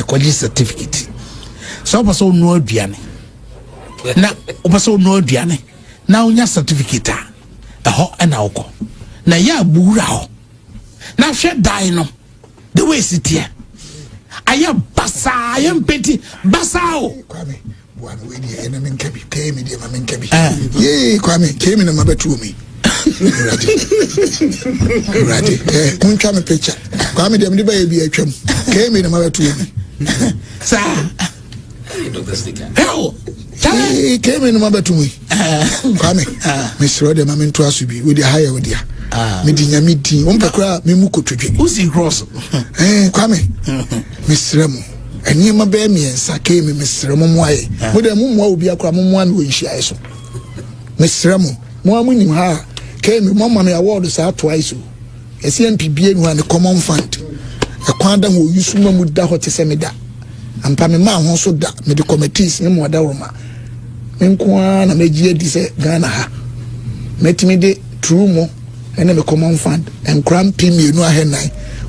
college certificate. So paso no aduane. Na paso no aduane. Na unya certificate a ho na woko. Na ya bura ho. Na hwe dai no. The way sit here. Aya basa, aya mpeti basa o. Kwame, bwana we dey ena menkabi, kemi dey ma menkabi. Ye Kwame, kemi na mabetu mi. Right. Untwa me picture. Kwame dem dey ba bi atwam. Kemi na mabetu mi. Sa. Dr. Sticker. Hell. Kemi na mabetu mi. Kwame, Mr. Ode ma mentu asubi, we dey hire we dia. Me di nyame din on pekra me mu kotwetwe usi cross Kwame misremu eni ma be miensa ke me misremu moaye mo de mu moa obi akra mo moa me wonhia eso misremu mo amunim ha ke me mo ma me award sa twice SNPBA no an common fund e kwanda ho yusu ma mu da hote se me da ampa me ma ho so da me de committees ne mo da roma me nko na megie di se Ghana ha metimi de true mo and a common fund and cramping me no ahead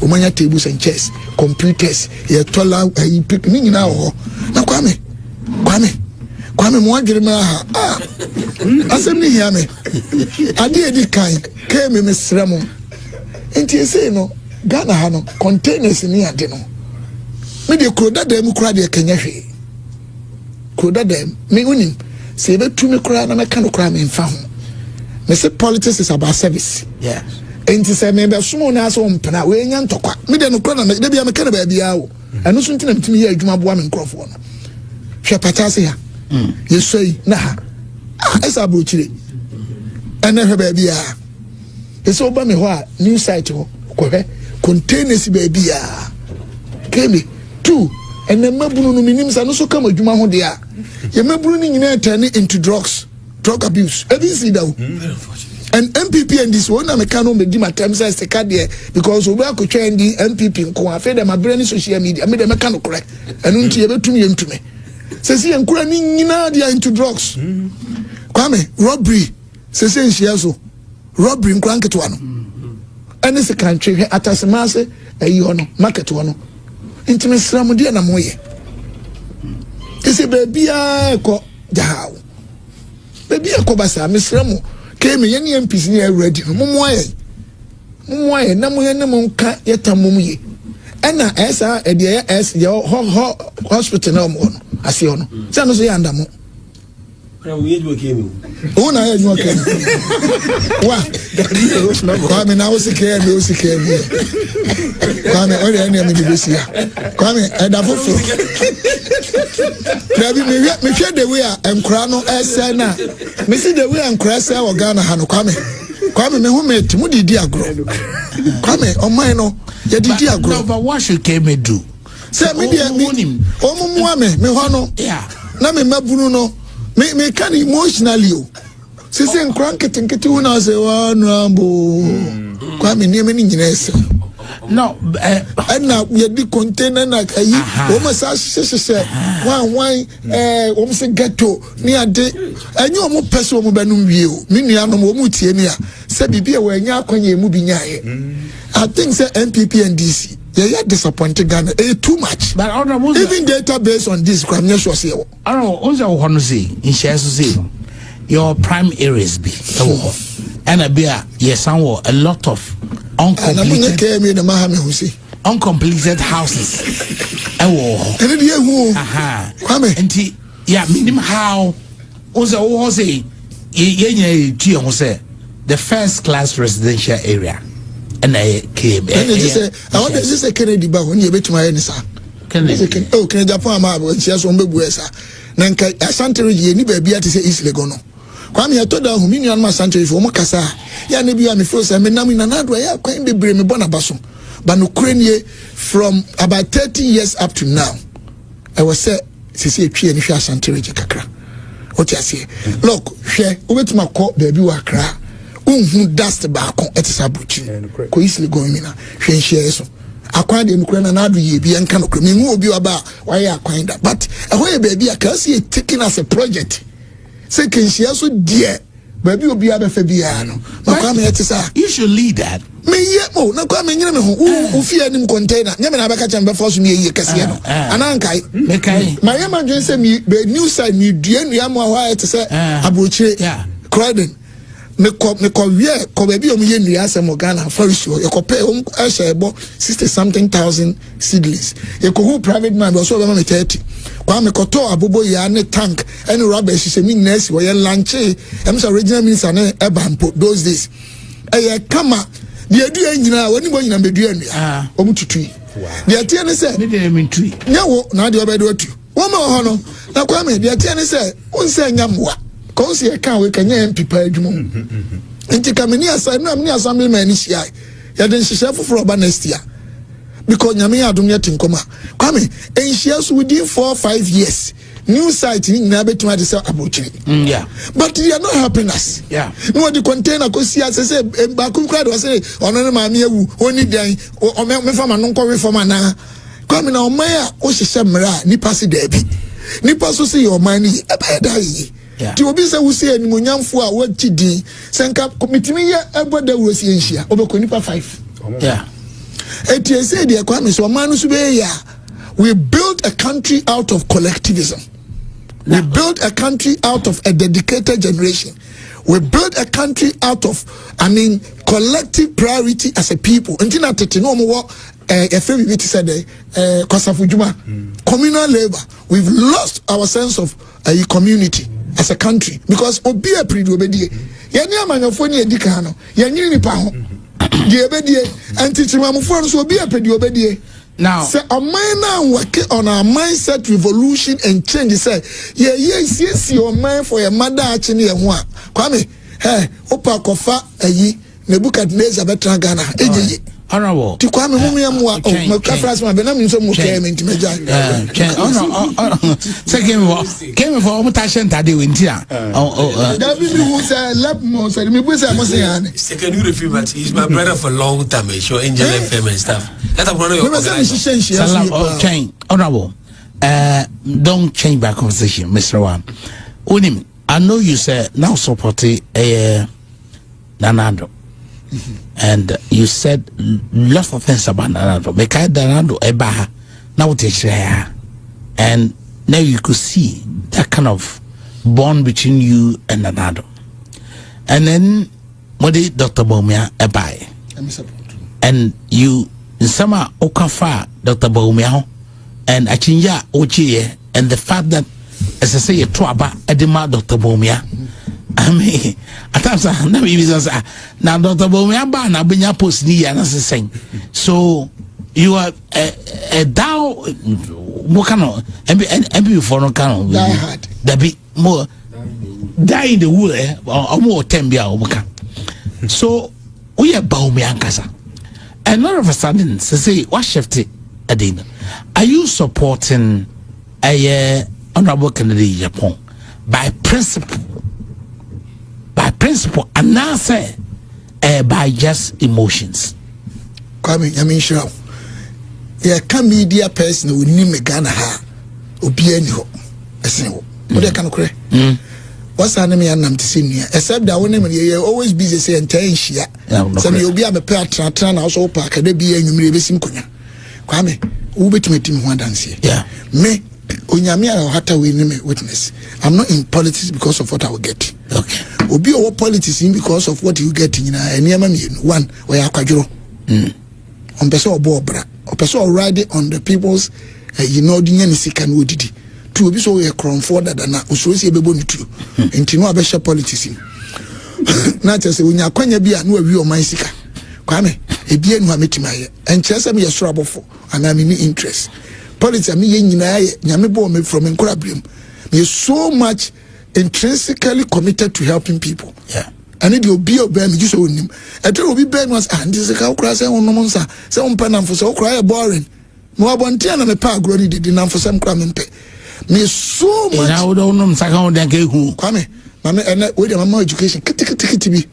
umanya tables and chairs, computers, ye tola you pick me now. Now Kwame mo agirima ha asem ni hia me ade edi kan ke me mesremo enti say no Ghana ha no containers ni ade no me de kroda dem kura de kenya hwe kroda dem me unim se be tu me kura na me kan kura me mfa ho. Me say politics is about service. Yeah. Enti say me be sumo na so mpena we nya ntokwa. Me de no kro na de bia me kana ba bia wo. Eno so ntina mtimi ya adwuma boa me nkrofo no. Hwe patase ya. Yesoi na ha. Esa bro chire. Ene hwe ba bia. Eso ba me ho a new site ho. Ko hwe containers ba bia. Kemi 2 ene mabunu no minim sa no so kama adwuma ho de a. Ye mabunu ni nyina turn into drug abuse. See that. And MPP and this one, I'm a canon with my terms as the card there because we are coaching the MPP and I fed them my brain social media. I made a mechanical correct and until you to me into me. Says he and crying into drugs. Kwame, robbery. Says she also robbery in Cranket one. And it's a country at Asamase, a yono, market one. Intimate Slamudia Namoye. It's a baby, I call Jahao. Baby akobasa misremo ke me yene MPs ni ready momoaye na mo yene mo nka yetamom ye ena esa e de es ye hospital na mo no ase ono se no so yanda mo na we yedu kemi ona ye nyu kemi wa kwa me na osike me kwa me ore ene me dibesia kwa me eda fofo Dabi me hwe the way enkra no ese na me see the way enkra ese wo Ghana ha no Kwame me hu me ti mu didi agro Kwame oman no ye didi agro no but what should Kemi do say me dia me omumua me ho no yeah na me mabunu no me can emotionally o sisi enkra nketenkete hu na say wa no ambo Kwame ni me ni nyina ese no na ye di container na ayi o ma sa hye wan o se ghetto ni ade enye o mo pese o mo banum wie o me nua no mo tie ni a se bibia we anya akwanya mu bi nyae I think say MPP and DC they are disappointed Ghana too much but even database on this crime yes was here I don't know once I want to say in shares to say your prime areas be and a beer yes a lot of uncompleted houses. Kwame. Yeah, minimum how also say the first class residential area. And I came. And I want to say Kennedy ba when you bet my answer. Kennedy. Oh, Kennedy Japan ma when she has one baby esa. Nanka Asante region ni baby ati say East Legono. Kwame ya toda hu mini anma Asante for mo kasa. Ya ne bia me feel say me nam na nadwa ya kwan bebre me bona baso. But Ukraine from about 30 years up to now. I was say sisi etwe ni hwa Asante region kakra. What you say? Look, hwe obetuma ko baby wa kra. Unhu dust back on etisabuchi ko isle go mina hwe nhye so akwan de nukura na adu ye bia nka nukura menhu obi oba why akwan da but ehwe baby aka see taking as a project say kenhye so die baby obi abefa bia no makwa me yete sa you should lead that me ye mo na kwa me nyine me ho wo fi anim container nyame na abeka chamba force me ye kase no anankai me kai my yama dwen say me new side me dua mo ho ayete say abrochire Croydon me ko wie ko baby o me ye nua asem Ghana forest ye ko pay a share 60 something thousand seedlings ye ko who private man be so be me 30 kwa me ko to abobo ya ne tank any rubber she me nurse wo ye lanche em so original minister na e bampo those days kama the adua nyina woni bo nyina bedua nua o mututui the atie ne se ne de mentui nyawo na de obedo atu wo ma ho no na kwa me the atie ne se unse nyamwa konsi e kan we kanya mpipa adwuma nti kameni asa na amni assembly man ni sia ya den hihye foforo ba next year because nyame adom yet nkoma kwa me enhia so within 4-5 years new site ni na betuma de say abochiri yeah but they are not helping us no the container ko sia say ba ku crowd was say ono ne ma me awu oni dan o me fama no nko we fama na kwa me na o man a o hihye mra nipa se da bi nipa so say o man ni e ba da yi ti obi say wo say ani monyamfo a wa tidi senka komitimi ye eboda wo si enhia obekọ nipa 5 say the kwame so man so be ya we built a country out of collectivism. We built a country out of a dedicated generation. We built a country out of, collective priority as a people. Until now, communal labor. We've lost our sense of community as a country because obi a pretty obedient. Yani amanyofoni edikano. Yani ni paho. The obedient. And teaching mamufon so be a pretty obedient. Now, say a man now working on our mindset revolution and change. Say, yes, your mind for your mother actually and one. Kwame, hey, Opa Kofa, Nebuchadnezzar better Ghana. Honorable. To Kwame Mumia, my Kafras, my Benjamin, some came into Major. Came for Omutashan Tadi Wintia. David who said, Lap Mos, and me was a Mosian. Second, you refuse, but he's my brother for a long time. Show Angel FM and stuff. That's one of your Honorable. Don't change my conversation, Mr. Wan. Unim, I know you said now supporting Nanado. And you said lots of things about Nanado. Mekai Nanado Ebaha now share. And now you could see that kind of bond between you and Nanado. And then what did Dr. Baumia Ebai? And you in summer Okafa Dr. Baumia and Achinya Ochie and the fact that as I say a Twaba Edema Dr. Baumia. I mean, at times I never even say now Dr. Baumia Ban I've been your post ni and saying so you are a down Mokano and before no cano that be more die in the wood or more tembia or so we are Baumia Casa. And all of a sudden, say, what shifted Adina? Are you supporting a honorable candidate Japan by principle? By principle, and now say by just emotions. Kwame, I mean, sure. Yeah, can media person who name me Ghana ha obiani ho. Esen ho. What they can correct? What's her name? I'm to see me. Except that one name you always busy saying shia. Some you'll be a pair tran also park and be a new sim kunya. Kwame, who bet me team one dance here. Yeah. Me, Unyamia or Hatta we name witness. I'm not in politics because of what I will get. Okay. Obi or politics in because of what you get in one where I quadro. On person bobra. Or person riding on the people's the can woody. To be so a crown for that and Ususi Beboni too. And Tino Abesha politics. Not as when you can be a new view of my sika. Kwame, a beer no meet my and chess me a trouble for, and I'm in interest. Politics, me in Yamibo me from Incrabrium. Me so much intrinsically committed to helping people. Yeah. And it will be a band, you saw him. I told you, Ben was, and this is a cow crash on Monsa, some panam for so cry boring. More bontiana me pa grody did enough for some cram and pay. Me so much. I don't know who come. Mamma and with my education. Kitty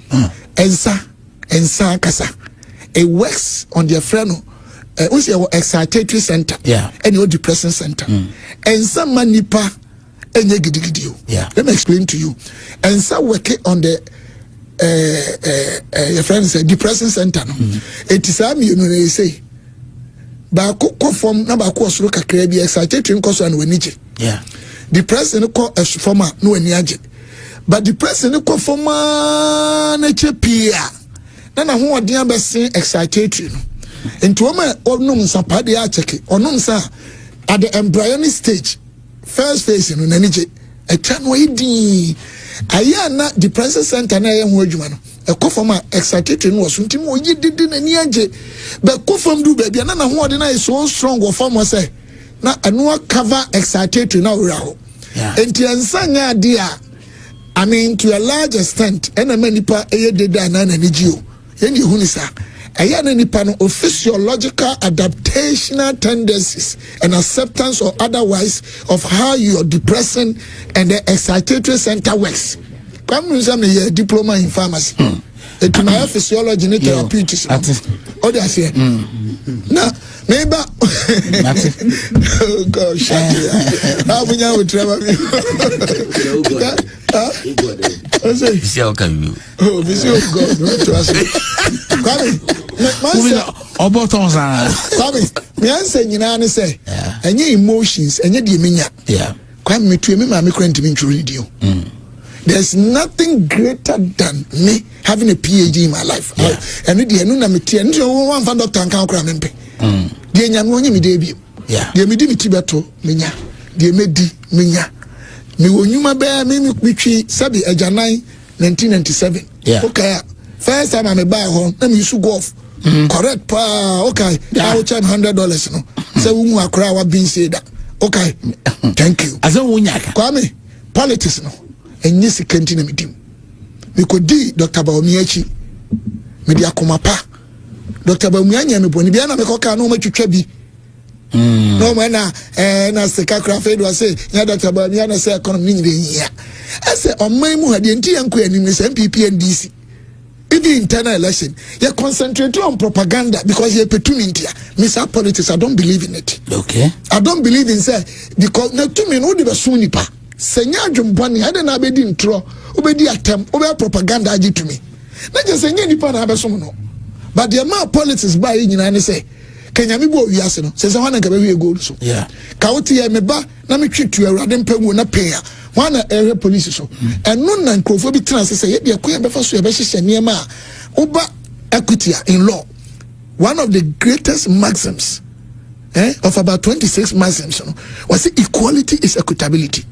Ensa Casa. It works on their friend. What's your excitatory center? Yeah. And your depressing center. And some manipa and you. Yeah. Let me explain to you. And some work on the your friend say depression center no it is am you know they say ba ko form na ba ko soro kakra bi excitatory nko so na wani je depression ko form na wani age but depression ko form na chepia na ho odin abese excitatory no enti o ma onum sapade a cheke onum sa at the embryonic stage first phase no na ni je e twa no idi aya na depression center na ye ho adwuma no e ko form excitatory no so ntimi o yididi na ni age be ko form du ba bia na ho odin na so strong wo form say na anu cover excitatory na ora ho enti ansanya dia I mean to a large extent ena manipa eye deda na na ni gio yen ye huni sa aya na nipa no physiological adaptational tendencies and acceptance or otherwise of how your depression and the excitatory center works. Come you me diploma in pharmacy. It my physiology and therapeutics. Oh that's here. Now maybe oh gosh how we now travel can you oh visual god no trust come Obotons are come me answer nyina ne say enye emotions enye de menya come me to me ma me kwent me ntwori there's nothing greater than me having a PhD in my life and the enu na me tie njo one fan doctor kan kra me mpe de nya no onye me de bi de me di me tibeto menya de me di menya me wonyuma be me twi sabi ajanan 1997 okay first time I me buy home na me use golf correct pa okay I will charge $100 no say wu akra wa bin say that okay thank you aso wunyaka kwame politics no enye sikenti na medim me ko di Dr. Baomi achi me di akoma pa Dr. Baomi anya me boni bia na me ko ka no matwetwa bi no man na sika craft do say ya Dr. Baomi na say economy ni nyia ase omman mu hade enti yanko anim ni MPP NDC even internal election you concentrate on propaganda because you petumintia Mr. Politics I don't believe in it okay I don't believe in say because na to me no de be so nipa senya dwombani ade na abedi ntro obedi atem obe propaganda agi to me na je senya nipa na abesom no but the man politics by nyina ne say kenya me bo wiase no se wana ka be wie gold so ka wote ye me ba na me twitu awurade mpangu na pen a wana area police so eno na nkrofo bi tran se ye de koya be fa so ye be hihye niema a oba equity in law one of the greatest maxims of about 26 maxims was equality is equitability.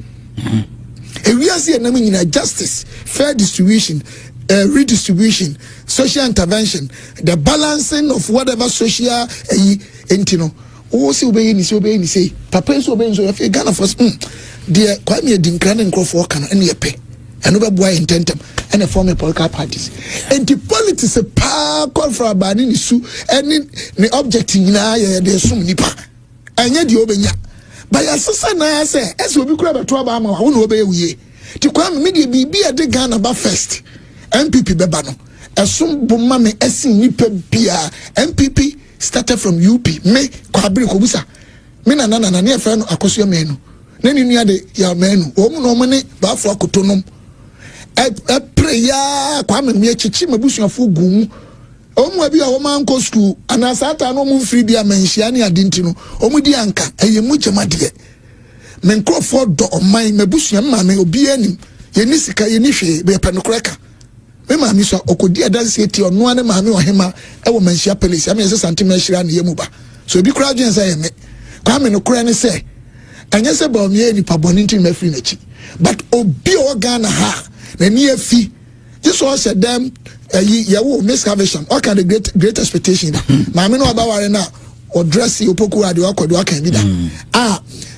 We are seeing justice, fair distribution, redistribution, social intervention, the balancing of whatever social entino. Oh, see obeying say, Papa is obeying so if you Ghana first, dear, quite me a dinkan and crop work and a pay, and over boy intentum and a former political parties. And the politics a power call for a banning issue and the object in there's so many pa. And yet you obey. But as I say, as we grab a trouble, I won't obey we. To come media be a Ghana about first. MPP Bebano. As soon Bumame Essin Nipe Pia. MPP started from UP. Me Kwabri Kobusa. Mina Nana near friend Akosio Menu. Neni near the ya menu. No money, but for Cotonum. A prayer, Kwame Mia Chichi, Mabush of Fugu. Omu a woman go school and as at no move free dia mensiani adintino omu di anka eye muche madie men Crawford do on my mebusia mame obi anim ye ni sika ye ni hwe be penokreka me mame so okodi adanse eti ono ane mame ohema e wo mensia police ame se santima hira ne yemu ba so obi kra dwen say ye me kwa me no kra ne say anya se ba omi ani paboni ntin mafiri nachi but obi o Ghana ha na ni afi this was a damn yawo miscavation all kind of great expectation maame no abaware na or dress you poku ade akodo aka bi da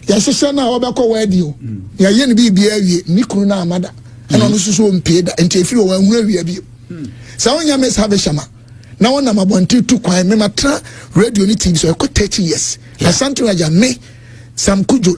ya hyehyɛ na obekɔ wadi o ya ye ne bibia awie ni kunu na amada ɛna no susu mpie da enti efiri wo anhu awie bi sa wonya miscavation na wona mabonti tu kwan me matra radio ni TV so ekɔ 30 years asante waja me Sam Kujo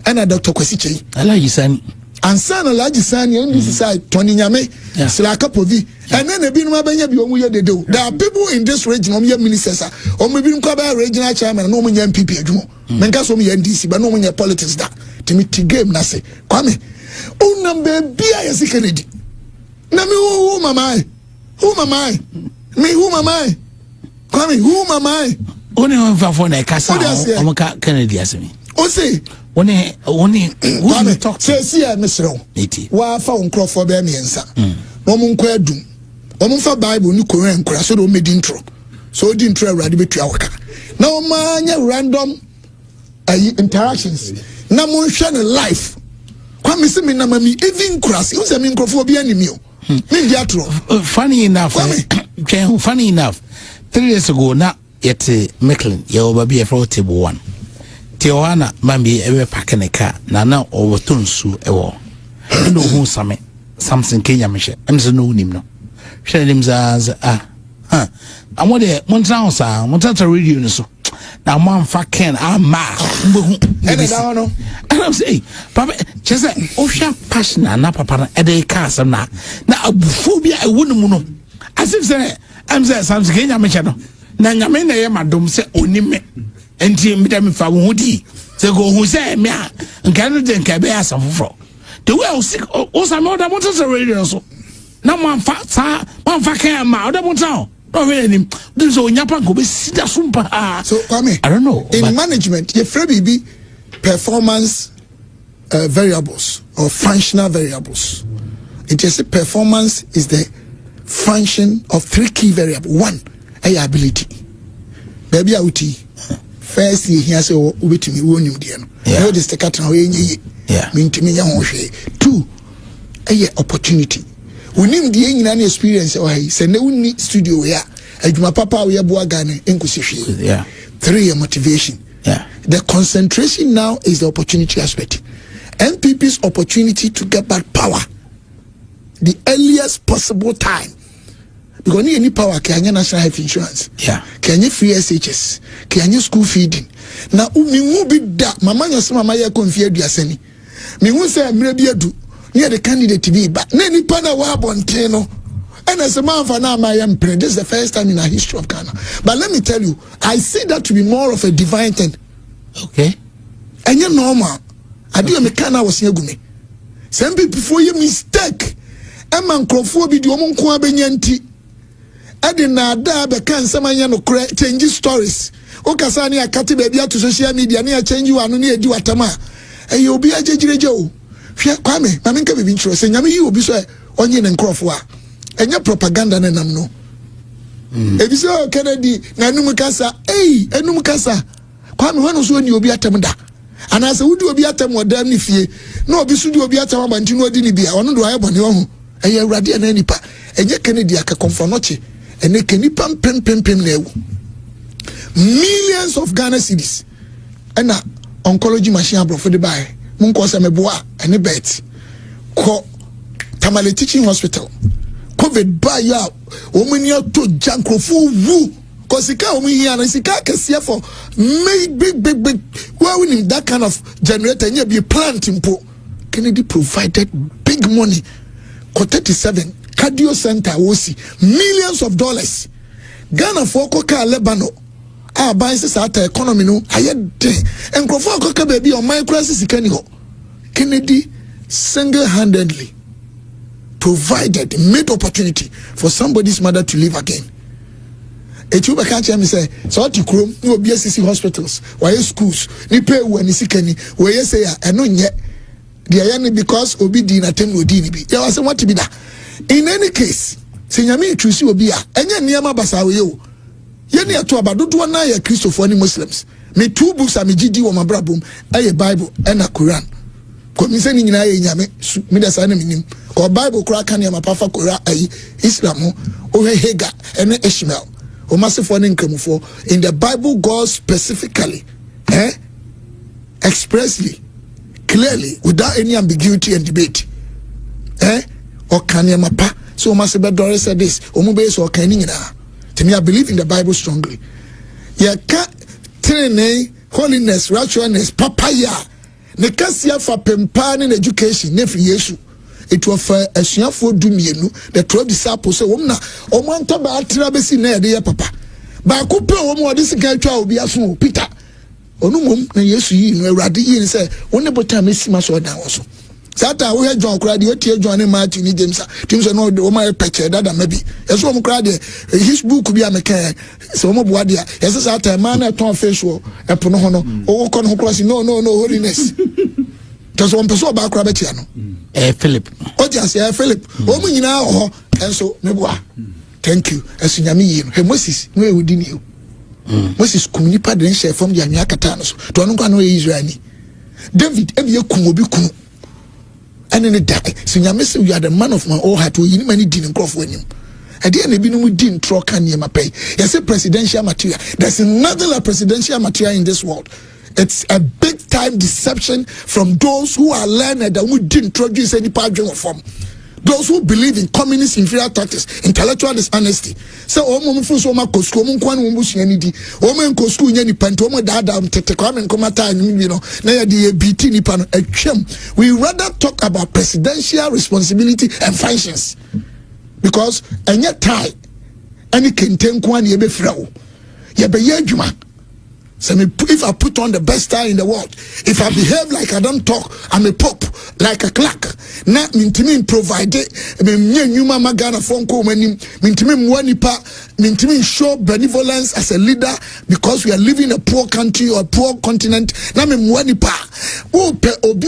ɛna Dr. Kwesi Chei Alajisani ansana laji sani on this side Tony Nyame Slaka Povi and then a bin mabanya bi omu ye dedo. There are people in this region omu ye ministers omu bi nko ba regional chairman no omu ye MPP adwumo menka so omu ye NDC but no omu ye politics da timiti game na se kwame unambe bia ye Kennedy Na me who am I? Who am I? Me who am I? Kwame, who am I? Only one for na kasa o Kennedy asemi. O say Oni who talk say Mr. Eti. Wa fa onkrofo be miensa. No mun kwa adum. O mun fa Bible ni Korean nkura so do me di intro. So di intro awrade betua waka. Na o ma nya random interactions. Na mun hwe ne life. Kwame se me na mami even krasi. O se me nkrofo bi animi o. Me di atro. Funny enough. Funny enough. 3 years ago na yet Mecklin ya obabi for table 1. Tiwana mambi ewe pakene car na overtunsu ewo. No who same something Kenya meshe. Emse no nim no. Share him za I'm what the Montansa, Montanta radio so. Now man fucking ma. And I'm saying, Papa, just a ocean passion and na papa at the castle na. Now a phobia I wouldn't know. As if say I'm saying something Kenya meshe no. Na nyame na ye madom se onime enti mi da mi fa wo hodi se go hu se me a nka no de nka be asafofro the way o sa me oda motor radio so na man fa kan ma oda motor no we nim do so nyapa ko be sida sumpa so Kwame I don't know in management ye free be performance variables or functional variables. It is a performance is the function of 3 key variables. 1 ability. Baby outi. First here say obetimi wonu de no. No this take at now enye. Yeah. Mintimi ya ho hwe. 2 opportunity. Wonim de nyina na experience o hai. Se na woni studio ya. Adwuma papa we bo aga ne enkosi hwe. Yeah. 3 motivation. Yeah. The concentration now is the opportunity aspect. NPP's opportunity to get back power the earliest possible time. Because ni any power can national health insurance. Yeah. Can you free SHS? Can you school feeding? Now me mu bi da mama nyose mama ye konfie aduasani. Me hu say mre bi adu near the candidate be ba. Na ni pa na wa bonten no. And as a man for now I am praying. This is the first time in our history of Ghana. But let me tell you, I see that to be more of a divine thing. Okay. And you normal. I do me kana was yegumi. Some people before you mistake. A man crofo bi di omo nko abenyanti. Ade na da be kan samanya no kra change stories. O kasa ne akate ba bia to social media ne change wanu ne edi watama. E obi ajegireje o. Hwe Kwame, ma menka bi ntro se nyame yi obi so onye ne nkrofo a. Enye propaganda ne nam no. Ebi so Kennedy na num kasa, enum kasa. Kwame hono so ni obi atem da. Ana se wudi obi atem odam ne fie. Na obi so di obi atem abanti no odi ni bia. Ono do aye bone ho. Eye awrade na nipa. Enye Kennedy aka konfonoche. Ene kenipa pem na ewu. Millions of Ghana cedis. Ena oncology machine abrofo de buy. Munko se meboa ene bet. Ko Tamale Teaching Hospital. COVID buy ya omani to jankrofo wu. Cause sika omi here na sika kese for big why we need that kind of generator and you be plant impo. Kennedy provided big money. Ko 37 cardio center wosi millions of dollars. Ghana for koka Lebanon. Buy this at economy no aye den. Enkrofo koka baby on microsis sika ni ho. Kennedy single-handedly provided made opportunity for somebody's mother to live again. Etuba can't hear me say, so what you chrome, no BSC hospitals, why schools, ni pay when you see any, where you say, I know yet, the ayani because obi di na tem odi ni bi. There was what to be that. In any case, Senyami Trusi Obia, and yan Niama Basawe yo. Yeni atu abadudu na ya Christopher ni Muslims. Me 2 books a me GD wa mabrabum, a Bible and a Quran. Komise ni nyina ye nyame me da sa na minim ko Bible kura kan ya mapafa kura ayi Islam o Hega ene Ishmael o masefo ne nkramufo in the Bible God specifically expressly clearly without any ambiguity and debate o kan ya mapa so o masebe dore said this o mu be so o kan ni nyina. To me I believe in the Bible strongly. Ya ka training holiness righteousness papaya ne kasia fa pempane in education ne free Yesu it was for asuafo dumienu the 12 disciples say wom na omanto ba atra besi na ye de papa ba ko pe wom odi sika twa obi aso Peter onu mom na Yesu yi no awrade yi say won ne bota mesi ma so da wo so Sata we John Crady, what you John and Martin James, James and all the woman picture that maybe. As one crowd, his book could be a mechanic. So Mobuadia, as a man at Tom Facial, a Ponohono, or Con Crossing, no, holiness. Just one person about Crabetiano. Philip. Oh, just Philip. Oh, me now, and so Meboa. Thank you. As in Yami, Moses, where within you. Moses Kunipa didn't share from the Anyakatanos to Anukano Israeli. David, every Kumobi Kumu. And in the day, so Yamesa, you are the man of my own heart, we many didn't cross when you. At the end, we didn't throw Kanye Mape. Yes, a presidential material. There's nothing like presidential material in this world. It's a big time deception from those who are learned and who didn't introduce any part of form. Those who believe in communist inferior tactics, intellectual dishonesty. So, Omo Fusoma Cosco, Mukwan Mubusianity, Omen Cosco, Yanni Pantomo Dada, Tetequam and Comata, you know, Naya de BT Nipan, a chem. We rather talk about presidential responsibility and functions. Because, and yet, tie, any contain Kwan Yebe Frau, Yebe Yajuma. So if I put on the best tie in the world, if I behave like I don't talk, I'm a pop, like a clerk. Not mean to me provide me magana phone call when mean to me show benevolence as a leader because we are living in a poor country or a poor continent. Na me mwanipa. Obi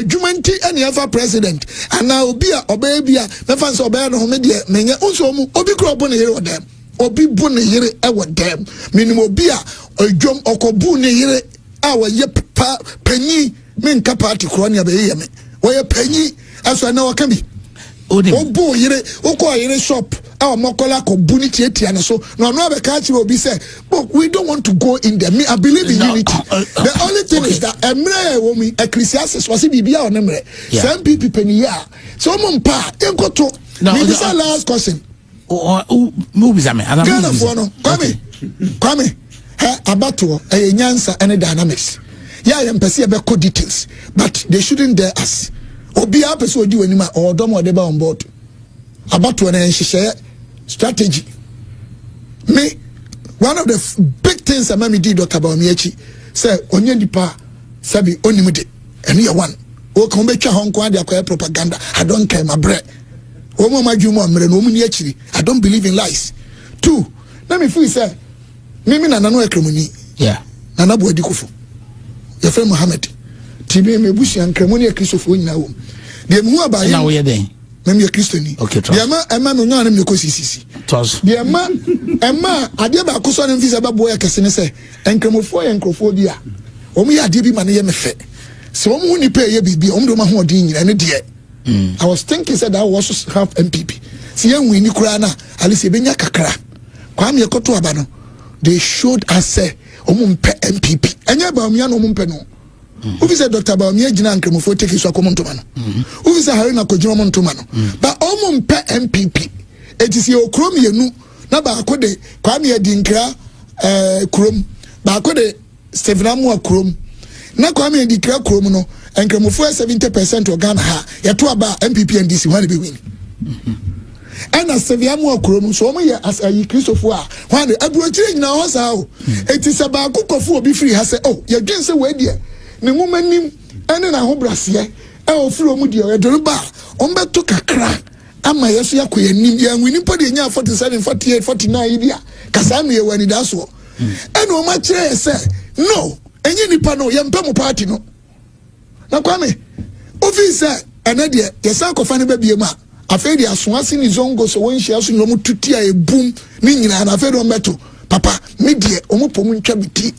jumanti any other president. And now obi me fans obi no media menye unso obi krobo na hero them. Obi bu ne yere ewo dem minimo bia odwom okobu ne yere awa ye panyi menka party kro ne abaye me wo ye panyi aso na waka bi obu yere okọ yere shop awa mokola ko bu ni tietia ne so no abeka chi obi say but we don't want to go in there. Me I believe in unity. The only thing is that emre wo mi ecclesiastes was bibia on emre some people penny ya so mo mpa enkoto me this last question. Movies I mean, come abato a nyansa and dynamics. Yeah, I'm perceived about details, but they shouldn't dare us. Or be up as do anymore or don't want on board. Abato and she share strategy. Me, one of the big things I made Dr. Baumiachi say, Onye Dipa, Sabi, Onimide, and here one. O come back Hong Kong, they propaganda. I don't care my bread. I don't believe in lies. 2, let me feel say, Mimi na nano ekremoni. Yeah. Nana bo edikofo. Your friend Mohammed. Tibi me bushi an kremoni e Christopher nyina wo. De mu aba ye. Na wo ye den. Memi e Christoni. Okay, trust. De ma no nyaa na me ko sisisi. Trust. De ma ade ba ko so na mfisa ba bo ye kese ne se enkremofo ye nkrofo bi a. Omu ye ade bi ma ne ye me fe. Se omu ni pe ye bibi, omu do ma ho odin nyina ne de. I was thinking said I also have MPP. See when we Nikurana, Alice Benya Kakra. Kwame Koto Abano. They showed us say Omumpe MPP. Anya Bamian Omumpeno. Who is a Dr. Bamia Jinan Kremofo take his Wakomontomano? Who is a Harina Kojomontomano? But Omumpe MPP. It is your chrome you Naba Kode, Kwame Dinkra Krum, Bakode Stevenamu Krum. Na Kwame Dinkra Krum and Kremofo 70% of Ghana ha. Yatua ba MPP and DC want to be win. And as Seviamu Krum, so many as a Christopher, when I brought in now, it is about Cocofu be free. Has said, oh, you're against a way dear. The woman named Anna Hobrasia, oh, Flo Mudio, a Doruba, Omba took a crack. Am I as Yaku and India, and we didn't put in 47, 48, 49 India, Casamia when it does so. And no much said, no, and you pano, young Pamo party no. Now, Kwame, officer, and idea, yes, Uncle Fanny Baby Ma. Afedi aswasi ni zongo so when she asu nyomu tutia e boom ni nyina na afedi ometo papa me die omopo mu ntwa biti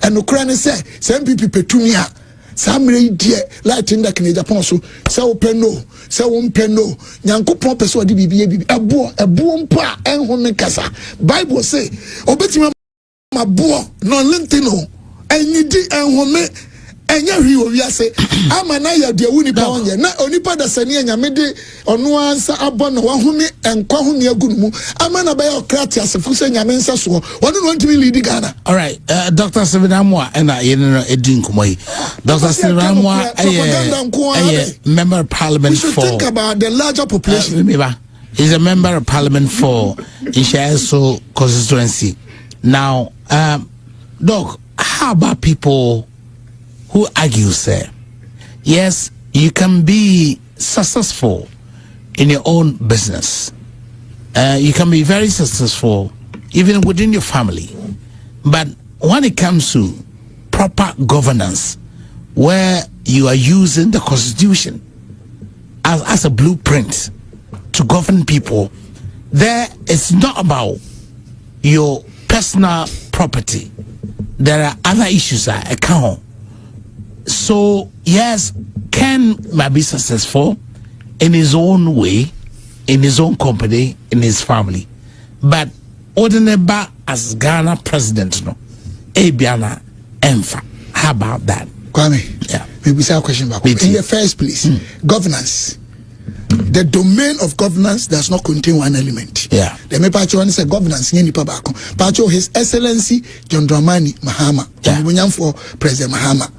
enokra ne se MPP petumi a samre die light in the Kenya Japan so se wo peno se wo mpeno nyankopon pese odi bibi ebo mpa enhome kasa Bible say obetima mabuo no lintino enyidi enhome enya hwi owi ase ama na ya de wuni pa wonye na onipa da sani enya mede ono ansa abo no wahome enkwa ho ne agunumu ama na ba ya okrati asefu se nya mensa so wono no ntimi lead Ghana. All right, Dr. Sevenamwa na yenno edin komoyi. Dr. Sevenamwa member of parliament we should for think about the larger population. He's a member of parliament for Ishaeso constituency. Now, Doc, how about people who argue, say, yes, you can be successful in your own business. You can be very successful even within your family. But when it comes to proper governance, where you are using the constitution as a blueprint to govern people, there it's not about your personal property. There are other issues that account. So yes, Ken might be successful in his own way, in his own company, in his family, but ordinary as Ghana president, no, Abiana Emfa. How about that? Kwame, yeah, maybe say a question back. In the first place, governance. The domain of governance does not contain one element. Yeah. The me pacho one say governance nye nipa bako. Pacho His Excellency John Dramani Mahama. Yeah. For President Mahama.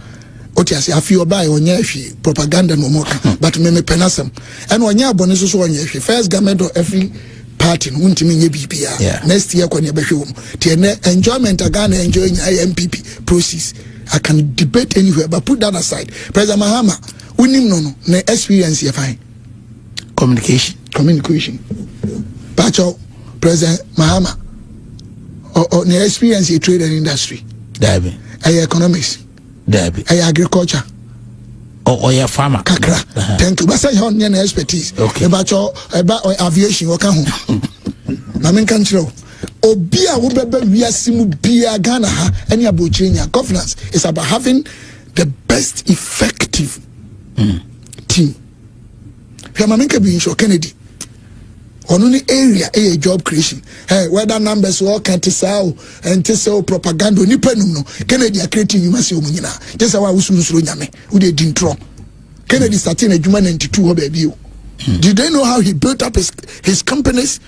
Oti ase afi oba e onye hwe propaganda no mo ka but me penasem. And onye abone so onye hwe first government of every party no ntimi nye bibia. Next year kwa ne behwe wo. Tie ne enjoyment Ghana enjoying MPP process. I can debate anywhere but put that aside. President Mahama unim no na experience ye fine. Communication. Pacho, President Mahama, or the experience in trade and industry. Dabi. Economics. Dabi. Agriculture. Or your farmer. Kakra. Thank you. But say you have expertise. Okay. About aviation. What can you? Mamin control. Obia wubebe wiasimu bia Ghana ha any abuchenya. Governance is about having the best effective team. Maminka be in Kennedy. On any area a job creation. Hey, whether numbers work and tisao and tisao propaganda ni penum Kennedy are creating you must munina. Just our usunu nyame. Who they didn't draw. Kennedy starting a Juma 92 baby. Did they know how he built up his companies?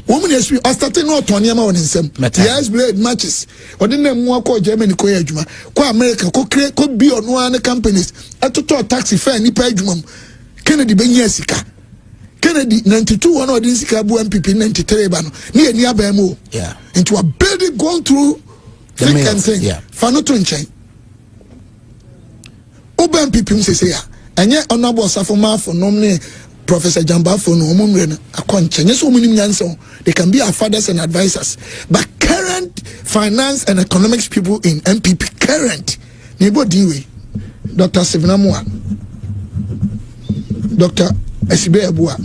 Woman is starting not on Yama on himself. Yes, blade matches. Or didn't more call Germany ko Juma. Ko America could be on one companies. At to taxi fare ni pejumum. Kennedy Benyesika. Kennedy 92 one or Dinsika Bu MPP 93 bano. Near Bemo. Yeah. Into a building going through the thick and thin. Yeah. Fanotun chain. Oba MPP say ya. And yet honorable Safoma for nominee Professor Jamba for no mumren a conchen. Yes, they can be our fathers and advisors. But current finance and economics people in MPP current Nebo Diwe, Dr. Sivnamua. Dr. Esibe Abua,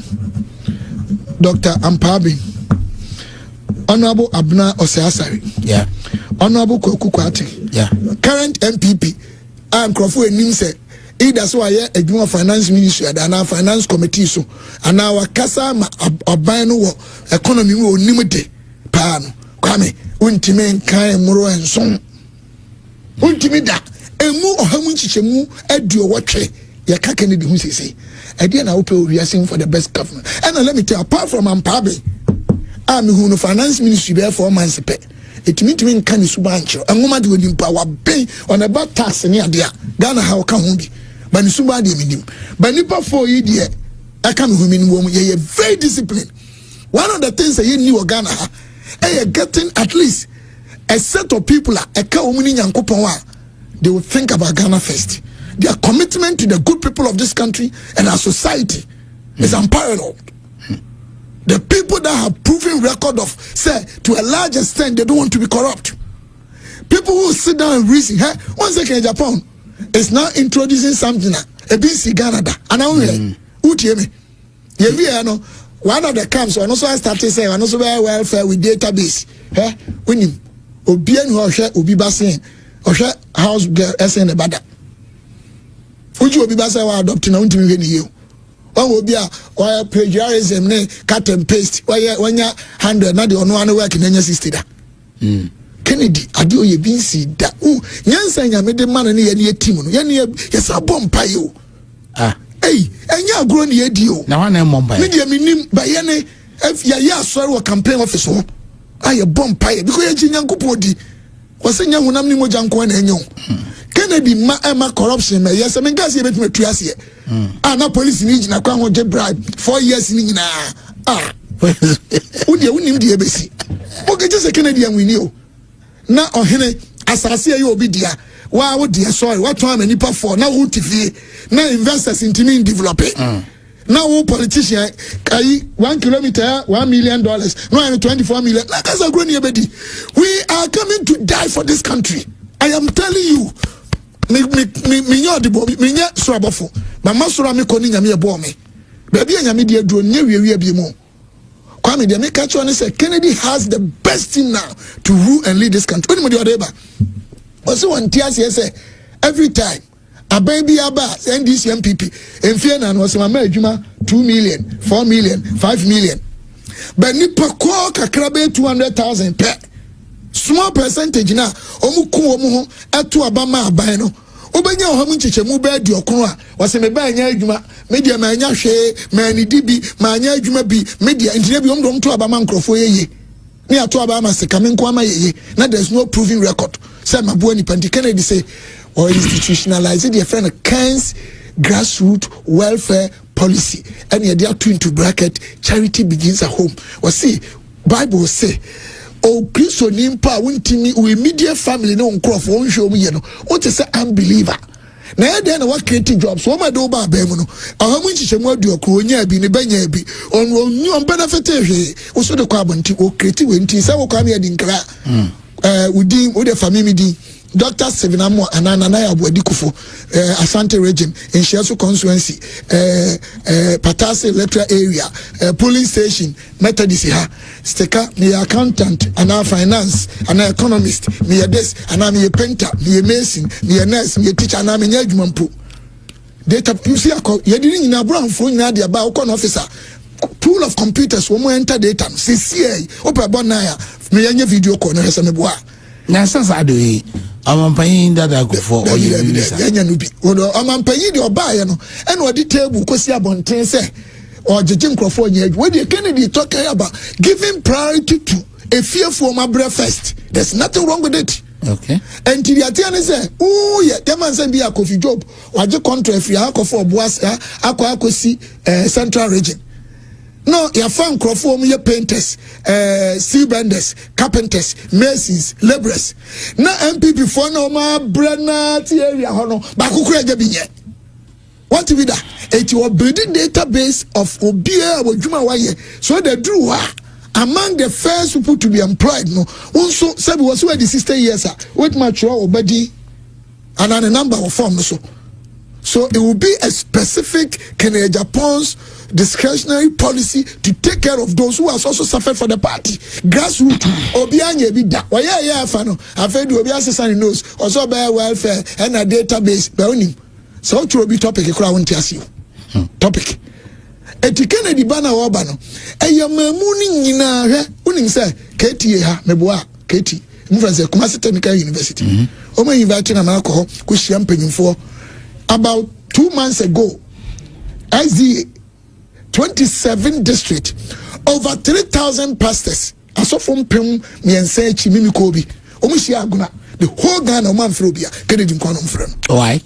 Dr. Ampabi, Honorable Abna Oseasari, yeah, Honorable Kokukwati, yeah, current MPP, and Crawford Nimse, either so I a Juma Finance Ministry and our Finance Committee, so and our Casa Abano economy will nimite pan, Kwame, Untimen, Kai, Muro, and Son Untimida, and Mu or Hamunchichemu, Edu, what ya Kennedy who say. I didn't know we are saying for the best government. And let me tell you, apart from Ampabe, I'm who no finance ministry there for months pay. It means to me can subancho. And woman do in power pay on about tax near there. Ghana how can be? But somebody minim. But nipa for you dear. I come who mean woman ye very disciplined. One of the things that you knew Ghana getting at least a set of people a woman they will think about Ghana first. Their commitment to the good people of this country and our society is unparalleled. The people that have proven record of, say, to a large extent, they don't want to be corrupt. People who sit down and reason, hey, 1 second, Japan is now introducing something, a BC Canada, and now one of the camps, and also I started saying, and also very welfare with database, hey, when you Obian who share Ubi Bassin, or share house girl, SN the Bada. Which will be basa wa adopting on to me you. One will be a plagiarism, cut and paste, why 100, not the only one work in any system. Kennedy, I do ye be see that. Oh, Yansan, I made the man and ye team. Yes, a bomb payo. Ah, hey, and you are grown ye deal. Now I am Mumbai. Media minim by any if ya sorrow campaign officer. I a bomb pie because you're young kupodi. Was a young woman Mojanko and young. Kennedy ma corruption me yes I mean gas you bet me trias here na police ni gina kwa ho bribe 4 years ni na wodi wonim de ebesi o ke just Kennedy an wini o na ohene asase ayi obi dia Wa wo de sorry what time nipa for na wo tifie na investors intimi develop now wo politician kai 1 kilometer $1 million no and 24 million like as a grown ebedi we are coming to die for this country. I am telling you me nyodibo me nya sorabofo ma masora me koni nyame ebo me baby nyame de aduro nya wiewia bi mu Kwame de make catch on say Kennedy has the best thing now to rule and lead this country. Only the odeba. Also one tears say every time a baby aba NDC MPP in Fiena was my adwuma 2 million, 4 million, 5 million. But nipa ko kakrabe 200,000 per small percentage na omu ku omu ho eto abama aban no obenya ohamu nchechemu ba di okunu a wase me ba anya adwuma media ma anya hwe ma ni dibi ma anya adwuma bi media engineer bi omdo to abama nkrofo yeye me ato abama se kamenko ama yeye na there's no proving record say mabuo ni panti Kennedy say or institutionalize their friend Ken's grassroots welfare policy and they are twin to bracket charity begins at home. Well see Bible say oh Christo nimpa wuntimi we immediate family no nkrof won show me no what is a unbeliever na e dey na what create jobs wo ma do ba ba mu no ahamu nchichemu adu okro nya bi ne banya bi on benefit ehwe wo so de kwa abonti o create we nti say wo kwa me adi nkra udin wo de family din Dr. Sevinamo Ananaya Buadikufo, Asante region, in Shiasu constituency, Patase electoral area, polling station, Methodist ha, Steka, me accountant, and our finance, and an economist, me a desk, and I'm a painter, me a mason, me a nurse, me a teacher, and I'm a judgment. Data, you see, you're doing in a brown phone, Nadia, about officer. Pool of computers, woman enter data, CCA, Opa Bonaya, me a video call, no, Sameboa. Nasa Sadu. Amampayin dada go for all you nya no bi wodo amampayin de obaye no ene odi table kosi abonten say or jeje nkrofo nya adwu we Kennedy talking about giving priority to a fearful mabra first. There's nothing wrong with it. Okay. And the atiane say oh yeah the man say be a coffee job waje contract free akofo boas akosi central region. No, your fan crofo your painters, sea benders, carpenters, masons, laborers. Na MPP for no ma brana ti area hono bakukura jabinye. What to be that? It was building database of obia wajuma waye. So they drew among the first people to be employed. No, also sabi was where the 60 years with mature obedi and a number of forms so it will be a specific Kenya Japan's discretionary policy to take care of those who has also suffered for the party. Grassroots, Obianye be that. Why, yeah, Fano. I've heard Obia Sesani knows also by welfare and a database. So, to be topic, a crowd you. Topic. Eti Kennedy Bana Obano. A young mooning in a winning, sir. Katie, Meboa, Katie, Mufranse, Kumasi Technical University. Oma inviting an alcohol, which champagne for about 2 months ago. SDA 27 district, over 3,000 pastors. Aso from Pem, me and say Chimimi Kobi. Omishi Aguna, the whole Ghana man Frobia, Kennedy Quanum friend. Why?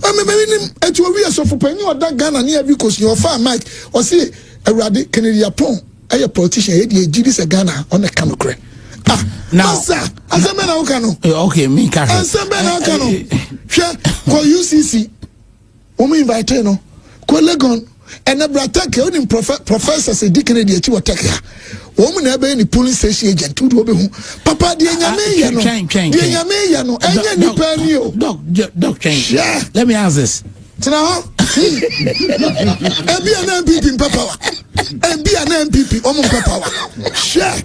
I mean, at your rear so for penny or that Ghana near because your farm, Mike, or see a radi Kennedy upon a politician, Jidis a Ghana on the Canocre. Now, sir, as a man, okay, me, as a man, share, call UCC. Omi invite no, call Legon. And a brother only professor said Dick Kennedy at you take her. Woman never any police station agent to do Papa, dear Yano, Doc, let me ask this. Now, be an MPP in Papa, and be an MPP, almost Papa. Share.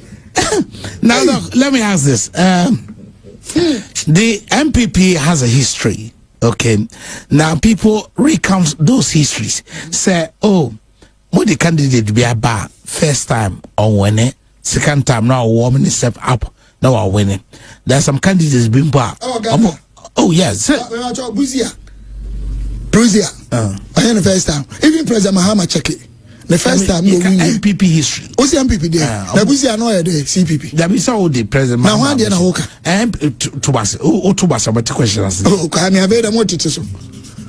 Now, look, let me ask this. The MPP has a history. Okay, now people recount those histories. Say, oh, what the candidate be about first time or winning, second time now warming step up, now are winning. There's some candidates being bought. Oh yes, Bruzia. I am the first time. Even President Mahama check it. The first time no win MPP history. What's the MPP there? Bruzia no there CPP. That be so the president. Now one day na hoka. Tubas. Oh Tubas about questions. Oh, can I be the more teachers?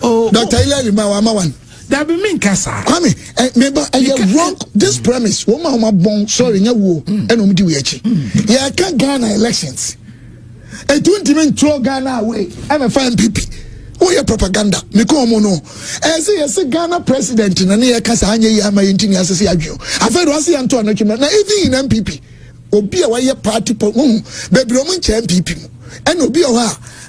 Oh, Dr. Ilali Mawan. That be mean kasa. Kwame, remember I wrong this premise. Woman born sorry nya wo and do we achi. Yeah, I can't Ghana elections. A 20 men throw Ghana away. I'm a fine PP. Oh, yeah, propaganda. Mikomo no. I say Ghana president in a near Casanya Yama Intinia Sassiagio. I've heard Rossi Antoine, now even in MPP. Obi a wire party po baby Roman MPP. And Obi a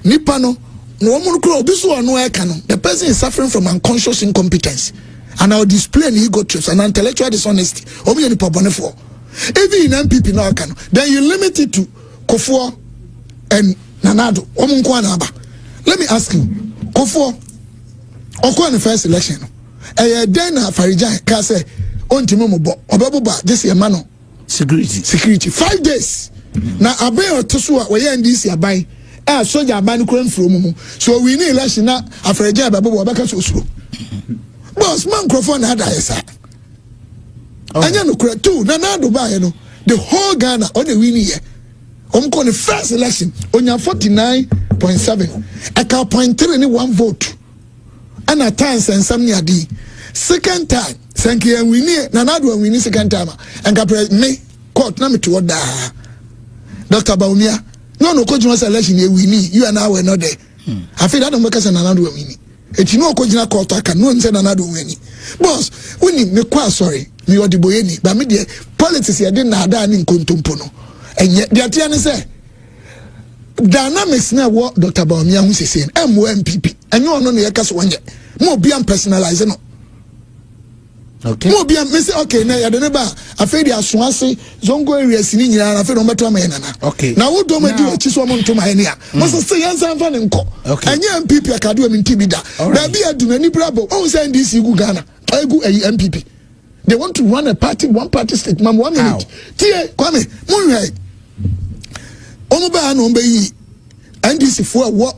Nipano, no one crow, this one no canon. The person is suffering from unconscious incompetence. And I'll display an ego trips and intellectual dishonesty. Obi any Pabanefo. Even in MPP no canon. Then you limit it to Kofo and Nanado. Let me ask you, Kofo, Oko the first election. Then Farijan can say, on Timobo, Obabuba, this year mano. Security. 5 days. Now, Abe or Tosua, we end this year by soldier ban from. So we need election now. After a job, Babu Baka so slow. Boss, microphone had I said. I know too. Nanado Bayano, the whole Ghana on the winning year. The first election on your 49.7. I can point 3 in 1 vote. And at times and some near D. Second time. Thank you, and we need Nanado and we need second time. And Capre me court number to order Dr. Baumia. No, coach was election we need. You and I were not there. I feel that don't make us an Nanado winning. It's no coach court, I can no send Nanado winning. Boss, we need me quite sorry. Me or the boyeni, but me dear politics here didn't have done in Contumpono. And yet the Atiana say dynamics now what Dr. Baumia who is saying MPP. And you are not the case one yet. More beyond personalizing. Okay. Mo bia me say okay na ya de ne ba afedi asoase zongo area sini nyina na afedi o meto ma yana na okay na wo do ma di achi so mo nto ma yana mo say yansa mfa ne nko anya MPP akade o minti bi da na bi adu na ni brabo o say NDC gu Ghana egu MPP they want to run a party one party state mam 1 minute tie kwame mo hwe o mo ba na o be yi NDC for what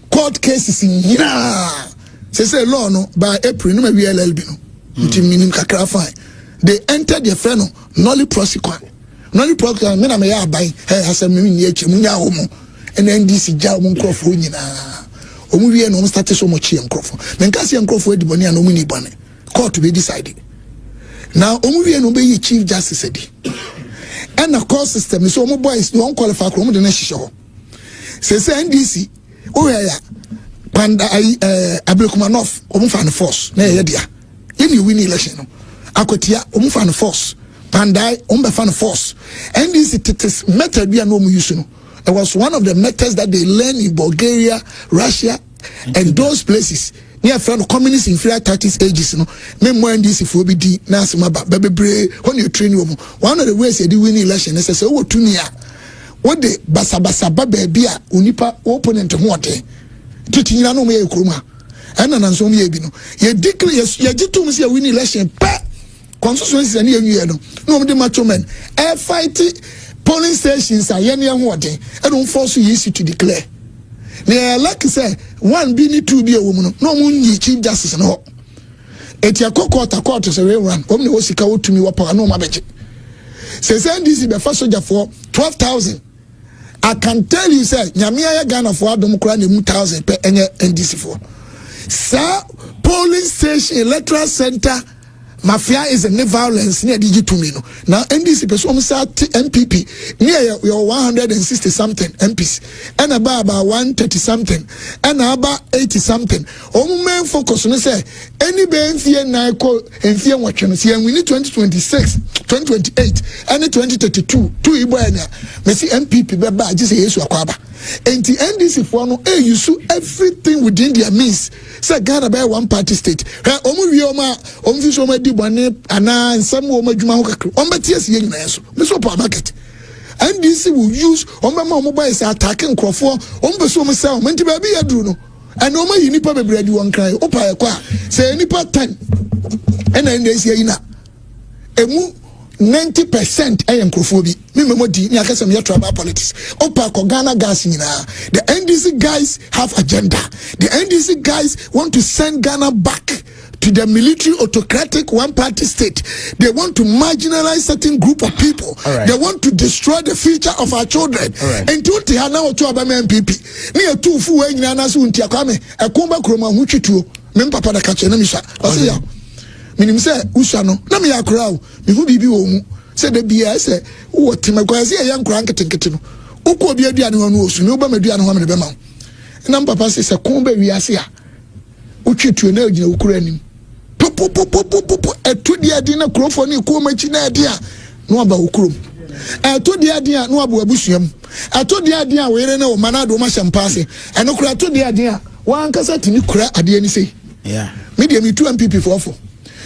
court cases in nyina say law no by April no ma wi LLB no fine. They entered the friend nolly prosecution. Nolly prosecution, men may buy has a mini homo and NDC Jawon Crawford. Omuvi and started so much and Crawford. Then Cassie and Crawford, the money and Omini Bonnet. Court to be decided. Now, Omuvi and Obey Chief Justice said, and the court system is so more boys don't qualify from the next show. Says NDC, oh, yeah, Panda Ablekumanov, Omufan Force, near Yadia. You win election. Akotia, fan force. Pandai, fan force. And this is method we are no use. It was one of the methods that they learn in Bulgaria, Russia, and those places. Near friend communists in 30s ages, memoir this if we be di Nasima, baby brave, when you train you. One of the ways they win election is say, oh, Tunia. What the Basabasa baby, Unipa opponent to what? Teaching no me Kuruma. And an answer me, you declare you to me win election. Constituency and you no the macho men. Air fight polling stations are any what I don't force you easy to declare. They like I say, 1 be need 2 be a woman, no moon chief justice and all. It's your court is a real run. Only was to me what no my budget. Says this is the first soldier for 12,000. I can tell you, sir, Yamia Ghana for Democrat 1,000 per NDC for. Sir, polling station, electoral center, mafia is a new violence near Digitumino. Now, NDC person MPP near your 160 something MPs, and about 130 something, and about 80 something. All men focus on say any ben fear na call and fear what you see, and we need 2026, 2028, and 2032. 2 Ibuana, Messi MPP, Baba, just a yes, Aquaba. And the NDC for no, you sue everything within their means. Say Ghana by one party state. Omuvioma, Omvisoma Dibane, and some woman Jumahoka, Ombatias Yen Naso, Miss Market. NDC will use Omama mobile attacking Crawford, Ombasoma Sound, Mentibabi Adruno, and Oma Unipa bread one cry, Opa Qua, say any part 10, and then they say, Emu. 90% I am Crawford. Mimodi, Yakasam Yatraba politics. Opa Kogana Gasina. The NDC guys have agenda. The NDC guys want to send Ghana back to the military autocratic one party state. They want to marginalize certain group of people. Right. They want to destroy the future of our children. And to Tihana to Abama MPP. Near 2 fu and Yanasu and Tiakame, a Kumba Kroma Muchitu, Mempapa the Kachenemisha. Minim say usano na me yakra o me hu bibi wo mu say da bia say wo timakwa say yan kra nketenkete no uko bi aduane ho no osu no ba maduane ho me be ma na papa se kon ba wiase a utwetuo na ogina ukura anim popo etu dia din na krofo ni ko machi na dia no aba ukurom etu dia din a no aba abusuam etu dia din a were na o manado ma shampase eno kura etu dia din a wan kasa tini kura ade ni sei media me 2 MPP for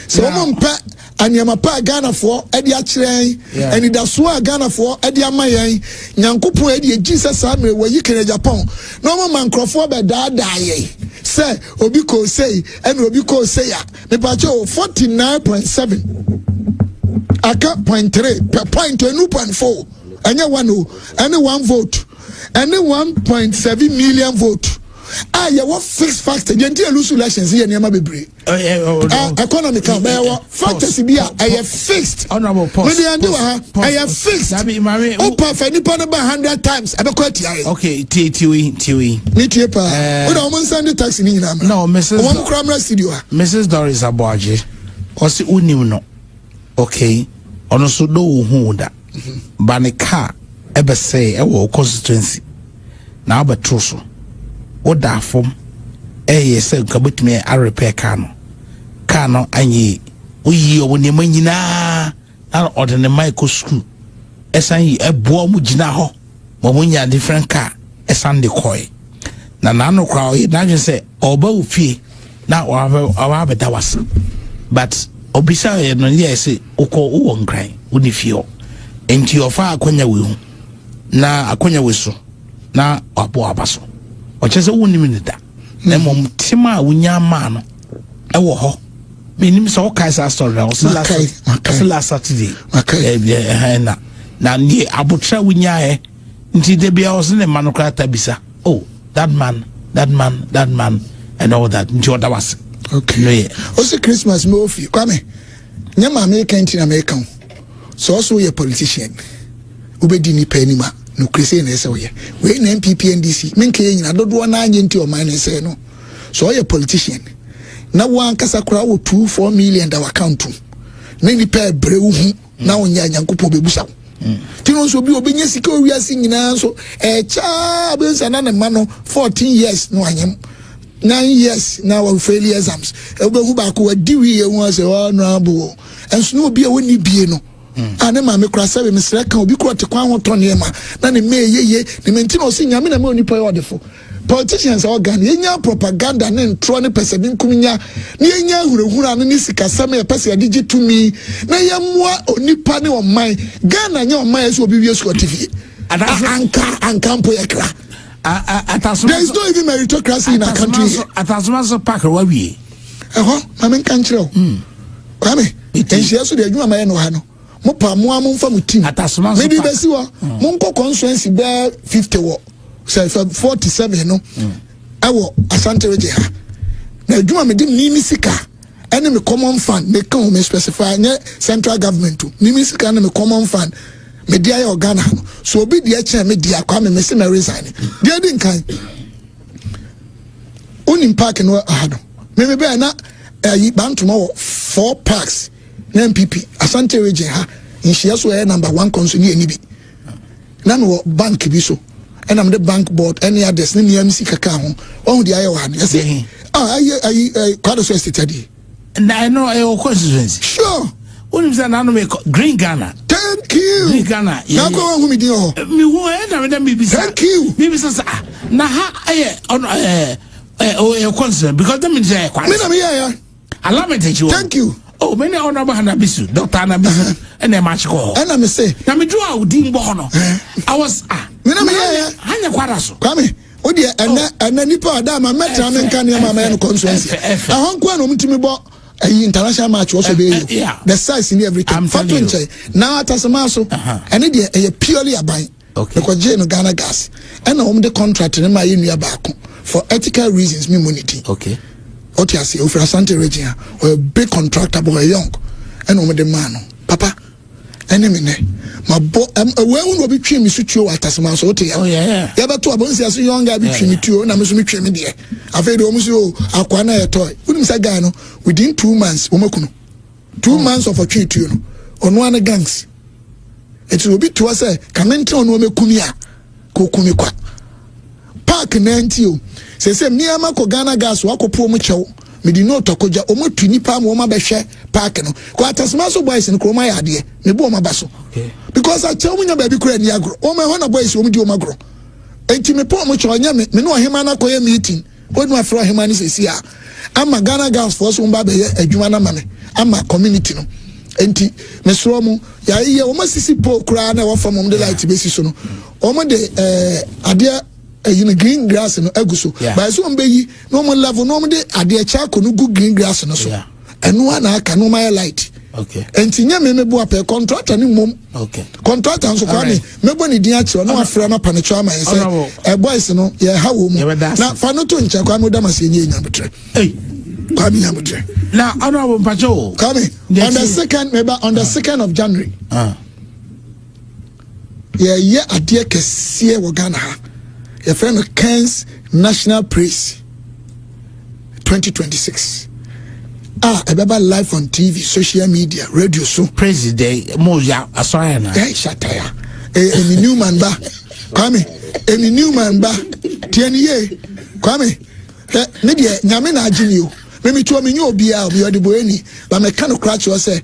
so mo mpa anyama pa Ghana for edi a kire eni da so a Ghana for edi amayen nyankopon edi Jesus amre wayi kere Japan no mo man krofo be da ye say obi ko say and obi ko say ya me pa cho 49.7 aka 0.3 per point 2.4 anya 1 any 1 vote any 1.7 million vote ya what fixed factor yenti lose elections here near bebre economic factors be I fixed honorable post I have fixed opa fa nipa no 100 times abekwati aye okay tiwi me tie pa we don send taxi ni nyina no Mrs. Doris Aboaje osi unim no okay ono so do hu da ba ne car ebe say e wo constituency na abetro so oda fom se nkabotumi a repair car no anyi oyi obone manyina na ordinary micro school esan yi ebo mu gina ho mo nya different car esan de koi na no kra o na je say oba ofie na wa beta was but obisa ye no ye say uko wo nkran uni fio enti ofa akonya we hu na akonya we so na abo abaso ochese woni minida na mom tima wunya ma no ewo ho menim so kai sa story o se last Saturday na ni abutra wunya nti de bia o se ne manokra tabisa oh that man and all that nti oda was okay no yeah o se Christmas me ofi kwame nyama me kanti na me kan so ye politician ubedi ni panima no krese na ese we na MPP NDC menke nyina dodo na anye nti o man ese no so ye politician na wan kasa kura wo 2-4 million da account na ni pa brewu hu na onya nyankopon bebusa tino so bi obenya sika owiase nyina so cha bensa na ma no 14 years no anyem 9 years na wa fail exams obehu ba ko wadiwi ye hu ase honorable enso no obi a woni bie no ane ma me kura sabe me sreka obi ko te kwan ho tone ma na ne me yeye ne menti no se nyame na me oni pa odefo politicians organ yenya propaganda ne ntro ne pese bi nkunya ne yenya hurehura ne sika same pese ya digitumi na yemwa onipa ne oman Ghana nya oman so obi wie so TV anka mpo yakra there is no even meritocracy in our country atasuma park wa wie ma men kan kire o kwame enhia so de adwuma ma ye no ha no mo pa mo amfa mo team atasuma me di besi wo mo nko constituency be 50 wo 47 no awo asante reje ha na adwuma me di ni sika ene me common fund me kan me specify nye central government to ni sika na me common fund me dia ya Ghana no so obi dia che me dia kwa me se me resign dia di nkan onim park no ahado me be na yi bantu mo 4 parks na MPP asante reje ha nhia so number 1 consul ni eni bi na no bank bi so and I'm the bank board any others ni MC kaka ho on the ayo han yes I quite so steady and I know I constituency sure only say na no me Green Ghana thank you Green Ghana na ko wan hu mi din ho mi wo na me bi bisa thank you mi bisa na ha on constituency because them is quite me na me ya allow me take you thank you oh many honorable Hanabisu Dr. Hanabisu and a match call and I me say na me draw din bo no I was me na me ya hanya kwaraso kwame o de ana nipa da ma metra men kan ya ma no constituency ahon kwa no mtimi bo international match also be the size in everything fatwenche na atasema so and dey purely aban because je no Ghana gas and na the contract na ma yenu baako for ethical reasons me money okay Otiasi ofra Asante region or a big contractor boy young and the man papa enemy ne my boy we will be twin me sutuo atasema so otia oh yeah ya beto abonsi aso young guy be twin me tuo na me so me twin me de afei de omuso akwa na ye toy unim sa guy no within 2 months omakuno 2 months of a twin tuo no ono an gangs it will be to us say comment on omekumi a kokumi kwa park 90 se miama ko Ghana gas wakopo mu chew me di no tokoja omo tuni pa mo ma behwe park no ko atasmaso boys no kroma ya de me bo ma baso because I tell me nya baby kura ni agro o ma ho na boys o mu di o magro enti me po mo chew nya me no hema na koye meeting o no afro hema ni sesi a ama Ghana gas for so mba be adwuma na ma me ama community no enti mesro mu ya iye o ma sisi po kura na wo fam de light be so no o mo de ade green grass no aguso by so mbeyi no mo level no mo de ade cha ko no green grass no so enu ana aka no my light enti nya me bo apɛ contractor ni mom contractor nso kwa me mebo ni din akire no afra na panecho ama say boys no ye ha wo mu na fa no to ncha kwa no da mase nye nya betre kwa mi nya betre na honorable Mpacho come on the 2nd of January ye ade kese wo Ghana ha your friend of Ken's National Praise 2026. About live on TV, social media, radio so. Praise Day, Moja, Asayana. Hey, Shataya. Any new man ba. Kwame. Any new man ba. Tianye. Kwame. Media, Nyamena Ajinio. Maybe to me, you'll be out, you're the Bueni. But my kind of crutch was say,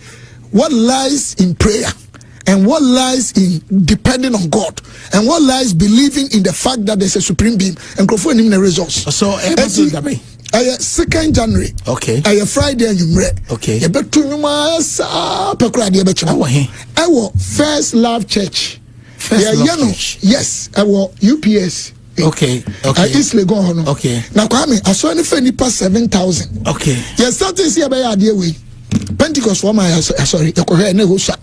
what lies in prayer? And what lies in depending on God, and what lies believing in the fact that there's a supreme being and conforming the results. So, 2nd January. Okay. Friday and you read. Okay. You bet to First Love Church. Yes. UPS. Okay. East Legon. Okay. Now, Kwame, I saw any penny past 7,000. Okay. Yes, starting here by idea way. Pentecost for my sorry, you could hear no shot.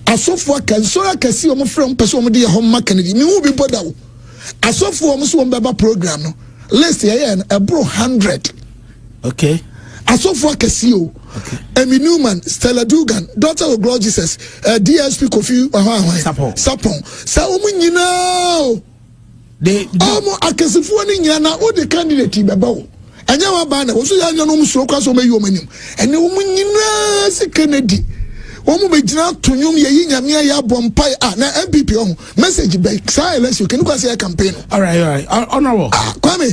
Asofo kan so akasi omo frem person omo de hom Kennedy me wo bi boda wo asofo omo so beba program no list here na ebro 100 okay asofo akasi o Emi Newman Stella Dugan daughter of God Jesus DSP Kofi Sapon sa omo nyina de omo akasifo ni nyina na o de candidate beba wo anya wa ba na wo so ya nya no omo so kwa so me yi omo nim ene omo nyina si Kennedy omo be jina tonyum ye yinyame ya bompai na MPP on message be say election can go say campaign all right honorable kwame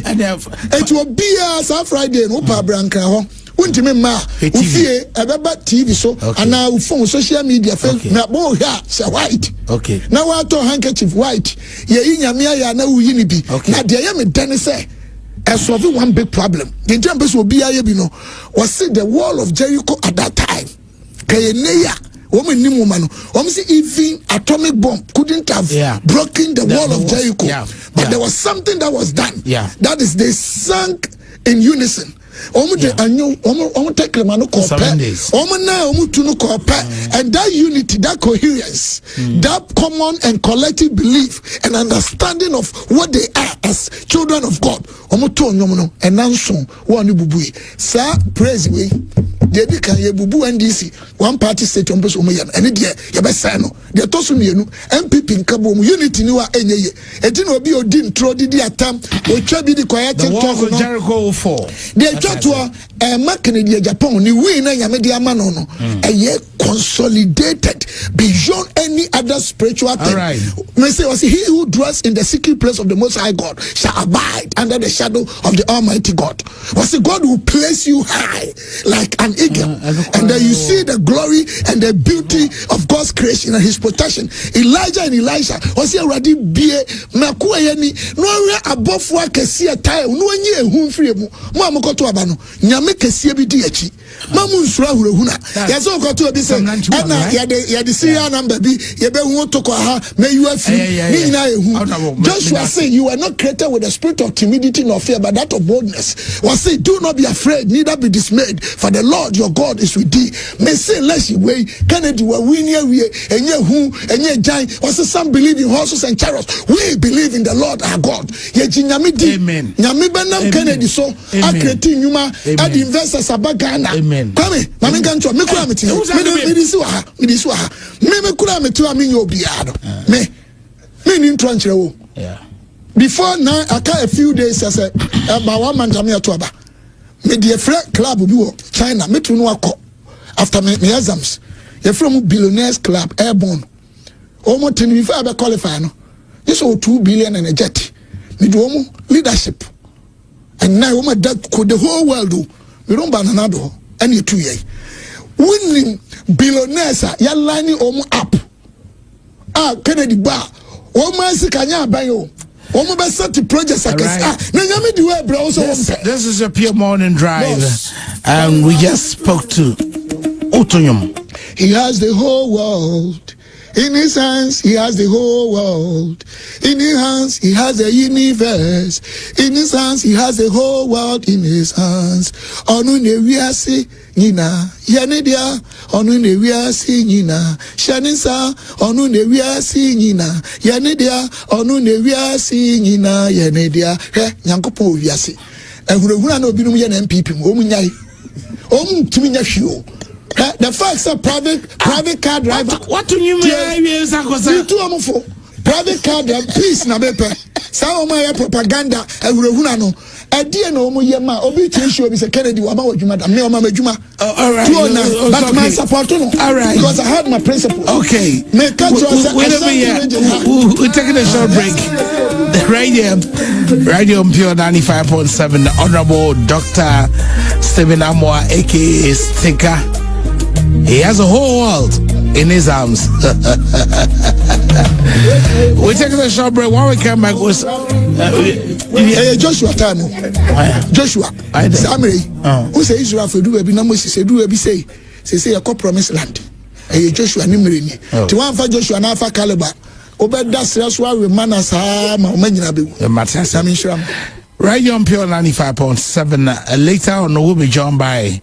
it will be a Friday no pa branka ho untimi ma ufie ebeba TV so ana phone social media Facebook na bo here say white okay na wa to handkerchief white ye yinyame ya na uyi ni bi na de ye me den say solve one big problem the tempest will be bi no was the wall of Jericho at that time. Kayeneya, woman Nimumano, even atomic bomb couldn't have broken the wall of Jericho. But there was something that was done. That is, they sank in unison. And that unity, that coherence, that common and collective belief and understanding of what they are as children of God. And Nanson, one bubui. Sir, praise we. NDC, one party state on Bus Omayan, and it Yabasano, the Tosunianu, MPP in Kabum, unity new any. It didn't be or didn't throw the attempt, or Chabi the quiet talk of Jericho for. The Chatua, a Macanidi Japan, you win a Yamedia Manono, a year consolidated beyond any other spiritual thing. Right. Say was he who dwells in the secret place of the Most High God shall abide under the shadow of the Almighty God. Was the God who place you high like an eagle, and then you see the glory and the beauty of God's creation and His protection. Elijah and Elisha was he already be Makuayeni, no above what can see a tire, no one whom free Mamma Koto Abano, Yamake Siabi Mamun Srahuna. Yes, all got to be said, Yadisia number B, Yabe won't talk may you have Joshua say you are not created with a spirit of timidity nor fear, but that of boldness. Was say, do not be afraid, neither be dismayed, for the Lord your God is with thee. May say less you way, Kennedy were winning and ye who and ye giant. Was some believe in horses and chariots? We believe in the Lord our God. Ye Jinyamidi, Amen. Nyamibanam Kennedy so Akreti Numa at investors Abagana. Amen. Come in, Mamingancho, Mikuramiti, Midiswa, Mekuramiti, Aminyo Biado. Me in Trancho. Yeah. Before now, I can't a few days as a one man Jamia Toba. Me dear friend club China, me to know after me exams. You're from Billionaires Club, Airborne. Almost 10 before I qualify. No, This is 2 billion and a jet. Me do leadership. And now that could the whole world do. We don't ban another any 2 years. Winning billionaires ya lining up. Kennedy bar. Almost Kanya Bayo. Almost 30 projects. This is a pure morning drive. And we just spoke to Otonyum. He has the whole world in his hands. He has the whole world in his hands. He has the universe in his hands. He has the whole world in his hands. Onu ne wiase nyina yanidia. Onu ne wiase nyina shaninsa. Onu ne wiase nyina yanidia. Onu ne wiase nyina yanidia. He nyankopo wiase. Ehurehura na obi num ye na MPP mu omunyai. Timinya hwio. The facts are private car driver. What do you mean? Private car driver. Please, na bepe. Some of propaganda. No. Idea no more yema. Obi show me say Kennedy. Wama wajuma. Me wama wajuma. All right. But my support no. All right. Because I had my principles. Okay. We're taking a short break. The Radio Pure 95.7. The Honorable Dr. Stephen Amoa, aka Sticker. He has a whole world in his arms. We're taking a short break. When we come back, Joshua time. Joshua. Sammy. Who say Israel for do be no say do be say a promised land. Joshua nimreni. To one for Joshua na for caliber. Obeda seraswa we manas ha ma manyina be. Radio Pure 95.7. Later on, we'll be joined by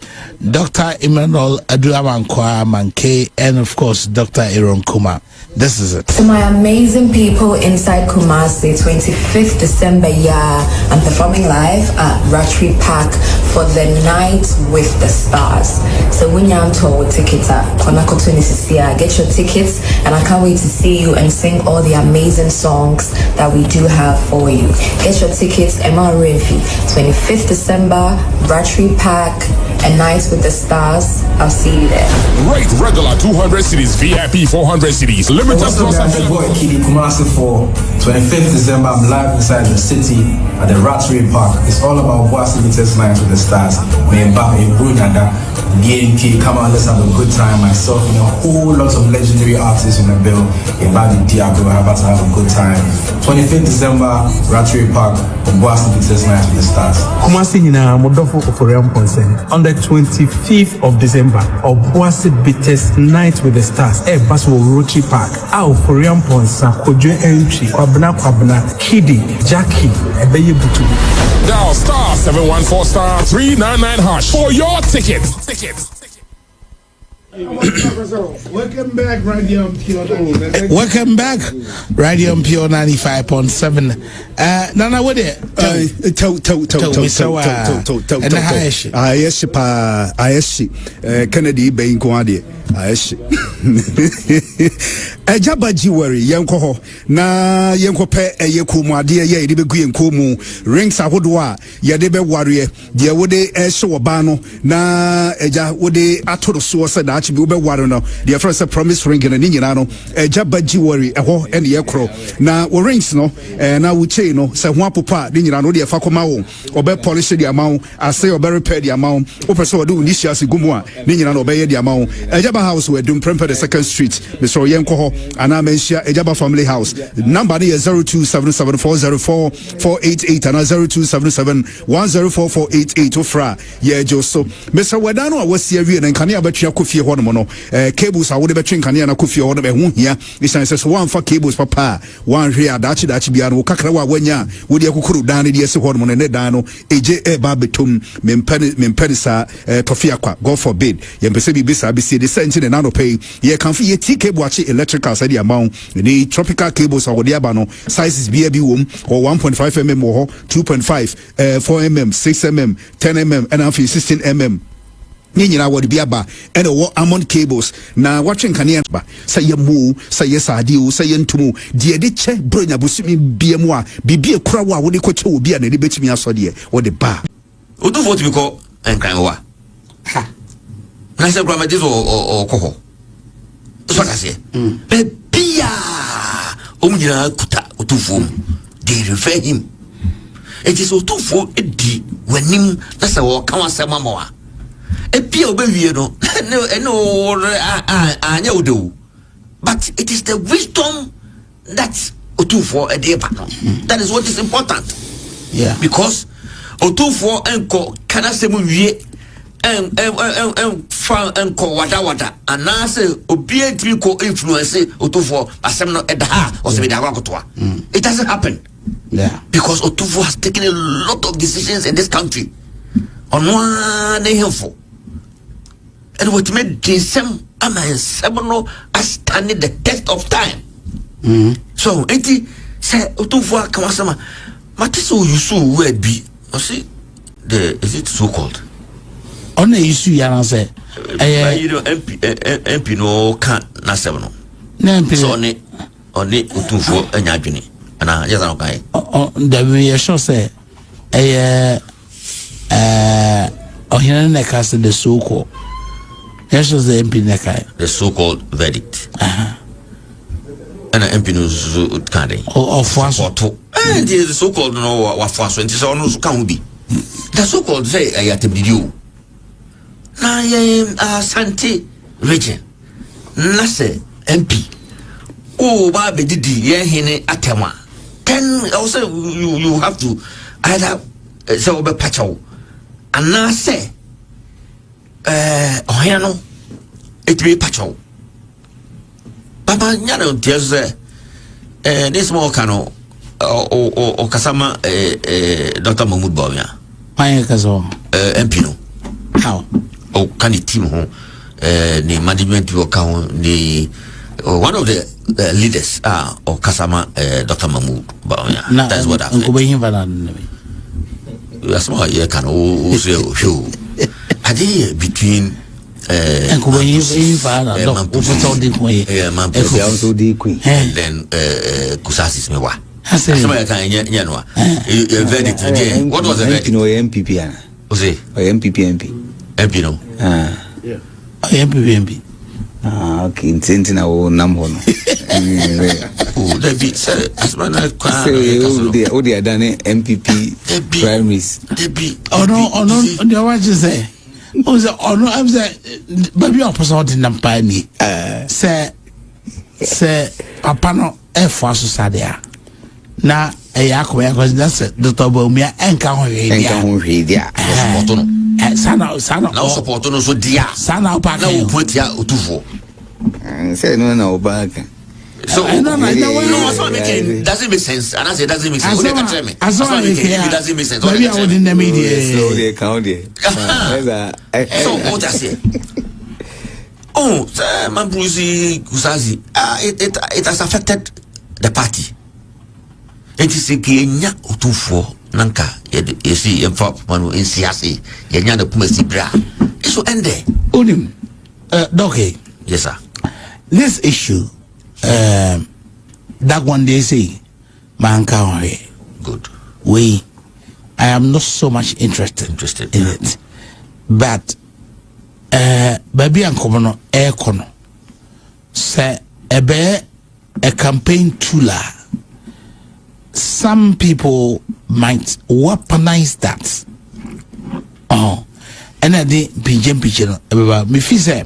Dr. Emmanuel Aduamankwa Manke and, of course, Dr. Aaron Kuma. This is it. To my amazing people inside Kumasi, 25th December, I'm performing live at Ratri Park for the Night with the Stars. So when you're told tickets at Konakoto Nisisia, get your tickets, and I can't wait to see you and sing all the amazing songs that we do have for you. Get your tickets, Emma Renfi, 25th December, Ratri Park, a Night with the Stars. I'll see you there. Rate regular 200 cities, VIP 400 cities. What's up, guys? Your boy Kidi Kumasi for 25th December. I'm live inside the city at the Ratri Park. It's all about Boise Beaters Night with the Stars. Me and Baba Brunada, DNK, come on, let's have a good time. Myself and a whole lot of legendary artists in the bill. Babi Diablo, we're about to have a good time. 25th December, Ratri Park, Boise Beaters Night with the Stars. Kumasi Nina Modofo Oforiam Consent. On the 25th of December, Boise Beaters Night with the Stars. Basso Rotary Park. Our Oforiam Ponsa, Kojo Entry, Kwabna, Kidi, Jackie, Ebeye Butu. Dial star 714 star 399 hash for your tickets. Welcome back, Radio Pure 95.7. Nana, what it? Kennedy being Kwadi. Ejaba jiwari yanko na yanko pe eyekumu ade ye de begu yankomu rings ahodoa ye de be ware de wode ehye oba no na eja wode atoro so se da achi bi be ware no de first promise ring na nyina no ejaba jiwari eho ene ye kro na wo rings no na wo chei no se ho apopa de nyina no de fa koma wo obe polish de amawo ase obe repair de amawo wo pese wode unisias gumu a de nyina no obe ye de amawo ejaba house we dum premper the 2nd street Mr. Yenko Ana Mensia Ejaba Family House. Number is 0277404488 and 0277104488 Ofra. Yeah, Joso. Mr. Wedano was here and Kania Betria Kufi Honomono. Cables I would have been Kania Kufi or the here. This says one for cables, papa. One here, Dachi Biano, Kakarawa Wenya, would you could Dani, yes, Hormon and Nedano, AJ Babitum, Mempenisa, Tofiaqua, God forbid. Yempesibi Bisa, BC, the sentence and out pay. Yeah, can fee a ticket watching electrical side amount. The tropical cables are the abano sizes BAB womb or 1.5 mm or 2.5, 4 mm, 6 mm, 10 mm, and 16 mm. Nyina wodi biaba and the amount cables na watching kania ba say mu say sadio say ntumu de de che bronya busumi biemu a bibie kura wa wodi ko che obi a na de betimi aso de wodi ba odu vote bi ko enkran wa ha na se kura majizo o koho so ka se be bia o mu nyina kuta Otufo, they refer him. It is Otufo edi wenim na se wo kan asema mo a. Ebi obewie no no anya odo. But it is the wisdom that Otufo edeba no. That is what is important. Yeah. Because Otufo enko kana semu wie fa enko wada anase obi entimi ko influence Otufo asem no edaha o se be da kwakotoa. It doesn't happen. Yeah. Because Otufo has taken a lot of decisions in this country. On one helpful. And what made some no as standing the test of time. So enti say Otufo kamasama matiso yusu word be see the is it so called on the issue yana say you know MP no can na seven no MP so on Otufo anya adwene ana yes an kai the we sure say ohina na cast the so called yes was the MP na kai the so called verdict and MP no so can of photo and the so called no wa faso nti so no so kan bi the so called say ayatabdidio na Asante region na say MP oh ba be didi ye hene atema then also you have to either say obe pachaw and say ohia no it be pachaw baba nyana ntiase this more kano o kasama Dr. Mahmoud Bawumia my kazo MP no how o kan team ho the management will count the one of the leaders or kasama Dr. Mahmoud Bawumia. That's what I that's why you can say I did between and then Kusasis mewa. Verdict again. What was the verdict? MPP. MPP. MP no. MPP. Okay, intending our number. Oh, David, sir, as man, I done MPP primaries. Oh no, the what you say? Oh no, I'm saying, baby, opposite in Nampani. Say, Papa no F was Sadia. Na yakwe because that's Dr. Bawumia enka ho dia sana na support no so dia sana opa na opotia Otufo say no back so no doesn't make sense and I say doesn't make sense it doesn't make sense maybe I would in the media so they count there so what I say oh man Bruce Kusazi it has affected the party. It is a Kenya Otufo Nanka, you see, in fact, one in Siasi, Yanya Pumasi Bra. It's so end there. Unim, Doke. Yes, sir. This issue, that one they say, Manka, good. I am not so much interested in it. But, baby, and Komono, Kono, say, a campaign tooler. Some people might weaponize that. Oh, and I did pigeon. Me feel say,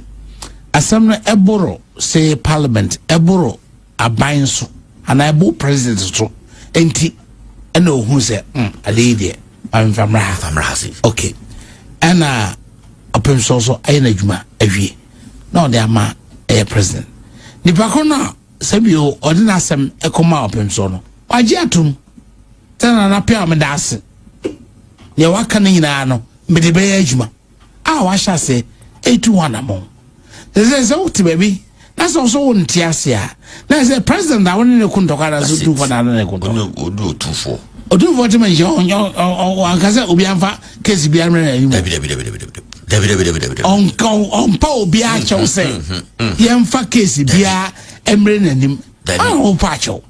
as some eboro say parliament eboro abain so, and I bo president so. Enti, I know who say a lady. I'm from Rahasi. Okay, and open so I na juma every. No, they are ma a president. Ni bakona sabio ordinary some ekoma open so no. Ajatum tana na pia me dase ye waka na nyina no me de be adwuma wa sha se 81 amon they say what baby that's also won tiase a na say president that one ne kuntoka na so du for na ne kuntoka Otufo te man yo ankaza obi anfa case bia mre na yimu on pa obi a chew say ye anfa case bia emre na nim o pa chew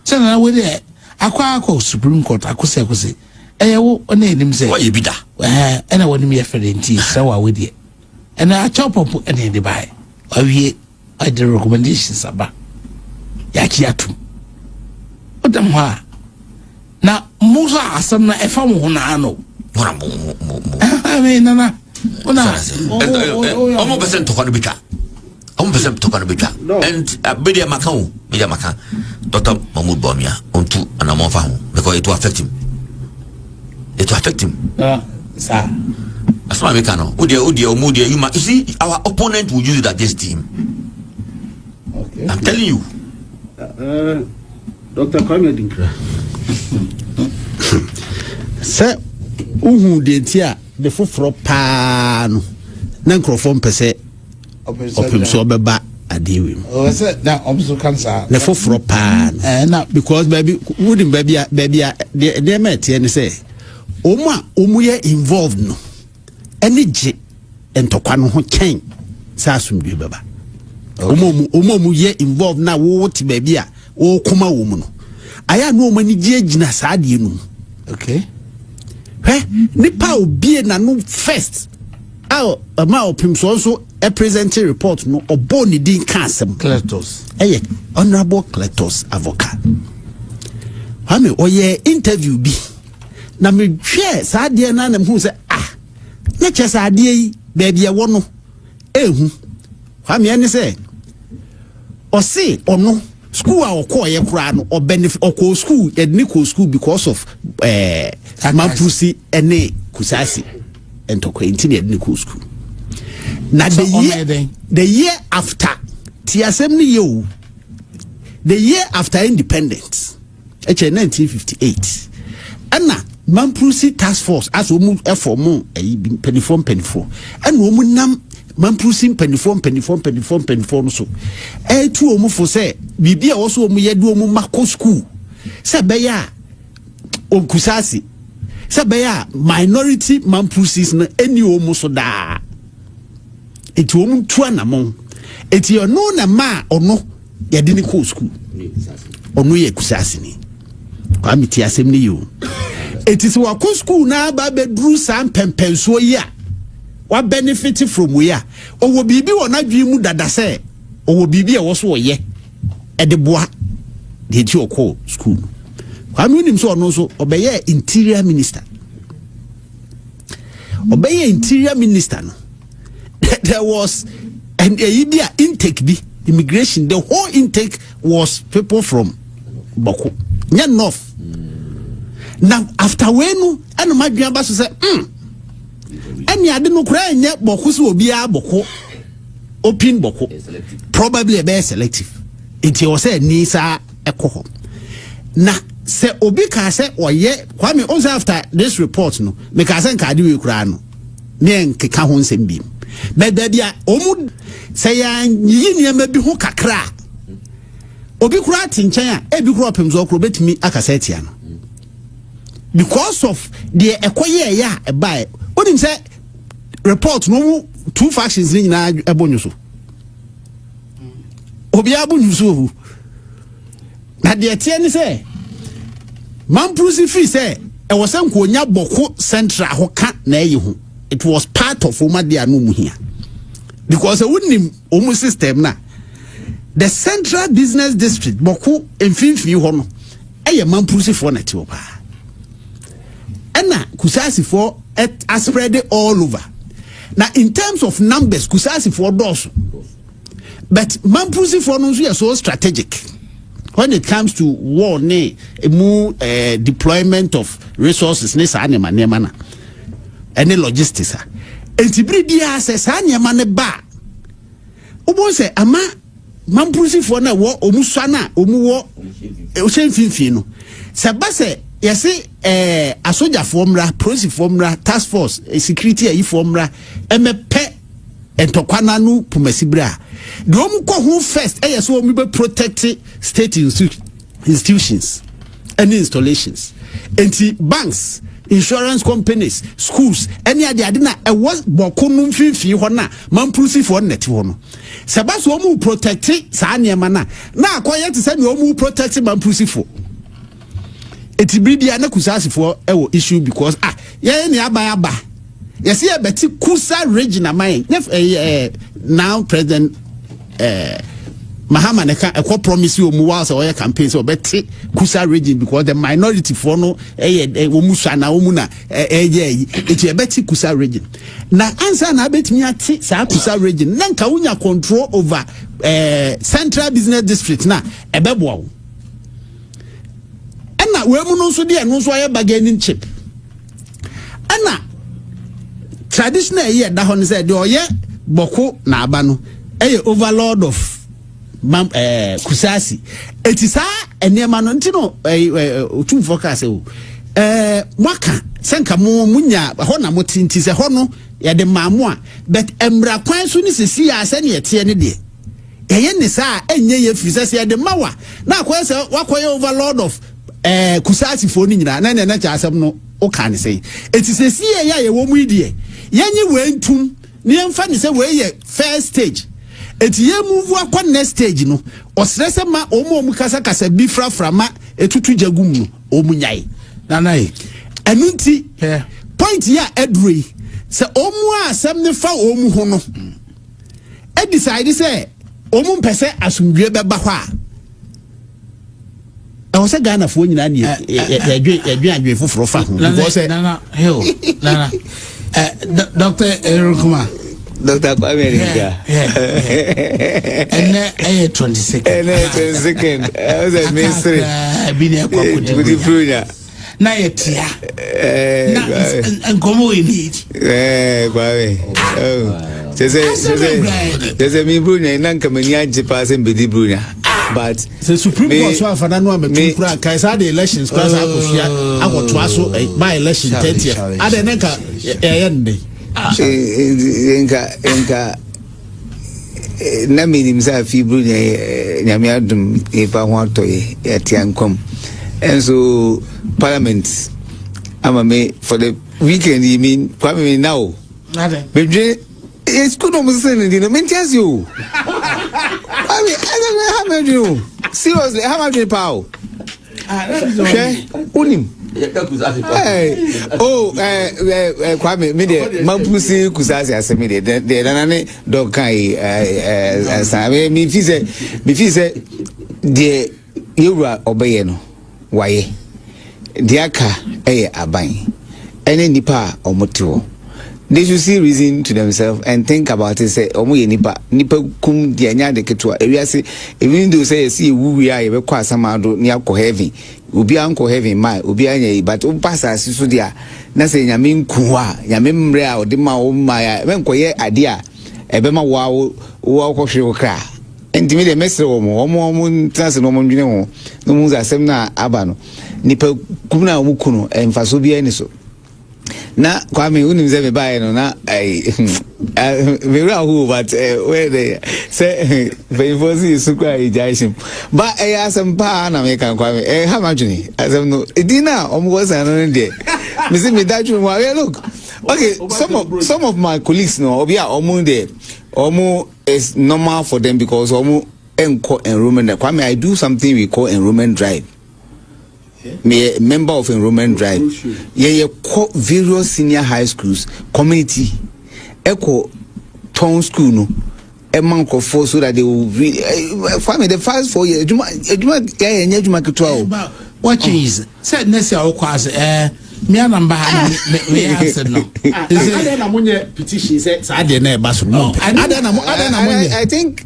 say na we dey akwa Supreme Court akose wo na enim say why bi da na woni me referenti say wa we dey na chop up na dey buy awie the recommendations aba ya ki atum wodam ha na musa asam na efa mo na no I mean nana ona omo percent to kwano bitwa omo percent to kwano bitwa and media makan Dr. Mahmoud Bawumia onto anamon fa ho because it will affect him sir that's why we can Odia you see our opponent will use it against him. Okay, I'm telling you. Dr. Kwame Dinkra. Sir, uhu dentia the foforo pa no na nkrofo mpese opemso obeba adewe. Oh, sir, na obso cancer. The foforo pa na because baby wouldn't baby they met and say omu ye involved no energy entokwa no ho chen sa asumdwe beba. Omu ye involved na wo ti baby a wo koma wo mu no aya no omani gina saa de no. Okay. Nipa obie na no first ma opimso so a presenting report no obo ni din kansem Cletus honorable Cletus avocat hame oye interview bi na me hwe saa de na na hu se na che saa de yi ba bia wo no ehu hame ene se o se ono school a okoye kura no o benefit oko school edniko school because of Mampusi ene kusasi entokwa intini edniko school na the year after TSM ni yo the year after independence 1958 ana Mampusi task force as omu eform penifo and omu nam Mampusi penifo no so tu omu fo se bibia wo so omu yedu omu mako school se beya kusasi se beya minority Mampusis na eni omu so da eti omu tu anamon eti ono na ma ono yede ni ko school ono ye kusasi ni kwa miti asem ni yo eti se wa ko school na ba bedru sam pempenso yi a wa benefit from we a owo bibi wona dwi mu dada se owo bibi e wo so ye e de boa de ti okọ school kwa mi nim so ono so obeye interior minister no there was and a intake bi immigration the whole intake was people from Boko nya north now after wenu anu madwan ba so say any ade no kura nya Boko so obi a Boko open Boko probably a be selective it was say ni sa ekoho na se obi ka se oye Kwame also after this report no me ka se nka de we kura no me nkeka ho nsem bi but da bia omu se ya yi niam bi ho kakra obi kura tinchen a e bi kura pemzo kura betimi akasa tia no because of the ekoye ya e bai onim say report no two factions ni na ebonyo so obi abonyo so na de tie ni say Mampusi free say e was nko nya Boko central ho ka na eyi ho it was part of Omadia no mu hia because e wonnim omu system na the central business district Boko emfinfi ho no eye Mampusi for na ti opa ena kusasi for it spread all over now in terms of numbers kusasi for doors but Mampusi for no so strategic when it comes to war deployment of resources ne sa nema na any logistics entibri dia se sa nema ne ba obo se ama Mampusi for na wo omusua na omu wo ohemfinfin no se ba se yesi asoja formula police formula task force security ayi formula emepe entokwana no pumasibra the omu ko who first so omu be protect state institutions and installations enti banks insurance companies schools any ade na e was Boko no mfinfi ho na Mampusi for net ho no se ba so omu protect sa niema na akoye te se ne omu protect Mampusi for eti bibia na kusasi for ewo issue because ye ne aba yes ye beti kusa region amai now president Mahama neka ekwo promise you mu while say campaign so beti Kusa region because the minority for no omusua na omuna eti beti Kusa region na answer na betimi ati sa Kusa region na nka unya control over central business district na ebebo wo ana we mu no so de no so aye bargaining chip ana traditional here da ho ne say de oye boko na aba no overlord of Kusasi etisa enema no ntino otum focus mwaka senka munya ho na motinti se ho no ye de mamu a but emra kwan so ni sisi ya se ne yete ne de eye ne sa enye ye fisa se de mawa na akwa se wakoye overlord of Kusasi fo ni nyina na cha asem no o ka ne sei etisa si ye wo mu die yenye wentum ne emfa ne se we ye first stage eti ye move akwa next stage no osrese ma omo kasa bi fraframa etutu jagum no omunyai nanai enunti point ya edrey se omu asem ne fa omu ho no e decide say omu mpese asumdwe beba ho a o se Ghana fo nyina ne adwe foforo fa ho because nana Dr. Erukuma Dr. America. And 22nd. I was a mystery. With the Brunia. Na yetia. And come we need. There's a me Brunia, and Nankamania passing with the Brunia. But the Supreme Court so for no me kaisa the elections class akosia akotwa so by election 30th. Adeneka end. Enka na minim sa fibru nyame adum epa ho atoye atiankom enso parliament ama me for the weekend you mean kwame me now bedwe it's good almost saying the maintenance you I don't know seriously how much power unim kwame me de mampusi Kusasi asemi de nanane dog kai sabe mi fi se de yewura obeye no waye de aka aban ene nipa omotiwo. They should see reason to themselves and think about it. Say, "Omo ye nipa kum di anya de ketua." Even though say see we are ebe kwa samado ni akọ heaven. Obi anko heaven mai, obi anya but o pass asiso dia. Na say nyame nku a, nyame mre a odi ma o ma ya. Men koye ade a ebe ma wo akọ hwe okra. Enti me de mesre omo trans no mo ndwene ho. No mu za asem na aba no. Nipa kum na omo kuno emfaso bi ani so. Na kwame unim ze me bae no na me who but where they say very su kwa ijashim ba asem pa na me kan kwame ha majuni asem no edina omgo san no de me say me daju mo look okay some of my colleagues no obi a omo de omo is normal for them because omo enko enrollment kwame I do something we call enrollment drive. Me a member of enrollment drive. Yeah, various senior high schools, community, echo town school no, a month or four so that they will read. For me, the first 4 years, what is said Nessia Oquas, me and me answered no. Petition says I didn't know Basu. I think.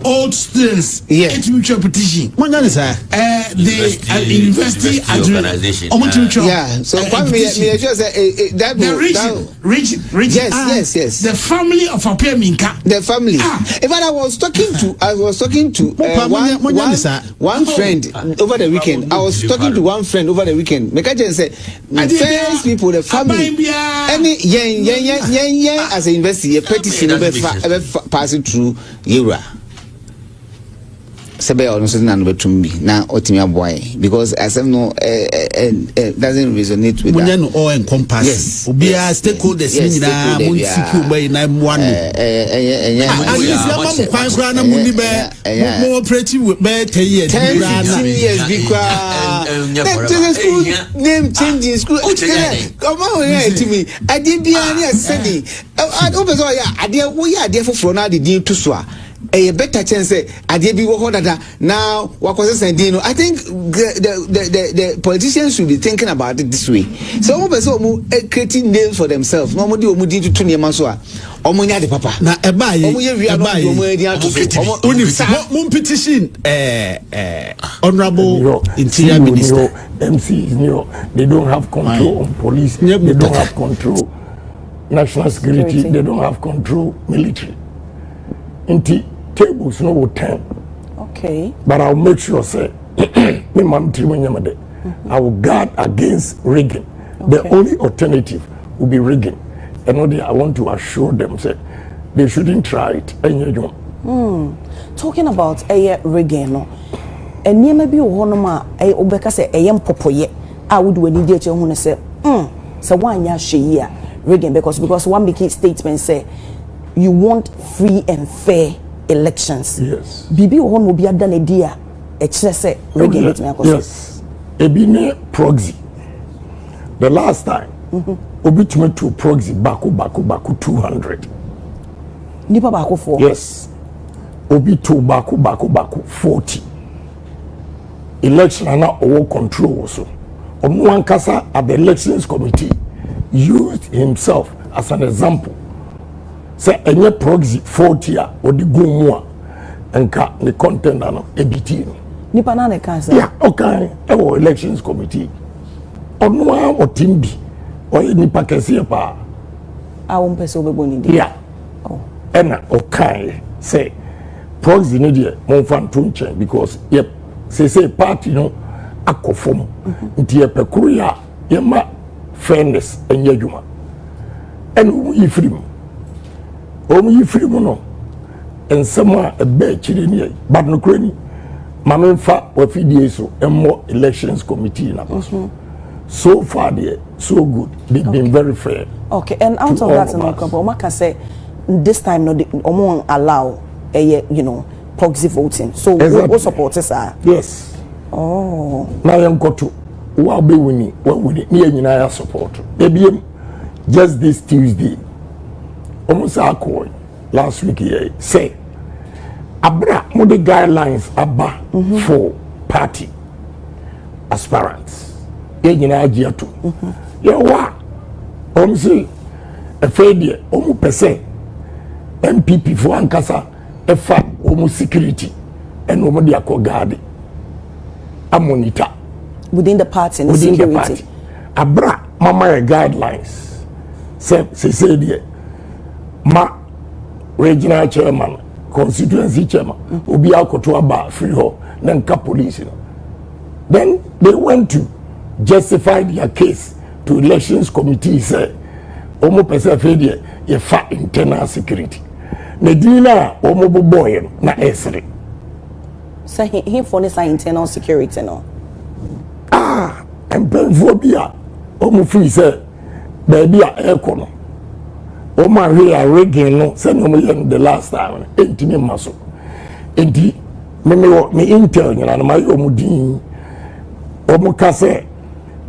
Old students, mutual petition. The university organization. Yeah, so yes. The family of Apeminka. The family. But I was talking to one friend over the weekend. I was talking to one friend over the weekend. Mekajen said, first people, the family. Any yen as an investor, a petition passing through Yura. sebe ono so na no betum bi na otimi aboy because asem no doesn't resonate with that. Munye no all encompass. Yes. Obi a stakeholders ni na mun secure by na mo no. Ayisi am kwan kra na mun ni be mo operative with be 10 years. 10 years because name changing school. Come on here to me. I did be any study. I don't know ya ade wo ya ade foforo na de din to so a better chance ade bi wo dada now wakose sending no. I think the politicians should be thinking about it this way. So mo person mo creating names for themselves. No mo di omo din to niam so a omo nya de papa na eba ye omo ye wi no omo e din to so mo petition honorable interior minister MCs they don't have control on police, they don't have control national security, they don't have control military. Inti tables no will turn. Okay. But I'll make sure say me mam trimunyamade. I will guard against rigging. Okay. The only alternative will be rigging. And I want to assure them say they shouldn't try it. Talking about rigging no. And near maybe honoma obeka say popoye. I would when you get say so one ya she rigging because one big statement say you want free and fair elections. Yes. Bibi ohon will be done a dear say rigging. Yes. Ebine proxy. The last time Obi to proxy baku 200. Nipa baku 4. Yes. Obi to baku 40. Election na all control so. Omwankasa at the elections committee used himself as an example. Say any proxy 40 or the go more and the content no ebiti no. Nipa na ne kan say. Yeah, okay. Our elections committee. Onwa o timbi o nipa kese pa. A won pese obeboni dey. Yeah. Oh. Ena okay say proxy no dey mon fan to nchen because yep say party no akofom. Nti ye pekuru ya ye ma fairness enye adwuma. Enu yifrim. Yifrim no ensema ebe chiri ni but no krani mamemfa wafidie so emo elections committee na so far there so good they've been very fair. Okay, and out of that no couple maka say this time no omo allow proxy voting so exactly. What support is yes. Oh na yam koto wa be wini ni nyina ya support ebiem just this Tuesday almost akoi last week here say abra mo the guidelines aba for party aspirants nyina agiato ye wa say a failure pese MPP for ankasa efa security and they are guard a monitor within the party and within security. The party abra mama guidelines say there ma regional chairman constituency chairman obi akoto aba free ho na nka police no. Then they went to justify their case to elections committee say omo pese failure ye fa internal security na dina omo boy na esre say he for this internal security no and penfobia omo free say baby a ekono o ma we are rigging no say no me the last time entimi maso enti me intel nyina na my omudin omo ka say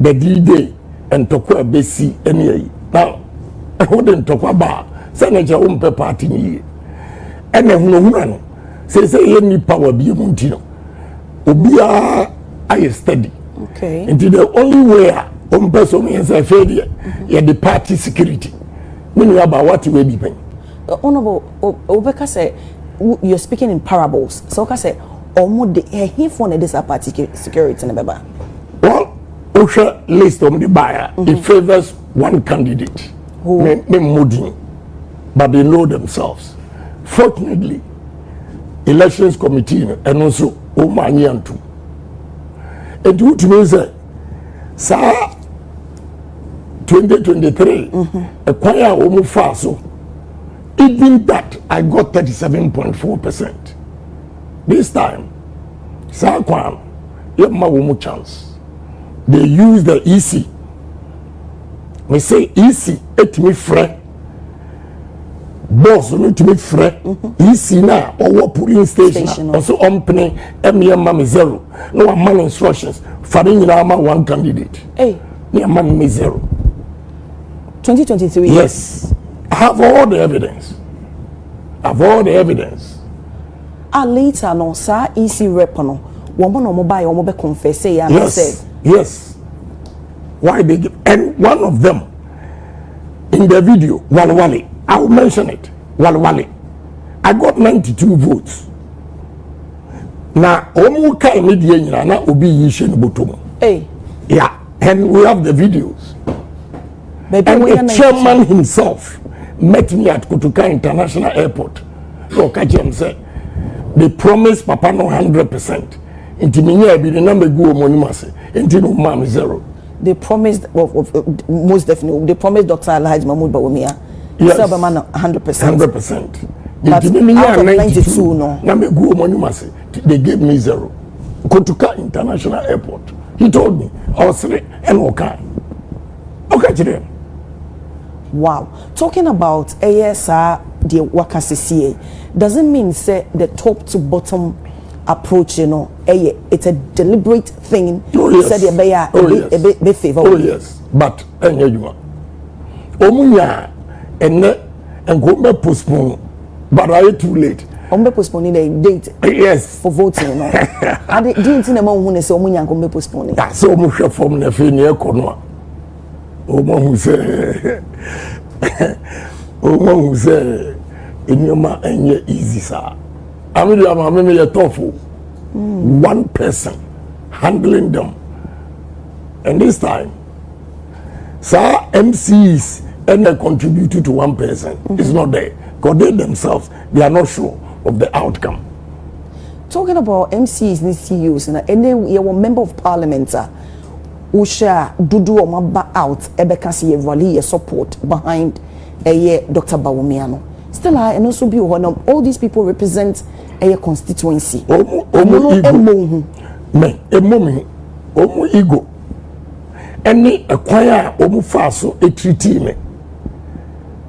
the D-Day and tokwa besi eni now I wouldn't talk about senator umpe party ni ene hunu no say ye ni power bi munti no obia I study. Okay. And the only way person is a failure, the party security. When you about what you will be paying. Honorable Obeka say you're speaking in parables. So I say almost he for this party security in Baba. Well, OSHA list on the buyer, it favors one candidate. Moody, but they know themselves. Fortunately, elections committee and also Omanyantu. And what means that, sir, 2023, a choir almost fast. So, even that, I got 37.4%. This time, Sakwan, yep, my woman chance. They use the EC. We say EC, et me friend. Boss, we need to make friend. EC now, or what polling station. Also, opening MMM zero. No man instructions. Faring in armor one candidate. Hey, near man me zero. 2023. Yes, I have all the evidence. Later, no, sir, EC rep no. Woman or mobile confess say yes. Why they give, and one of them in the video, Walwale, I will mention it. Walwale, I got 92 votes. Now, Omu kai media na obi yishen botomo. Hey, yeah, and we have the videos. Maybe and the chairman himself met me at Kutuka International Airport. So Kachem said, they promised Papa no 100%. Inti minya be the number go monimase. Inti no mam zero. They promised, most definitely, they promised Dr. Alhaji Mahmoud Bawumia. Yes. 100%. 100%. But out of 92, no. Number go monimase. They gave me zero. Kutuka International Airport. He told me, I was three and okay. Okay, today. Wow. Talking about ASR, the Wakasisi, doesn't mean say the top to bottom approach, you know, it's a deliberate thing. Oh, yes. Said a favor. Oh, yes. But, Omunya, and go postpone, but I too late. Postponing the date. Yes. For voting, you know. I didn't see the man who is Omunya and postponing. That's so much from the Fenia Corner. Omo who say, in your man and ye easy, sir. I mean, I'm a tofu. One person handling them. And this time, sir, MCs and they contributed to one person. It's not there. Because they themselves, they are not sure of the outcome. Talking about MCs and CEOs, and then you're a member of parliament, Usha Dudu Omaba out, Ebekasi rally support behind Dr. Bawumiano. Still, and also be one of all these people represent a constituency. Omu ego. Any acquire Omu Faso a treaty me.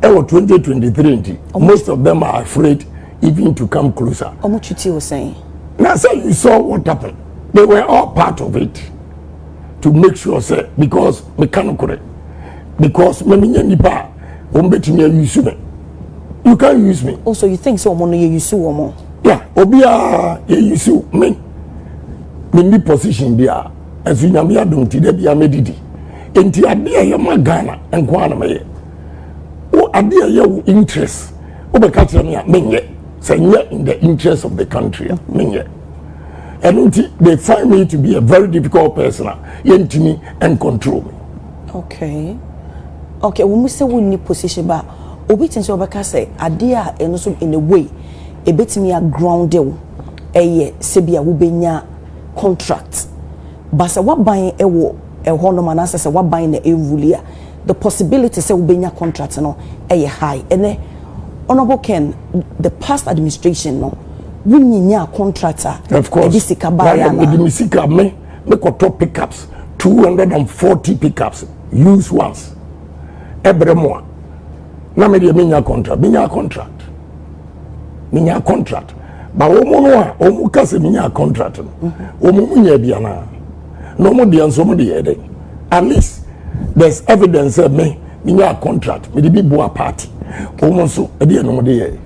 2023. Most of them are afraid even to come closer. Omu Chiti was saying. Now, say you saw what happened. They were all part of it. To make sure, say, because we cannot correct. Because me nipa, use me. You can't use me. Also, you think so? Mono you use more. Yeah, obia use me. Me ni position dia. As you nyame adom ti da bia medidi. Enti ade ya magana enko ana me. O ade ya interest. O be ka tire me menye. Say in the interest of the country. Menye. And they find me to be a very difficult person, me and control me. Okay. When we say we need position, but obedience over say idea and also in a way, a bit me a grounded, sebia wubenya contract. But say what buying a honoman as say what buying a rulia, the possibility say wubenya contract no high. And then Honorable Ken, the past administration no. Contractor, of course. Me top pickups, 240 pickups, use once. Every more. Now me contract. But omu kase contract. Omu biana. No more the somebody. At least there's evidence of me contract. Me the big boy party. Omu so no dey.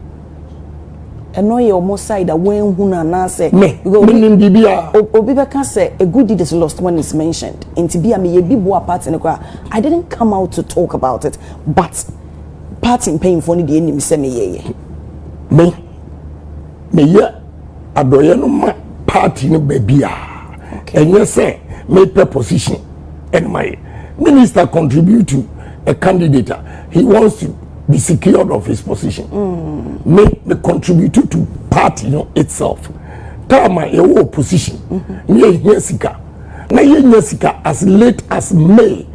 And no, you're almost side that when Huna say, Obibeka say a good deed is lost when it's mentioned. In Tibia, me a big part in the crowd. I didn't come out to talk about it, but parting paying for the enemy send me. Me, adoyeno party no baby. And yes, sir, make per position. And my minister contribute to a candidate. He wants to be secured of his position. Make the contributor to party itself. Tama your position. Yesika. Na yesika as late as May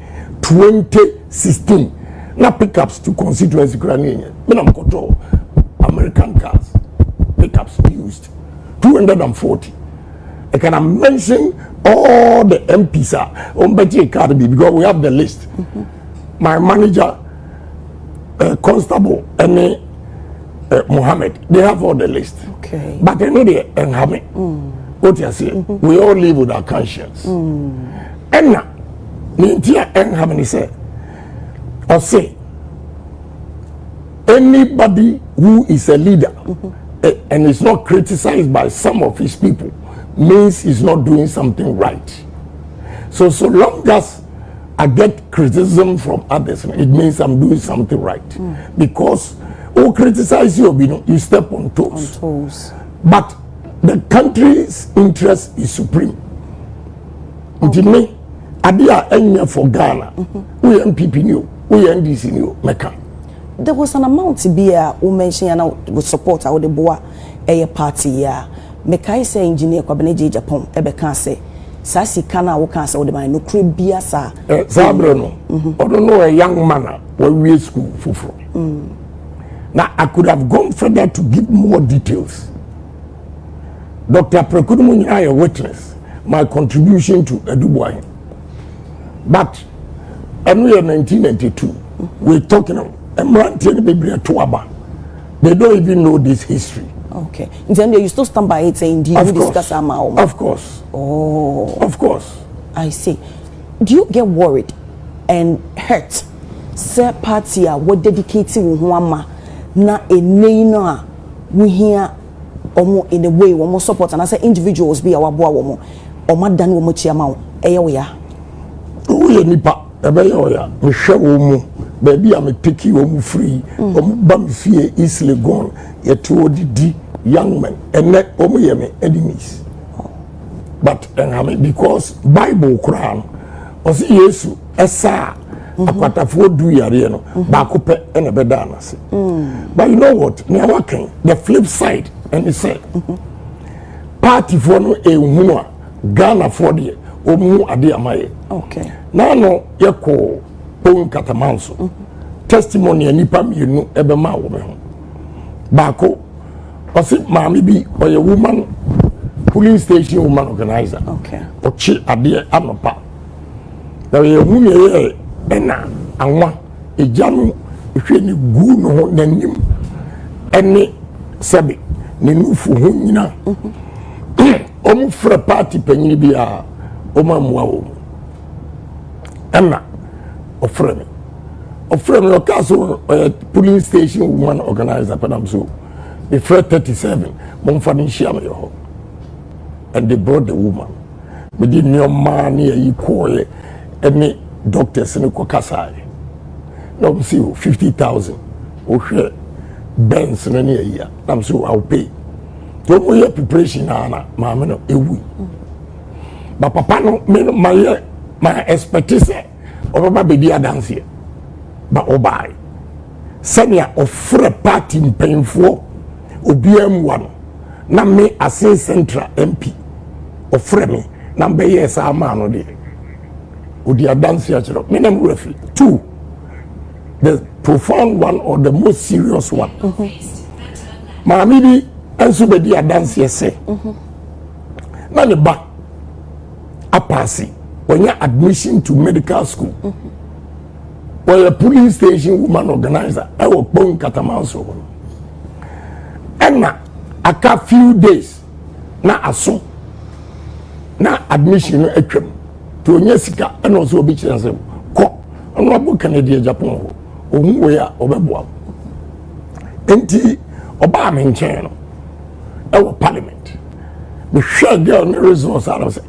2016. Na pickups to constituency Ukrainian. When I'm control American cars. Pickups used 240. I can mention all the MPs on Betty Academy because we have the list. My manager, Constable, and Mohammed, they have all the list. Okay. But I know they have it. What you say? We all live with our conscience. And now, Nintia and Hamani say, or say, anybody who is a leader and is not criticized by some of his people means he's not doing something right. So long as I get criticism from others, it means I'm doing something right. Because who criticize you, you step on toes. But the country's interest is supreme. Until me, Adia Enya for Ghana, we MPP new, we NDC new, Mecca. There was an amount to be a woman with support out the boa a party ya. Mekai say engineer Kwabeneji Japan, Ebeka say, Sasi Kana Wokan say, the no crib beer, sir. Sabrono, I don't know a young man when we school for. Now I could have gone further to give more details. Dr. Prekudumu I a witness my contribution to Eduboy. But in 1992, we're talking of they don't even know this history. Okay. Then you still stand by it saying, do you discuss Amao? Of course. Oh. Of course. I see. Do you get worried and hurt? Sir party what dedicating Wama na a name we hear in a way one more support and I say individuals be our boy woman or madan woman chiamao. Eya. We nipa ebeya we share baby I'm taking you free bam fear is gone yet the young men and let me enemies. But because Bible Quran was Yesu esa akwatafo du yare no ba kope ene bedana se. But you know what? Now working the flip side and he said party for no ehunu Ghana for the omu ade amaye. Okay. Now no yeko pon katamanso. Testimony anipa mienu ebe ma wo me ho. Bako osi maami bi oye woman police station woman organizer. Okay. Ochi ade anopa. Na ye hu ye ena anwa ejanu ehwe ni gu no ho nanim. Ene sabi ne nufu ho nyina. Omu fra party panyin bi a omamwa wo. Emma ofre me your castle police station woman organizer padam so the fred 37 momfani share me ho and they brought the woman we did no man e call any doctors in kokasai no see 50,000 o hwe Benz na ne ya am so I'll pay to we preparation na maame no ewu but papa no my expertise over baby dance here but obai senior offer party painful obm one na me asin central MP offer me na be yes man no dey odi dance here me na referee two the profound one or the most serious one maami bi enso be dia dance here say na ne ba apasi when you admission to medical school, when a police station woman organizer, I will bone Catamanso. And now, a few days, now aso, now admission to Jessica and also beach and say, co, and what Canadian Japan, or we are over. Enti Obama in China, our parliament, the share girl resource, I say,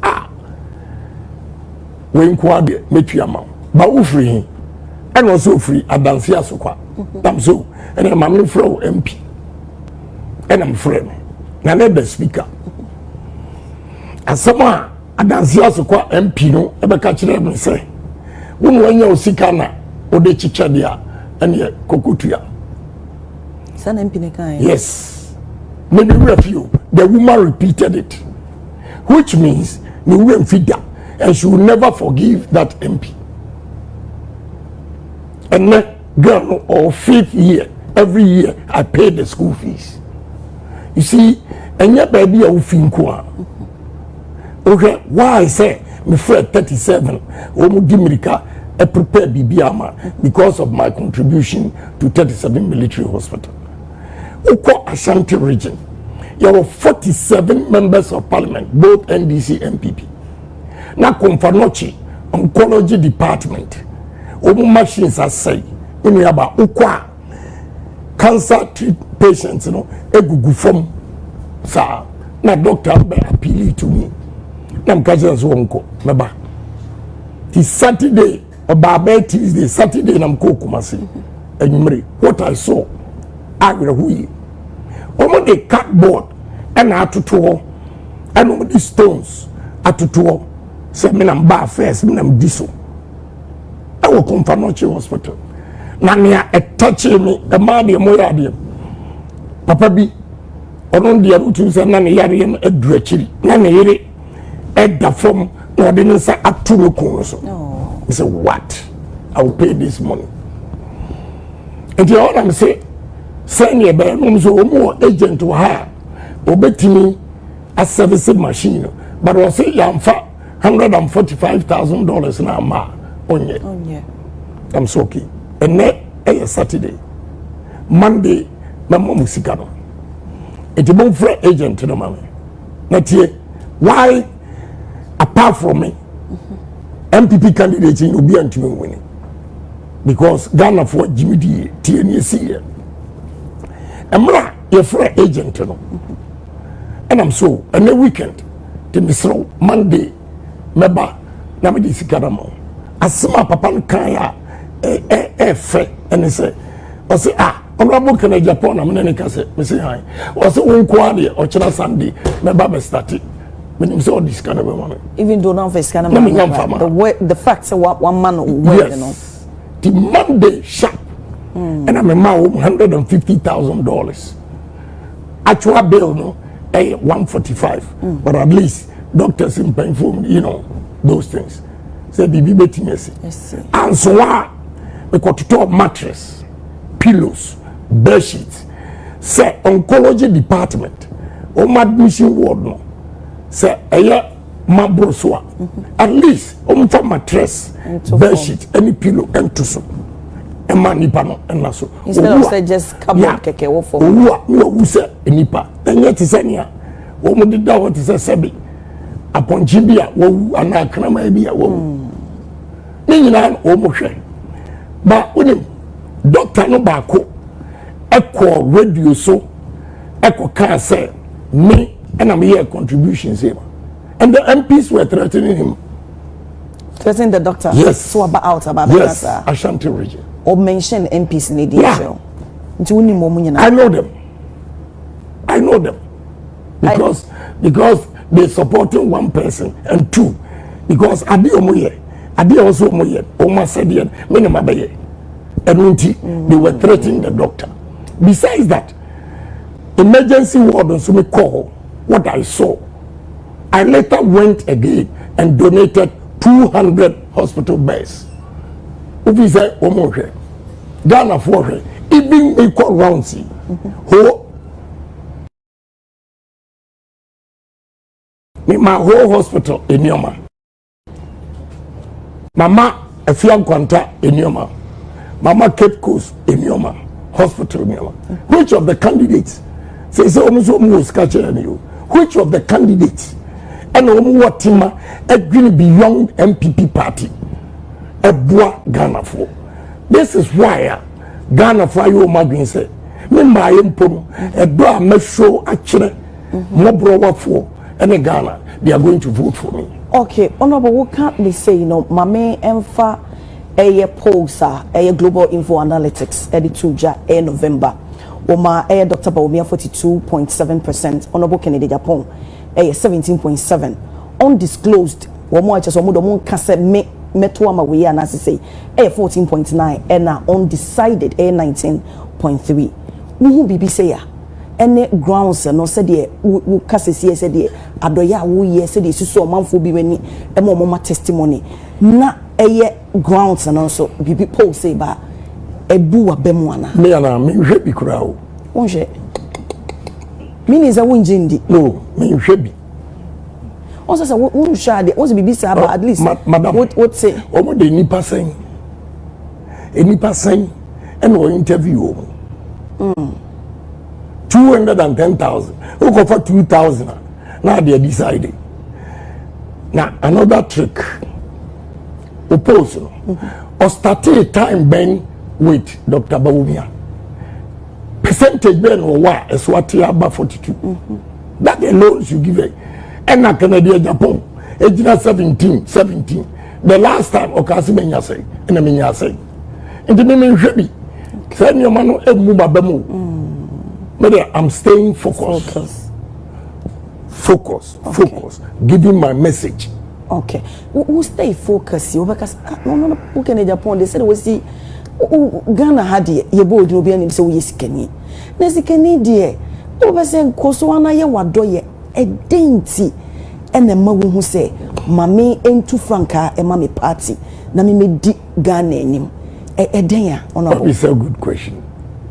when kwade metuama ba wo free and also free adanse asokwa tam so and I'm mammy from MP and I'm friend na the speaker asama adanse asokwa MP no e be ka kire me say wo no anya osika na o de chicha dia and kokotua san MP ne kan yes maybe review the woman repeated it which means the woman figure and she will never forgive that MP. And then, girl, or 5th year, every year, I pay the school fees. You see, and your baby are finqua. okay, why say me for 37 omu dimirika e prepare bibiama because of my contribution to 37 military hospital. Uko Ashanti region, there were 47 members of parliament, both NDC and MPP. Na Konfanochi oncology department, omu machines are say, inu yaba ukwa cancer treat patients, you know, egugu form, sa na doctor be appeal to me. Na mkaje nso wonko meba. Ti Saturday, about Tuesday, Saturday na mko Kumasi. Enyumre, what I saw, agre hui. Omo the cardboard and atutuo, and omo the stones atutuo. Say me nam bar first, me nam diso. I will come from Noche Hospital. Na near a touchy me, a man de moya de. Papa bi, onon dia rutu se na ne yare em adurachiri. Na ne yere the form no didn't say up to the corner. So he said, what? I will pay this money. And the other say, send your bear so more agent to hire. Obey me a servicing machine. But I say, I'm fat $145,000 now, ma. On ye. I'm so okay. And then a Saturday, Monday, my mom Musikano. It's a bon frère agent to the mommy. Not yet. Why? Apart from me, MPP candidates will be anti winning because Ghana for Jimmy D, TNC. I'm your friend agent, you know. And I'm so, and the weekend, the Mr. Monday, Meba, Namadi Sikaramo. As my papa Kaya, and he say, I say, honorable can Japan, I'm in Kase, I say, hi. Was it one quality or China Sunday, Meba started. When you saw this kind of money, even though now this kind of money, the facts are what one man will yes. You know. The Monday sharp, and I'm a man $150,000. Actual bill, no, $145, but at least doctors in pain for me, you know, those things. Say the betting yes. And so we got to talk mattress, pillows, bed sheets. Say oncology department, or my admission ward no. Say aya mabroswa at least for mattress bed sheet any pillow and to so e ma nipa no na so instead of say just cupboard keke wo for no say nipa enye ti say nia wo mo dida wo ti say sebi aponchi bia wo ana krama bia wo ni nyina wo mo hwe ba unim doctor no ba ko ekọ radio so ekọ kan say me and I'm here contributions here. And the MPs were threatening him. Threatening the doctor? Yes. So about yes, Ashanti region. Or mention MPs in the DHL. Yeah. I know them. I know them. Because they supporting one person and two. Because Adi also Omoye, Oma Sedian, Menemabaye. And they were threatening the doctor. Besides that, emergency ward so me call what I saw. I later went again and donated 200 hospital beds. If you say Omoje, Ghana for even equal rounds, my whole hospital in Yoma. Mama a Fiam Quanta in Yoma. Mama Cape Coast in Yoma. Hospital in Yoma. Which of the candidates? Say almost you. Which of the candidates and what team agree beyond MPP party a bois Ghana for? This is why Ghana for you Magin said, me my impom a bra me show actually more brower for and in Ghana they are going to vote for me. Okay, honorable, what can't they say, you know, Mame Emfa a Pulsar, a Global Info Analytics, Edituja, a November. Oma Air Dr. Baumia 42.7%, Honorable Kennedy Japan, a 17.7%, undisclosed. Womo just Omodo Kase Metuama we and as I say, a 14.9%, and undecided a 19.3%. Who be say any grounds no said ye who Kase said ye Adoya who ye said ye so man for be when a mama testimony. Na a grounds and also be Paul say ba. Ebu abemwana me ana me hwe bi kura o onje me ni za wonjindi no me hwe bi also say who shade what's be say about at least madam what say omo de nipa sen and we interview 210,000 who go for 2,000 now they decided now another trick oppose or start a time ben with Dr. Bawumia percentage ben or what is what you about 42 that alone you give it and na Canada Japan ejina 17 the last time okasi menya say na menya say enti me hwebi say me ma no emu baba mu I'm staying focused. Focus. Giving my message. Okay. Who stay focused? You because no who can Japan they said we see Ghana had ye bold no be anim say we sikani. Na sikani de o be say koso ana ye wado ye edenti ene ma wo hu say mame entu franka e mame party na me di Ghana enim eden ya honorable. It's a good question.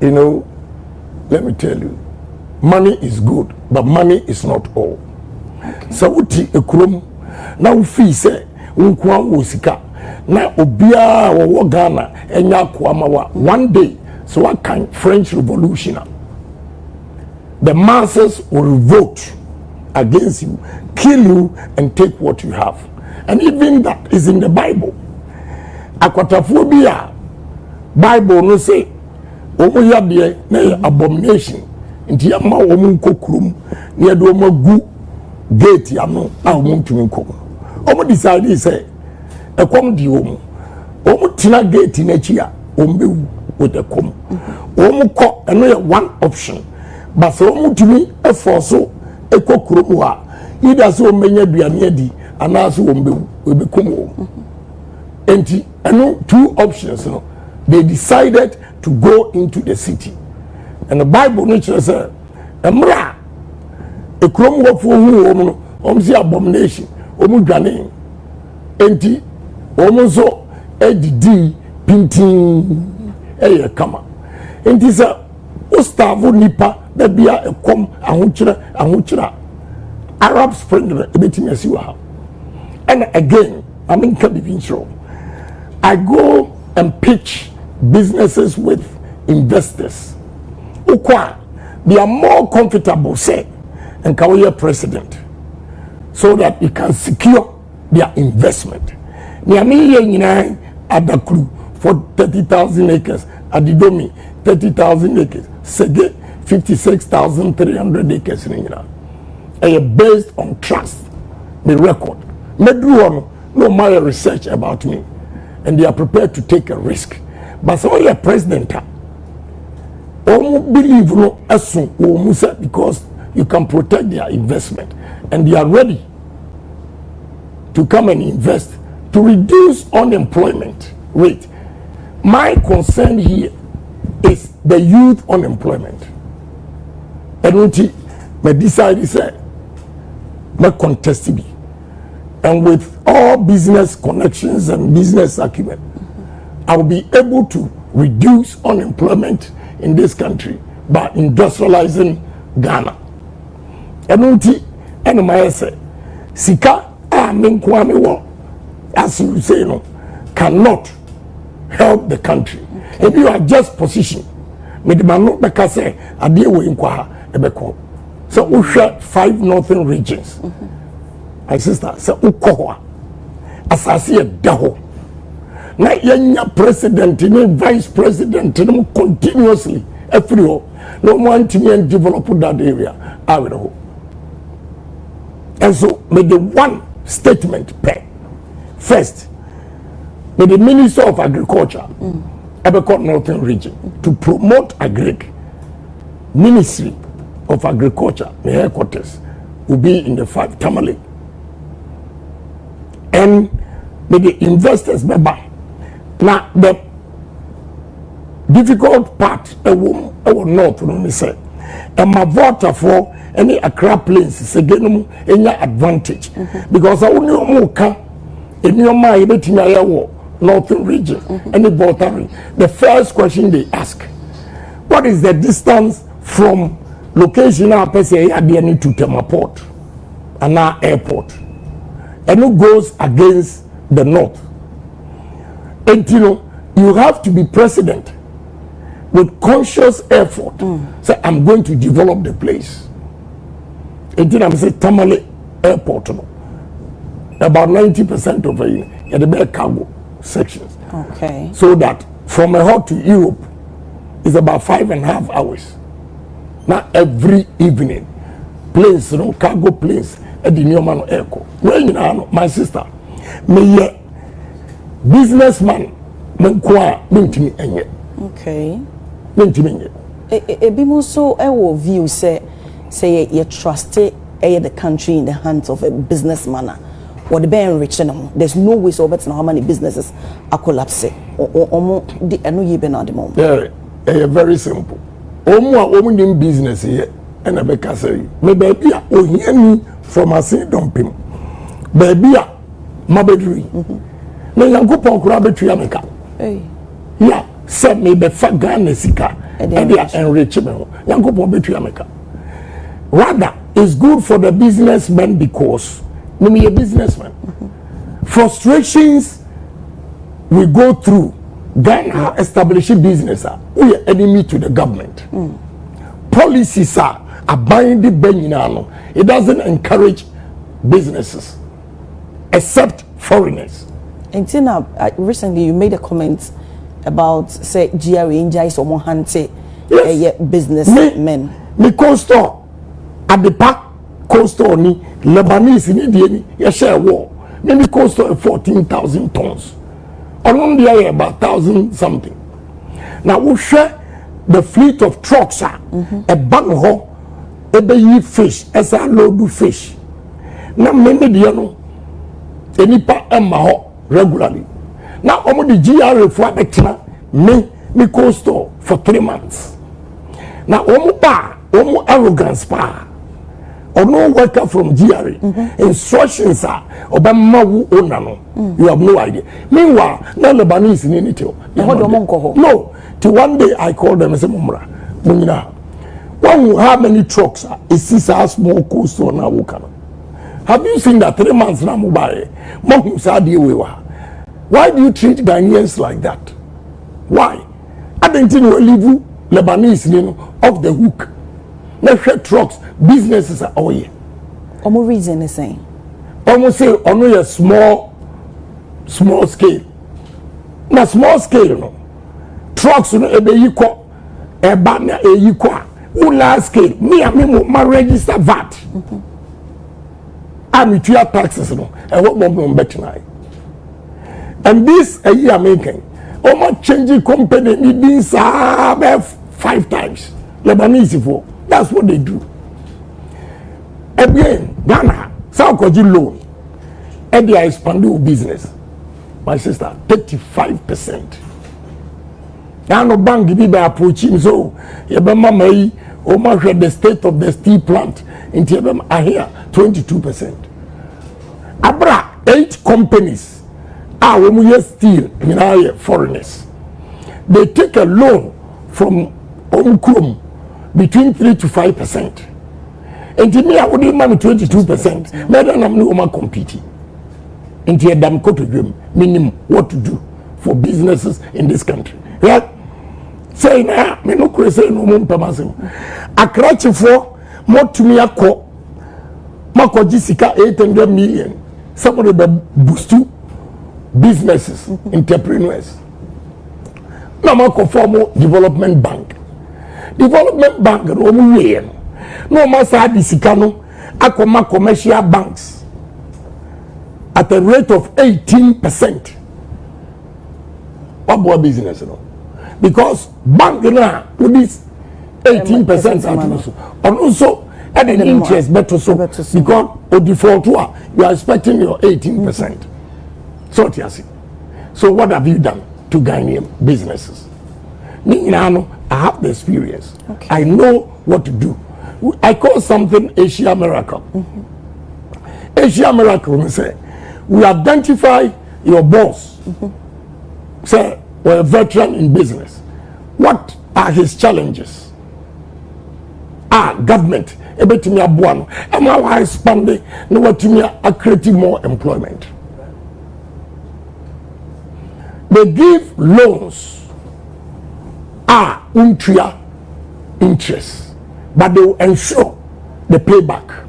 You know, let me tell you, money is good, but money is not all. So uti ekrom na ufi se unkwa wosika na obia wo Ghana enya kwamawa one day so what kind French Revolution the masses will revolt against you, kill you and take what you have, and even that is in the Bible. Akwataphobia Bible no say omo yade na abomination nti ama omo nkokrum na do omo gu gate ya no a omo ntumi nkom omo decide say ekom di omo tina gate na chi a omo with the kom omo ko eno ye one option but so omo tumi eforso ekokrum a either so omenya duane adi ana so omo ebekom omo enti eno two options no they decided to go into the city. And the Bible nature says, Emra, a chrome work for whom the abomination, Omugane, enti, Omozo, Eddie, Pinting, Kama. And this a Ostavo Nipa, that be a com, Ahuchra, Arab Spring, a bit as you have. And again, I'm in Kabivintro. I go and pitch businesses with investors. Ukwa, they are more comfortable, say, and career president, so that you can secure their investment. Niamia at the crew for 30,000 acres, at the Domi 30,000 acres, Sege 56,300 acres in England. And based on trust, the record. Medruano, no my research about me, and they are prepared to take a risk. But so you're president, believe no asun musa because you can protect their investment, and they are ready to come and invest to reduce unemployment rate. My concern here is the youth unemployment. And me decide say me contest be, and with all business connections and business acumen, I will be able to reduce unemployment in this country by industrializing Ghana. And my say, Sika as you say, no, cannot help the country. If you are just positioned, so we share 5 northern regions. My sister said, Ukohwa, as I see a daho. Na yenya president ni vice president ni continuously every year no one to develop that area out of. And so may the one statement pay first may the Minister of Agriculture Ebekot Northern Region to promote agric Ministry of Agriculture, the headquarters will be in the 5 Tamale, and may the investors be back. Now the difficult part north no say and my voter for any Accra places again any advantage because I only omuka in your mind northern region any voter. The first question they ask, what is the distance from location I say to Tema Port and our airport? and who goes against the north. And you have to be president with conscious effort. Say, I'm going to develop the place. And I'm saying Tamale Airport, about 90% of it, the best cargo sections. Okay. So that from a hot to Europe is about 5.5 hours. Now every evening, planes, cargo planes at the Newman Airport. Well, my sister, me businessman, okay. Ebi mo so ewo view say you trust the country in the hands of a businessman. What the be enrich no. There's no way so better how many businesses are collapsing. Or the eno ye be na the moment. Yeah, very simple. Omo nim business here and a beka say me baby a ohia ni from a say dumping. Baby a mabedri. Na yankopon kura betua meka. Yeah, send me the fat Ghana sika and they are enrichment. Yankopon betua meka. Rather, it's good for the businessman because me a businessman. Frustrations we go through. Ghana establishing business we are enemy to the government. Policies are binding beninano. It doesn't encourage businesses except foreigners. And recently you made a comment about say GRA injuries or more hands businessmen. Me co-store at the park co-store ni Lebanese in the you share war. Me co-store 14,000 tons. Around there about 1,000 something. Now we share the fleet of trucks a bang ebe fish as a load fish. Now many no enipa emma ho regularly. Now omo the GRA for betina me co-store for 3 months. Now omo arrogance pa. Or no worker from GRA. Instructions are Obama owner no. You have no idea. Meanwhile, no Lebanese in it. No. Till one day I called them and said, Mumra, how many trucks are is this a small coast on our Wukana? Have you seen that 3 months now? Why do you treat Ghanaians like that? Why? I didn't leave Lebanese off the hook. Let's share trucks, businesses are all here. Omo reason is saying. Almost say only a small scale. Na small scale no. Trucks no ebe yiko eba na yiko. Large scale. Me my register VAT. I'm to taxes no. And what more better. And this a year making. Omo changing company needs 5 times. Lebanese for. That's what they do. Again, Ghana, South Korea loan, and they are expanding business. My sister, 35%. Now no bank be by approaching so. Yebema may measure the state of the steel plant into Yebema here 22%. Abra 8 companies are when steel foreigners. They take a loan from Omkrum between 3 to 5%. And to me, I would give 22%. Madam, I'm not competing. And to them, meaning what to do for businesses in this country. Yeah? Say now, me no crazy no more permasem. A cratch for more to me a co. Mako Jessica 800 million. Somebody that boost to businesses, entrepreneurs. No more formal development bank. Development bank no way no masa disikano akoma commercial banks at a rate of 18%. What about business no? Because bank na with this 18% and also at an interest better so because o default you are expecting your 18%. So what have you done to Ghanaian businesses? I have the experience. Okay. I know what to do. I call something Asia Miracle. Asia Miracle, we say, we identify your boss. Say, we're a veteran in business. What are his challenges? Government, ebetimi aboa no ama wa expand na watimi a create more employment. They give loans untria interest, but they will ensure the payback.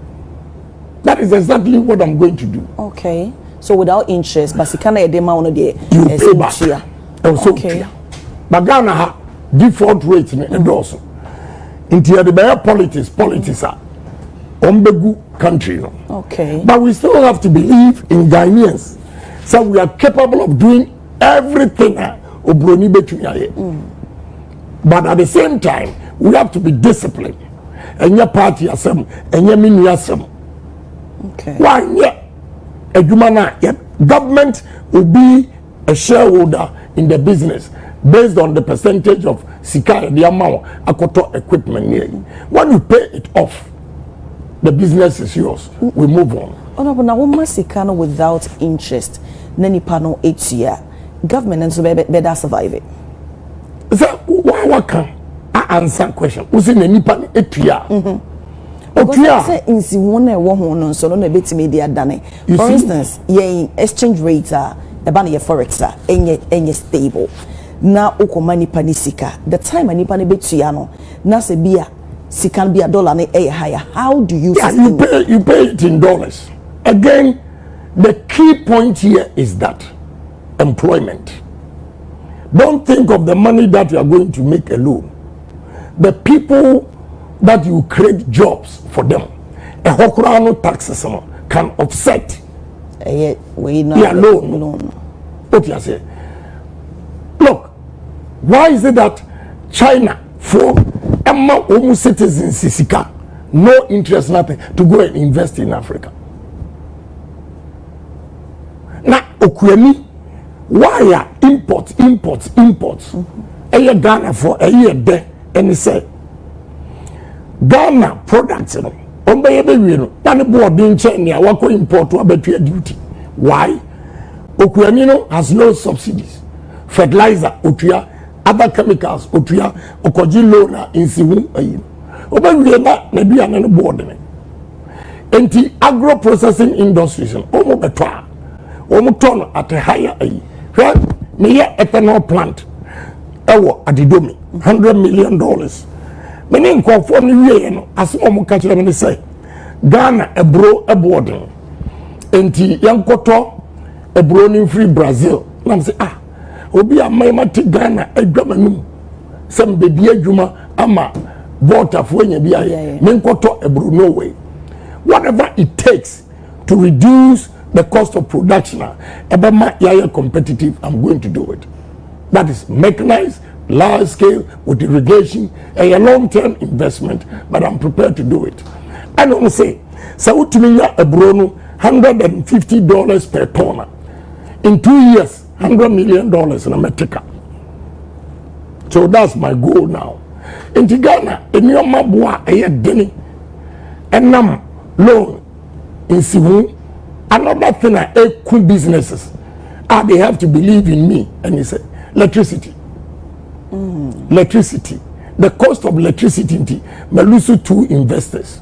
That is exactly what I'm going to do. Okay. So without interest, but you can't you pay back. Okay. But Ghana ha default rate in endorse. Into the politics are ombegu country. No? Okay. But we still have to believe in Ghanaians. So we are capable of doing everything. But at the same time, we have to be disciplined. And your party asem, and your mini asem. Okay. Why? Yeah. Government will be a shareholder in the business based on the percentage of sika the amount akoto equipment near you. When you pay it off, the business is yours. We move on. Oh no, but now one sika without interest, nani pano 8 year government and so better survive it. So what can I answer question? Who's in any pan 8 year? Say in si one no so no bit media done. For instance, exchange rates are eba na forex enye stable. Na okoma nipa ni sika. The time nipa ne betua no na se bia sika bia dollar na higher. How do you you pay it in dollars. Again, the key point here is that employment. Don't think of the money that you are going to make alone. The people that you create jobs for them. A hokurano taxes can offset. Loan. What you say? Look, why is it that China for Emma Omu citizens Sisika, no interest, nothing, to go and invest in Africa? Now, Okwemi, why are imports? A year Ghana for a year there, and he said, Ghana products no ombe we no tane board in China wako import wa betua duty. Why? Okuani no has no subsidies. Fertilizer otua, other chemicals otua, okoji loan insiwu ayi. Obe we na bia na board ne. Enti agro processing industries no omo betwa. Omo ton at a higher ayi. Hwe me ye ethanol plant ewo adidomi $100 million. Many inquire me no as omo catch them say Ghana ebro eboarding enti yankoto ebro ni free Brazil na say obi amema ti Ghana adwamanum sem bebi adwuma ama water fo nya bia me nkoto ebro no way whatever it takes to reduce the cost of production ebema ya competitive. I'm going to do it. That is mechanized, large scale, with irrigation, a long-term investment, but I'm prepared to do it. I don't say, so to me, a Bruno, $150 per ton. In 2 years, $100 million in America. So that's my goal now. In Ghana, in your mabua, a denny, and nam loan in Sivu, another thing I cool businesses. They have to believe in me. And he said, electricity. Electricity. The cost of electricity, Melusu 2 investors.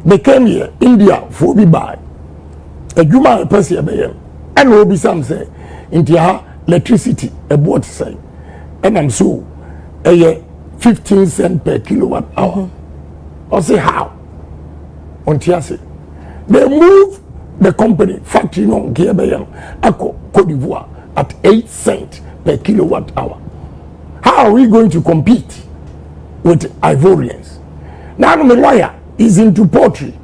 They came here, India, for me buy. A Juma person, and will be some say, India, electricity, a boat say. And I'm so, a 15 cents per kilowatt hour. I say, how? On Tiase. They move the company, factory, no, Cote d'Ivoire, at 8 cents per kilowatt hour. How are we going to compete with Ivorians? Now, my lawyer is into poultry.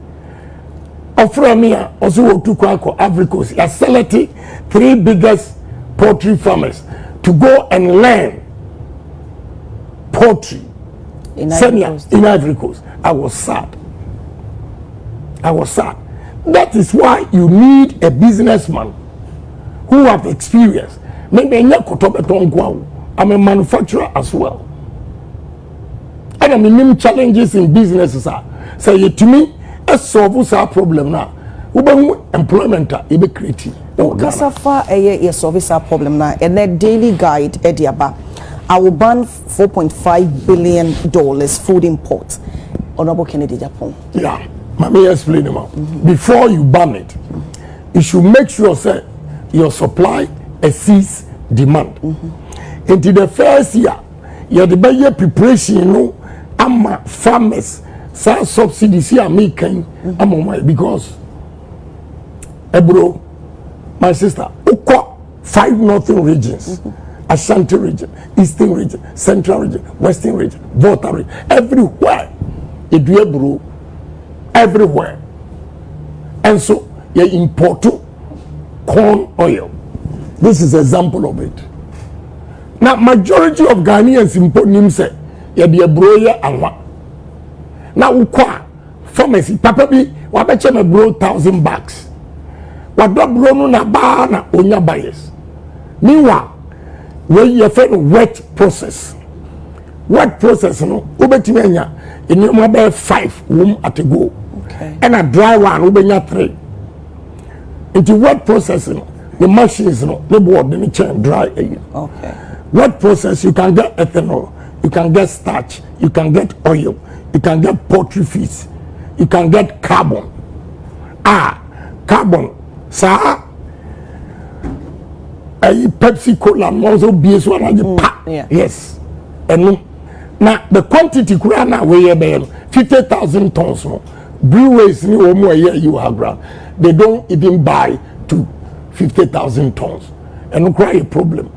Ofremia also to Kwako, Ivory Coast. He has selected 3 biggest poultry farmers to go and learn poultry in Ivory Coast. I was sad. That is why you need a businessman who have experience. Maybe I'm a manufacturer as well. And I mean challenges in businesses are say to me a solve our problem now. Employment be creative. Kasafa a service our problem now and a daily guide ediaba. I will ban $4.5 billion food import. Honorable Kennedy Japan. Yeah, let me explain them. Before you ban it, you should make sure say your supply exceeds demand. Into the first year, you have the year preparation, no, ama farmers, some subsidies here making, because, bro, my sister, Uko, 5 northern regions, Ashanti region, Eastern region, Central region, Western region, Volta region, everywhere, it bro, everywhere, and so you import corn oil. This is an example of it. Now, majority of Ghanaians import say, yeah, the broya and what. Now, ukwa pharmacy, papa bi, wabeche me bro 1,000 bags. Wadwa bro no na ba na onya buyers. Meanwhile, when you find wet process, no, ubetime anya, in your mobile 5 room at a go. Okay. And a dry one, ubenya 3. Into wet processing, the machines, no, the board, then it dry again. Okay. Wet process, you can get ethanol, you can get starch, you can get oil, you can get poultry feeds, you can get carbon. Carbon. Sir, Pepsi Cola, also BS one, yeah. Yes. And now the quantity kurana weigh 50,000 tons. No. Breweries you have ground. They don't even buy to 50,000 tons. And no cry a problem.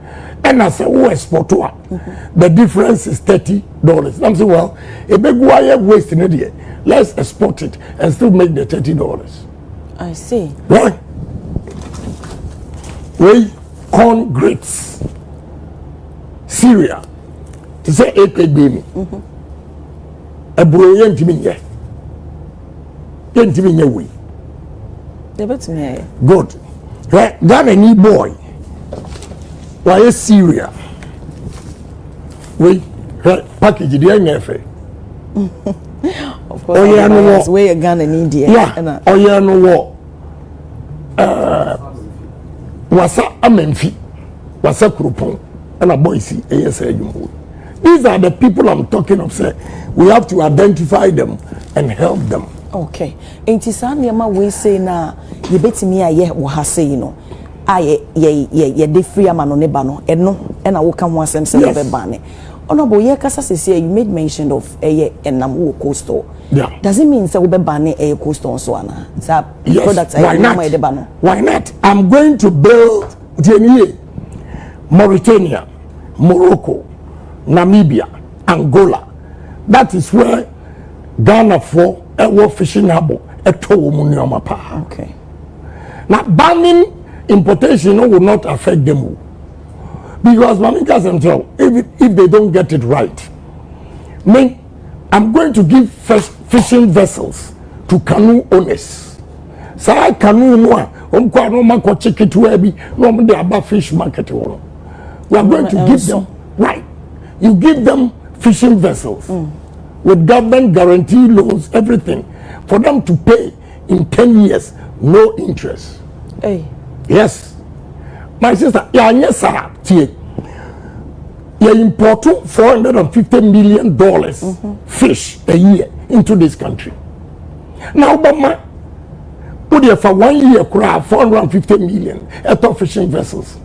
And as a export the difference is $30. I'm saying, well, a big wire waste in it. Let's export it and still make the $30. I see. Right? We corn grits, Syria, to say a baby. A brilliant Timmy. Way. Good. Right? That a new boy. Why is Syria? We package the NFA. Of course, oh, yeah, no war. Way a gun in India. Yeah. Oh, yeah, no war. Wasa Amenfi, Wasa Krupon, and a Boise, ASA. These are the people I'm talking of. Say, we have to identify them and help them. Okay. Enti sa nneema we say na ye betimi aye wo ha say no. Ye de free ama no ne ba no. Eno e na wo ka ho asem se be ba ne. Honorable ye kasa say you made mention of enam wo coastal. Yeah. Does it mean say wo be ba ne coastal so ana? Sa products why not? Why not? I'm going to build the Mauritania, Morocco, Namibia, Angola. That is where Ghana for a fishing harbor okay. Now banning importation will not affect them because Mamika themselves, if they don't get it right, I'm going to give fishing vessels to canoe owners. So I canoe no fish market. We are going to give them right. You give them fishing vessels. With government guarantee loans, everything, for them to pay in 10 years, no interest. Hey. Yes. My sister, yes, you import $450 million fish a year into this country. Now, Obama, put there for 1 year, 450 million at fishing vessels.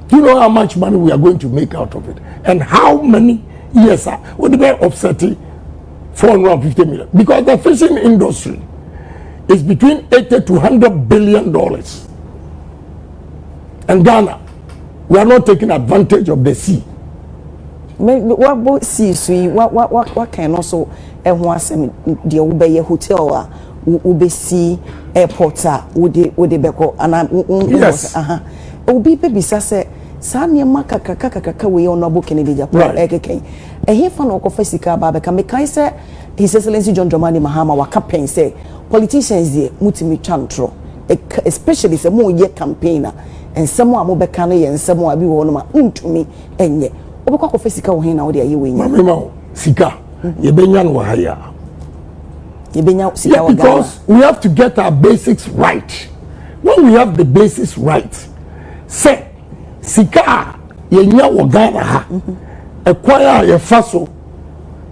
Do you know how much money we are going to make out of it? And how many years would be offsetting 450 million? Because the fishing industry is between 80 to $100 billion. And Ghana, we are not taking advantage of the sea. What sea? What can also the Ubey hotel ube sea airport would beko and yes. Ubi baby say Sanya maka kaka we Honorable Kennedy Japan ekeken he fa no kofasika ba beka me kai say His Excellency John Dramani Mahama wa campaign say politicians dey mutimi twantro especially say mo ye campaigner and someone mo beka no ye nsemo abi wo no ma untumi enye obekwa kofasika wo he na wo dey aye we nya mama sika ye benya no ha ya ye benya sika wa because we have to get our basics right. When we have the basics right, say sika ye nya wo Ghana ha acquire ye faso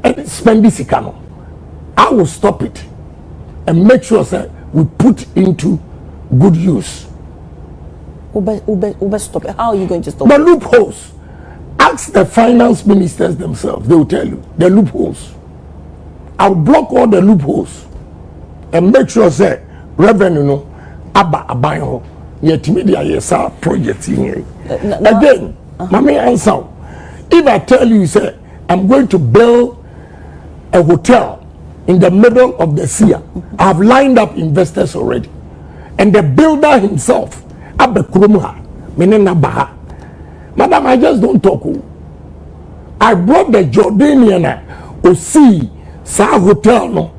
and spend this economy. I will stop it and make sure that we put into good use. Stop it. How are you going to stop the it? loopholes? Ask the finance ministers themselves. They will tell you the loopholes. I'll block all the loopholes and make sure that revenue no abayo yet media yes project in again. Mami answer. If I tell you, say I'm going to build a hotel in the middle of the sea, I've lined up investors already, and the builder himself, Abekurumha, Menena Baha. Madam, I just don't talk. I brought the Jordanian to see Sa Hotel no.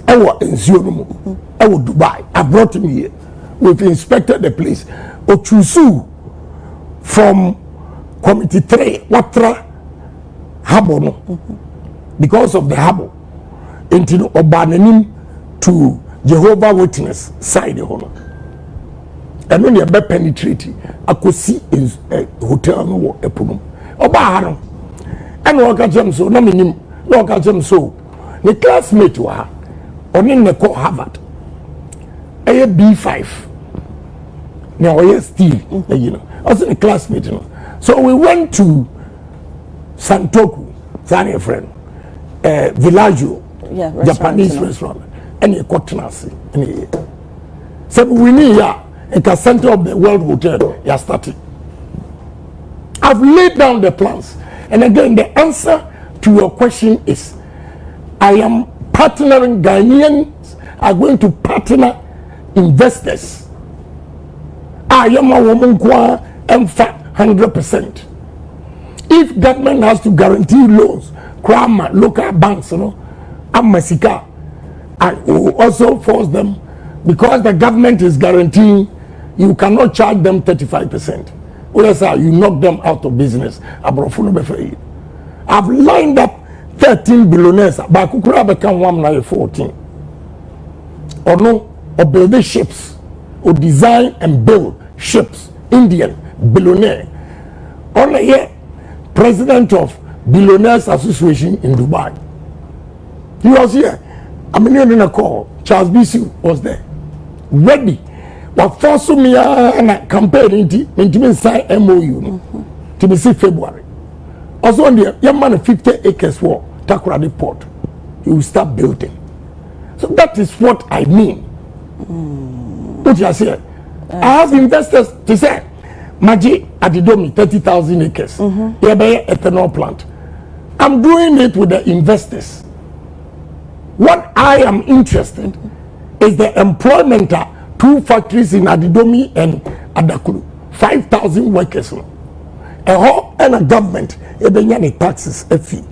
I was in Zionumu. I was Dubai. I brought him here. We've inspected the place. Ochusu from Committee 3, Watra Habo no. Because of the Habo. Into Obanenim to Jehovah Witness side hono. And when you be penetrating, I could see in a hotel no epunum. Oba and no catch him so no minim no catch him so. The classmate wa on in the Harvard. A B5. Now I still you know. I was in a classmate, you know. So we went to Santoku, Zania friend, Villaggio, Japanese restaurant, and a cottonasi. So we need here at the center of the World Hotel. You are starting. I've laid down the plans, and again, the answer to your question is, I am partnering. Ghanaians are going to partner investors. I am a woman kwa MFA 100%. If government has to guarantee loans, Krama, local banks, you know, Amasika, I will also force them, because the government is guaranteeing, you cannot charge them 35%. Or else you knock them out of business. I've lined up 13 billionaires, but I could become 14. Or no, or build ships, or design and build ships. Indian billionaire. Only here, president of Billionaires Association in Dubai. He was here. I mean, in a call. Charles Bisu was there. Ready. What forced me a campaign into sign MOU to be see February. Also, on the young man 50 acres for Takoradi Port. He will start building. So that is what I mean. What you say? I have investors to say, Maji Adidomi 30,000 acres. Here by ethanol plant. I'm doing it with the investors. What I am interested is the employment of 2 factories in Adidomi and Adakuru. 5,000 workers. And a government, any taxes, a fee.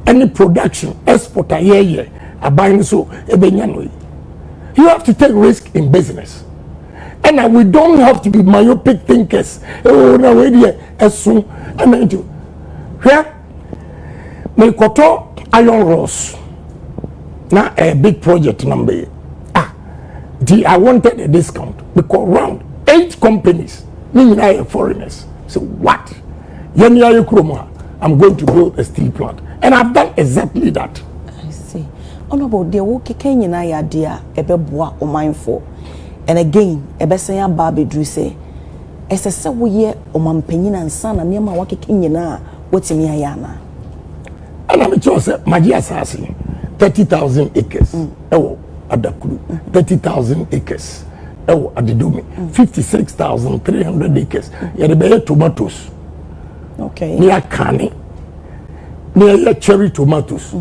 Any production, exporter, a buying so, you have to take risk in business. And we don't have to be myopic thinkers. Oh, no, we're soon. And then to here, my koto iron rods. Now a big project number. I wanted a discount because around 8 companies, meaning I are foreigners. So what? I'm going to build a steel plant, and I've done exactly that. I see. Honorable, the work Kenyan idea ebe boa o mindful. And again, Ebesia Babi Drew say, as a sewe o mampenyin and son and Yama Waki Kenyana, what's in Yana? And I'm just Magia Sassi, 30,000 acres. Oh, Adakuru, 30,000 acres. Oh, Adidomi, 56,300 acres. Yet tomatoes. Okay. Near Kani, near cherry tomatoes.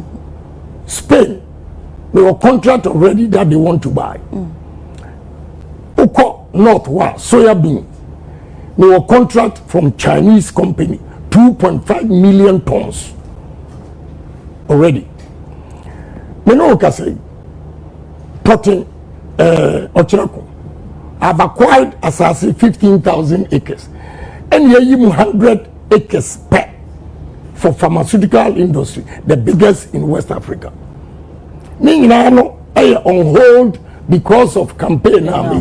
Spain, they were contract already that they want to buy. Oko North wa soya bean. They were contract from Chinese company 2.5 million tons already. Me no say Totin Ochirako. I've acquired Asasi 15,000 acres. And here you 100 acres per for pharmaceutical industry, the biggest in West Africa. Me no on hold because of campaign now.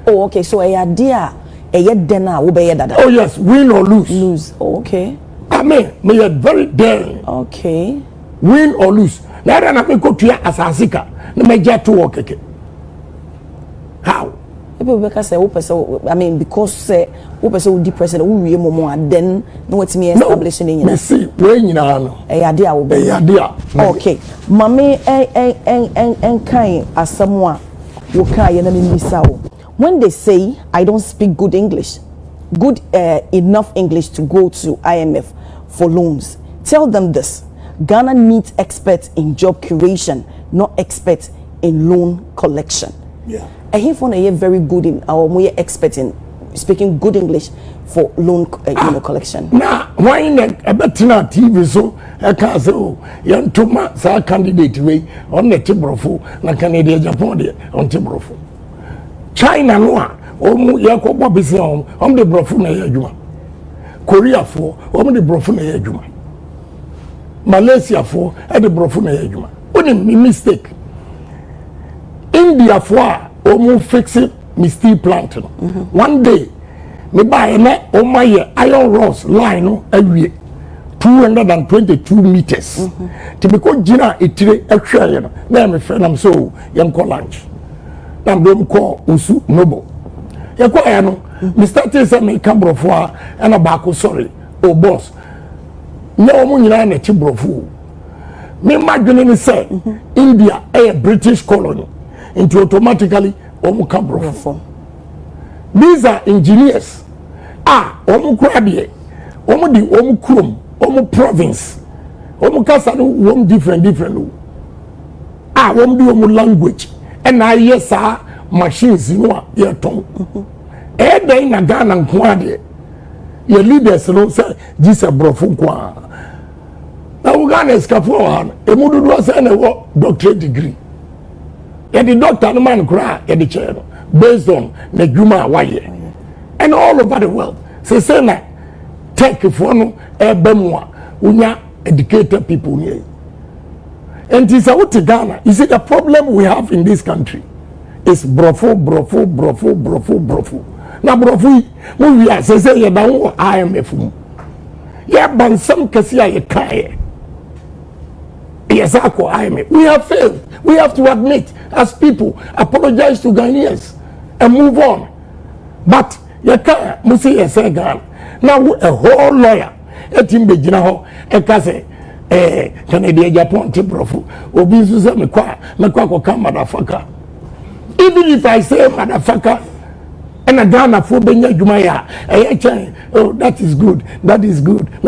Oh, okay. So a idea, a yet dinner will be that. Oh yes, win or lose. Lose. Oh, okay. I mean, me are very daring. Okay. Win or lose. Now I me go to asasika. Na me get to work again. How? People because say I mean because say person di president we momo then no what me establishing in. Me see we nyina no. Eh ade a wo be. Eh ade a. Okay. Mame en kind asamwa wo kan ye na me misa wo. When they say I don't speak good English, good enough English to go to IMF for loans, tell them this. Ghana needs experts in job creation, not experts in loan collection. Yeah. I hear from a very good in our more expert in speaking good English for loan collection. Now, why in a better TV so I can't say, oh, young Toma, sa candidate way on the Tibrofo, na Canadian Japan on Tibrofo. China noa, omu yako bobisi on the Brofu na yajuma. Korea for, the Brofu na yajuma. Malaysia for, the Brofu na yajuma. Only mistake. India for, omu fixing me steel plant. One day, me buy na my iron rods line every 222 meters. Tibiko jina itire extra na me friend am so yam call lunch. Nam dem call usu noble. Ya kwa ya no, me started say me kambrofo a na baako sorry. Oh boss. Na omu nyina na chibrofo. Me madwene ni say India a British colony into automatically omu kambrofo. These are engineers. Omu krabie. Omu di omu krum, omu province. Omu kasa no omu different. Omu di omu language. And I yes machines no ye ton. Then na Ghana nkwade. Your leaders no say this a brofo kwa. Na Uganda escapo han. Emudu do say na wo doctorate degree. Yeah, the doctor no man cry yeah, the chair based on the Juma waye. And all over the world. Say na tech for no ebemwa unya educated people here. And this out to Ghana. You see the problem we have in this country is brofo. Na brofo we are say you down IMF. Yeah, ban some kasi ya kai. Yes, IMF. We have failed. We have to admit as people, apologize to Ghanaians and move on. But you can't say yes again. Now a whole lawyer at him be ho e ka say Canadian Japan Tibrofo obi so say me kwa ko come motherfucker. Even if I say motherfucker and a Ghana for benya dwuma ya oh that is good. Now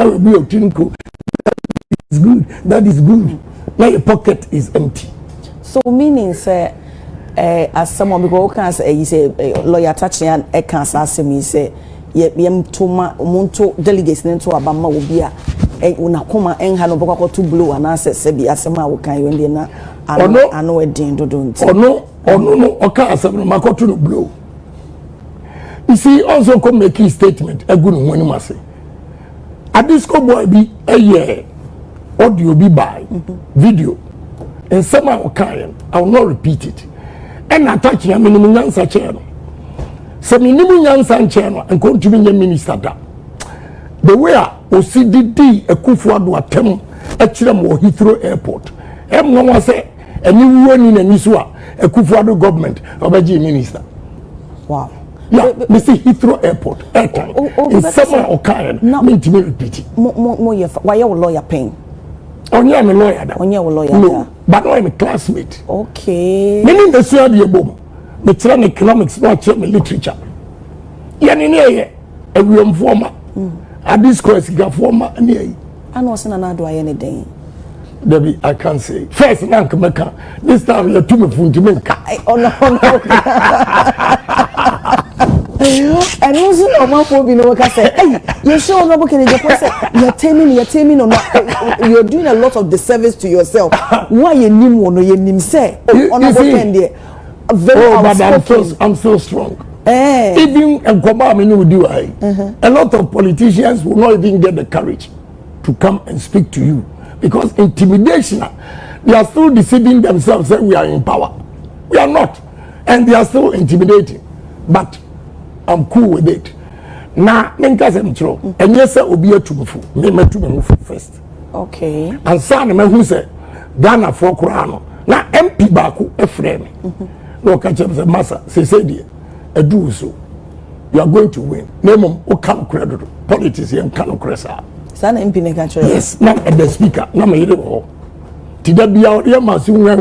we be otinku. That is good. Now your pocket is empty. So meaning say as someone because can say you say lawyer touching and can say me say yem toma monto delegates into abama obi a una koma enha no boko to blow and say be asema wo kan we na ano edin dodo nti ono no oka asema makoto no blow. You see also come make a statement a good one must say a disco boy be a year audio be by video and somehow I will not repeat it and attach him minimum answer channel. So minimum answer channel and continue your minister that the way OCDD a kufuadu atem a chiram or Heathrow Airport. No say a new one in a Niswa a kufuadu government of a minister. Wow. Yeah, Mr. Heathrow Airport airtime in somehow not mean to be repeated. Why your lawyer paying? Only I'm a lawyer. Only a lawyer. No, but I'm a classmate. Okay. Meaning the study boom. Me try economics, not me literature. Yani a room former. A discourse ga former near. I know sen na do anything. Debbie, I can't say. First, Nankamaka. This time you're too much to make. Oh no. And also no man for be no can say hey you sure no can just say you're taming or you're doing a lot of disservice to yourself. Why you nim no you nim say on a weekend there very outspoken. I'm so strong. Even a lot of politicians will not even get the courage to come and speak to you because intimidation, they are still deceiving themselves saying we are in power. We are not, and they are still intimidating. But I'm cool with it. na menka se mtro enye se obi atumfu me matu me first okay and san me hu se Ghana for kura no na MP baako efrɛ me no ka chem se massa se die edu so you are going to win name o kan credit politics yen kan cresa san MP ne ka chere yes na the speaker na me yire wo ti da bia ye ma si we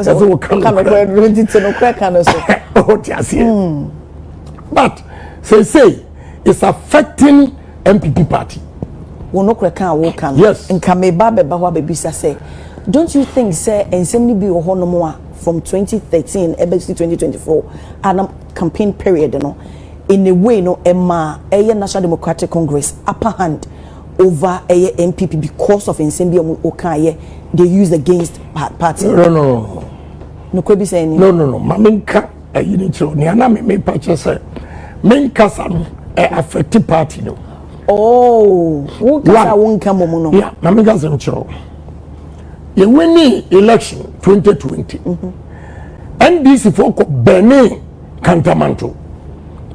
so o kan credit no crack kan so o ti asie but say it's affecting MPP party. Wono kweka wo kan. Yes. Nka me ba ho abebisa say. Don't you think say ensem bi ho no mo from 2013 ebesi 2024 and campaign period no in a way no Emma National Democratic Congress upper hand over MPP because of ensem bi o kan they use against party. No. No kwe bi say ni. No. Maminka you chiro ni ana me pacha say menka sam affect party no. Oh, who kasa won come no? Yeah, maminka sam chiro. You win election 2020. NDC for Benin Cantamanto.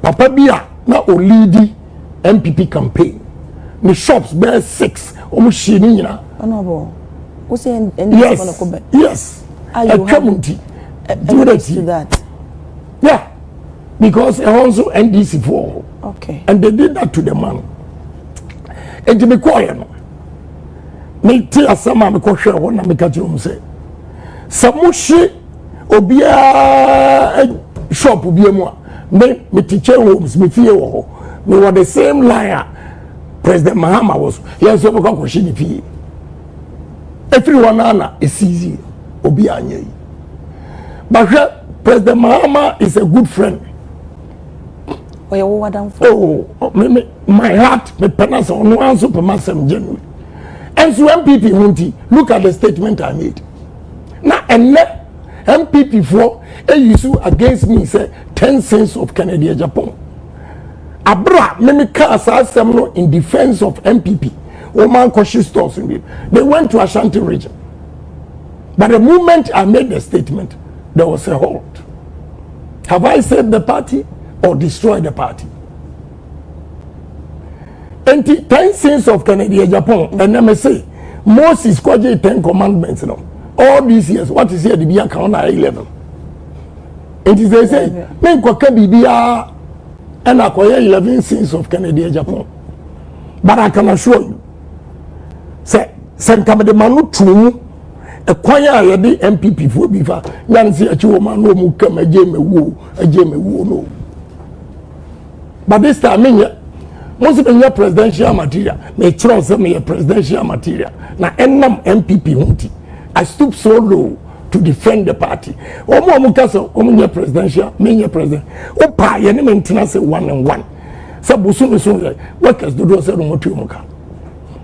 Papa Bia na o lead MPP campaign. The shops bear 6 omushi ni nyina. Honorable. Who say NDC for Kobe? Yes. A community. Do that. Yeah. Because also NDC for. Okay. And they did that to the man. And to be quiet. Me tell some me ko share one na me ka jom say. Samushi obia shop obia mu me teacher homes me fie wo me were the same liar President Mahama was. Yes, so ko shi ni fie. Everyone ana is easy obia anye. But President Mahama is a good friend. Oh, my heart, my penance on one supermassive genuine. And so MPP Munti, look at the statement I made. Now, and MPP for a issue against me say 10 cents of Canada Japan. Abra, many cars are in defense of MPP. Oman Koshi stores in it. They went to Ashanti region. But the moment I made the statement, there was a halt. Have I saved the party or destroyed the party? And 10 sins of Canada, Japan, and MSA, Moses Kwaji 10 commandments. All these years, what is here to be a count 11? And they say, men kwa bibia and acquire 11 sins of Canada, Japan. But I can assure you, say, Sankama de Manu True. A choir the MPP for before Nancy a woman no mu come a jame woo no. But this time most of the presidential material may trust me a presidential material. Now NM MPP hunti. I stoop so low to defend the party. Omo mukasa omo presidential, me president. Opa ye ne maintenance 1-on-1. Sabusu workers do say no motu muka.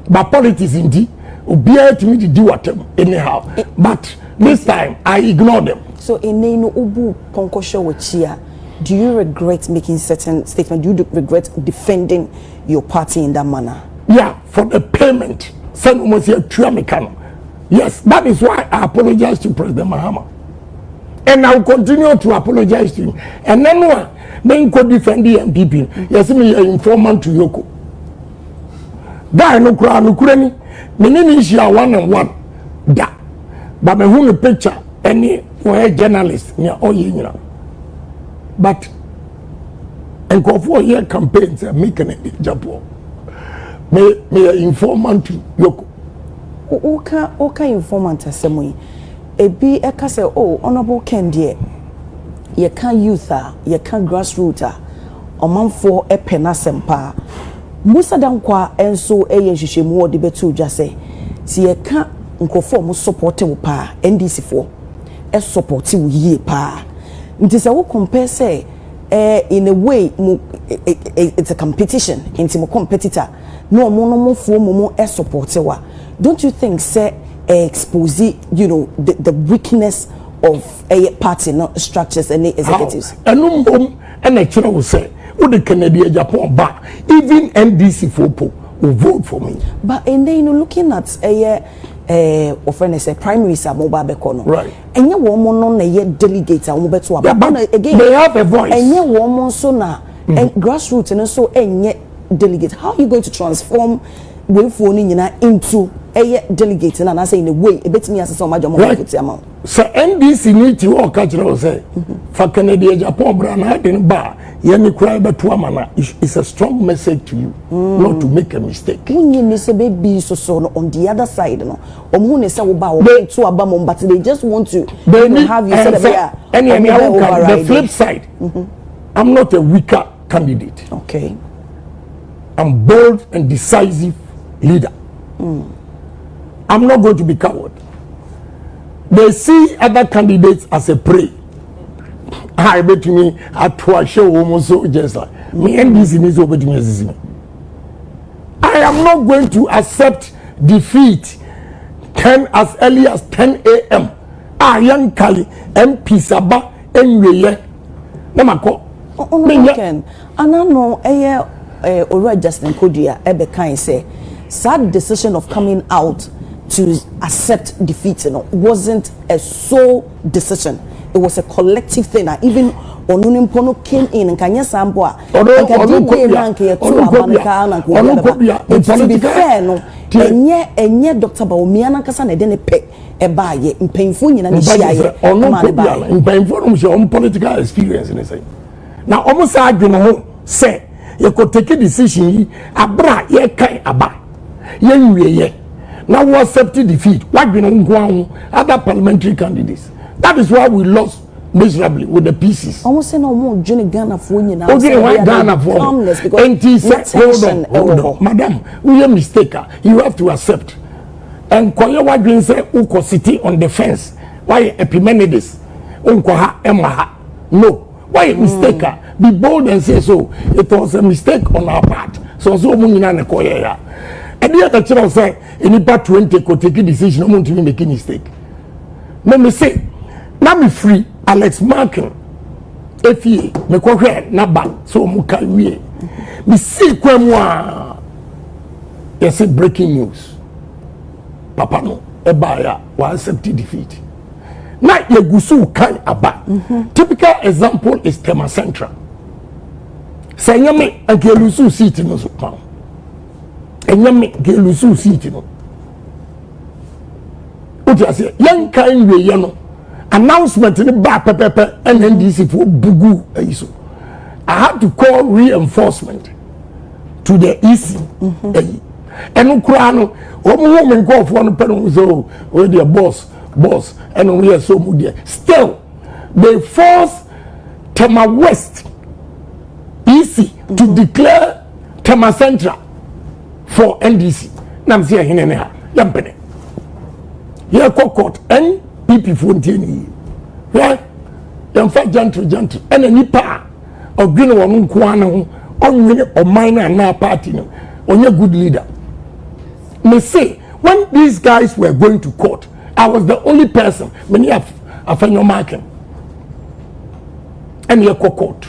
But politics indeed. Obia to me to do whatever anyhow, but this time I ignore them. So in no ubu ponkosho wachia, do you regret making certain statements? Do you regret defending your party in that manner? Yeah, for the payment. Yes, that is why I apologize to President Mahama, and I will continue to apologize to him. And then one, then could defend the MPP. Yes, me an informant to Yoko. Guy no kura no kurani. Menini issue 1-on-1 da but me who picture any where journalist near all you but and go for year campaigns and making it Japan me informant to Yoko oka informant asemu ebi eka say oh honorable Ken dear ye can youth ye can grassroots omanfo epena sempa Musa dankwa enso eye hwehwemu odi betu dwa se ti ye ka nkofo mo support wo pa NDC fo e support wo yie pa nti se wo compare say in a way it's a competition into mo competitor no mo no mo fo mo e support wa. Don't you think say expose the weakness of a party structures and executives? And I will say who the Canadian Japan back, even NDC for will vote for me. But and then looking at a primaries are mobile bekono. Right. And you woman on a delegates are mobile to again. They have a voice. And you woman so na and grassroots and also delegate. How are you going to transform way for into a delegate and I say in a way a bit me as so much amount. So NDC need to all cultural say for Canada Japan brand in bar yemi cry but to amana it's a strong message to you not to make a mistake. When you miss a baby so on the other side no say to abam but they just want to have you say the flip side. I'm not a weaker candidate. Okay. I'm bold and decisive leader. I'm not going to be coward. They see other candidates as a prey. I bet me at show almost so just like me and this is over to me. I am not going to accept defeat 10 as early as 10 a.m. Young Kali MP Saba Enweye Namako. And I know already Justin Kodia Ebe Kain say sad decision of coming out to accept defeat wasn't a sole decision. It was a collective thing. Even Onunimpono came in and Kanya Samboa. To be fair, no, and yet Dr. Baumiana Kasana didn't pay a buy in painful in political experience in the now almost I say you could take a decision abra ye kai aba ye now we accept defeat what been on other parliamentary candidates. That is why we lost miserably with the pieces. Almost say no more Johnny Ghana for you now. Okay, why Ghana for? Hold on, madam, we are mistaken. You have to accept. And Koya Wadrin say Uko city on the fence. Why Epimenides? Unkoha Emaha. No. Why mistaken? Be bold and say so. It was a mistake on our part. So munina ne Koya. And the other children say anybody 20 could take a decision, no one to make a mistake. Let me say, now me free Alex Markin. If ye me ko hwe na ba so mu ka wie. Me see kwam a yes breaking news. Papa no e ba ya wa accept defeat. Na ye gusu kan aba. Typical example is Tema Central. Say nyame anke lusu seat no so pa. Enyame ke lusu seat no. Young kind way, you know, announcement in the back, pepper, and NDC for Bugu. I had to call reinforcement to the EC. And Ukraino, woman go for one penny, so where their boss, and we are so good. Still, they forced Tema West EC to declare Tema Central for NDC. Namsia Hinena, Yampene. Here court and PP Fontaine. Right? In fact, gentle, and a nipa of green one Kuano on or minor and now party on your good leader. May say when these guys were going to court, I was the only person many of your marking and your court.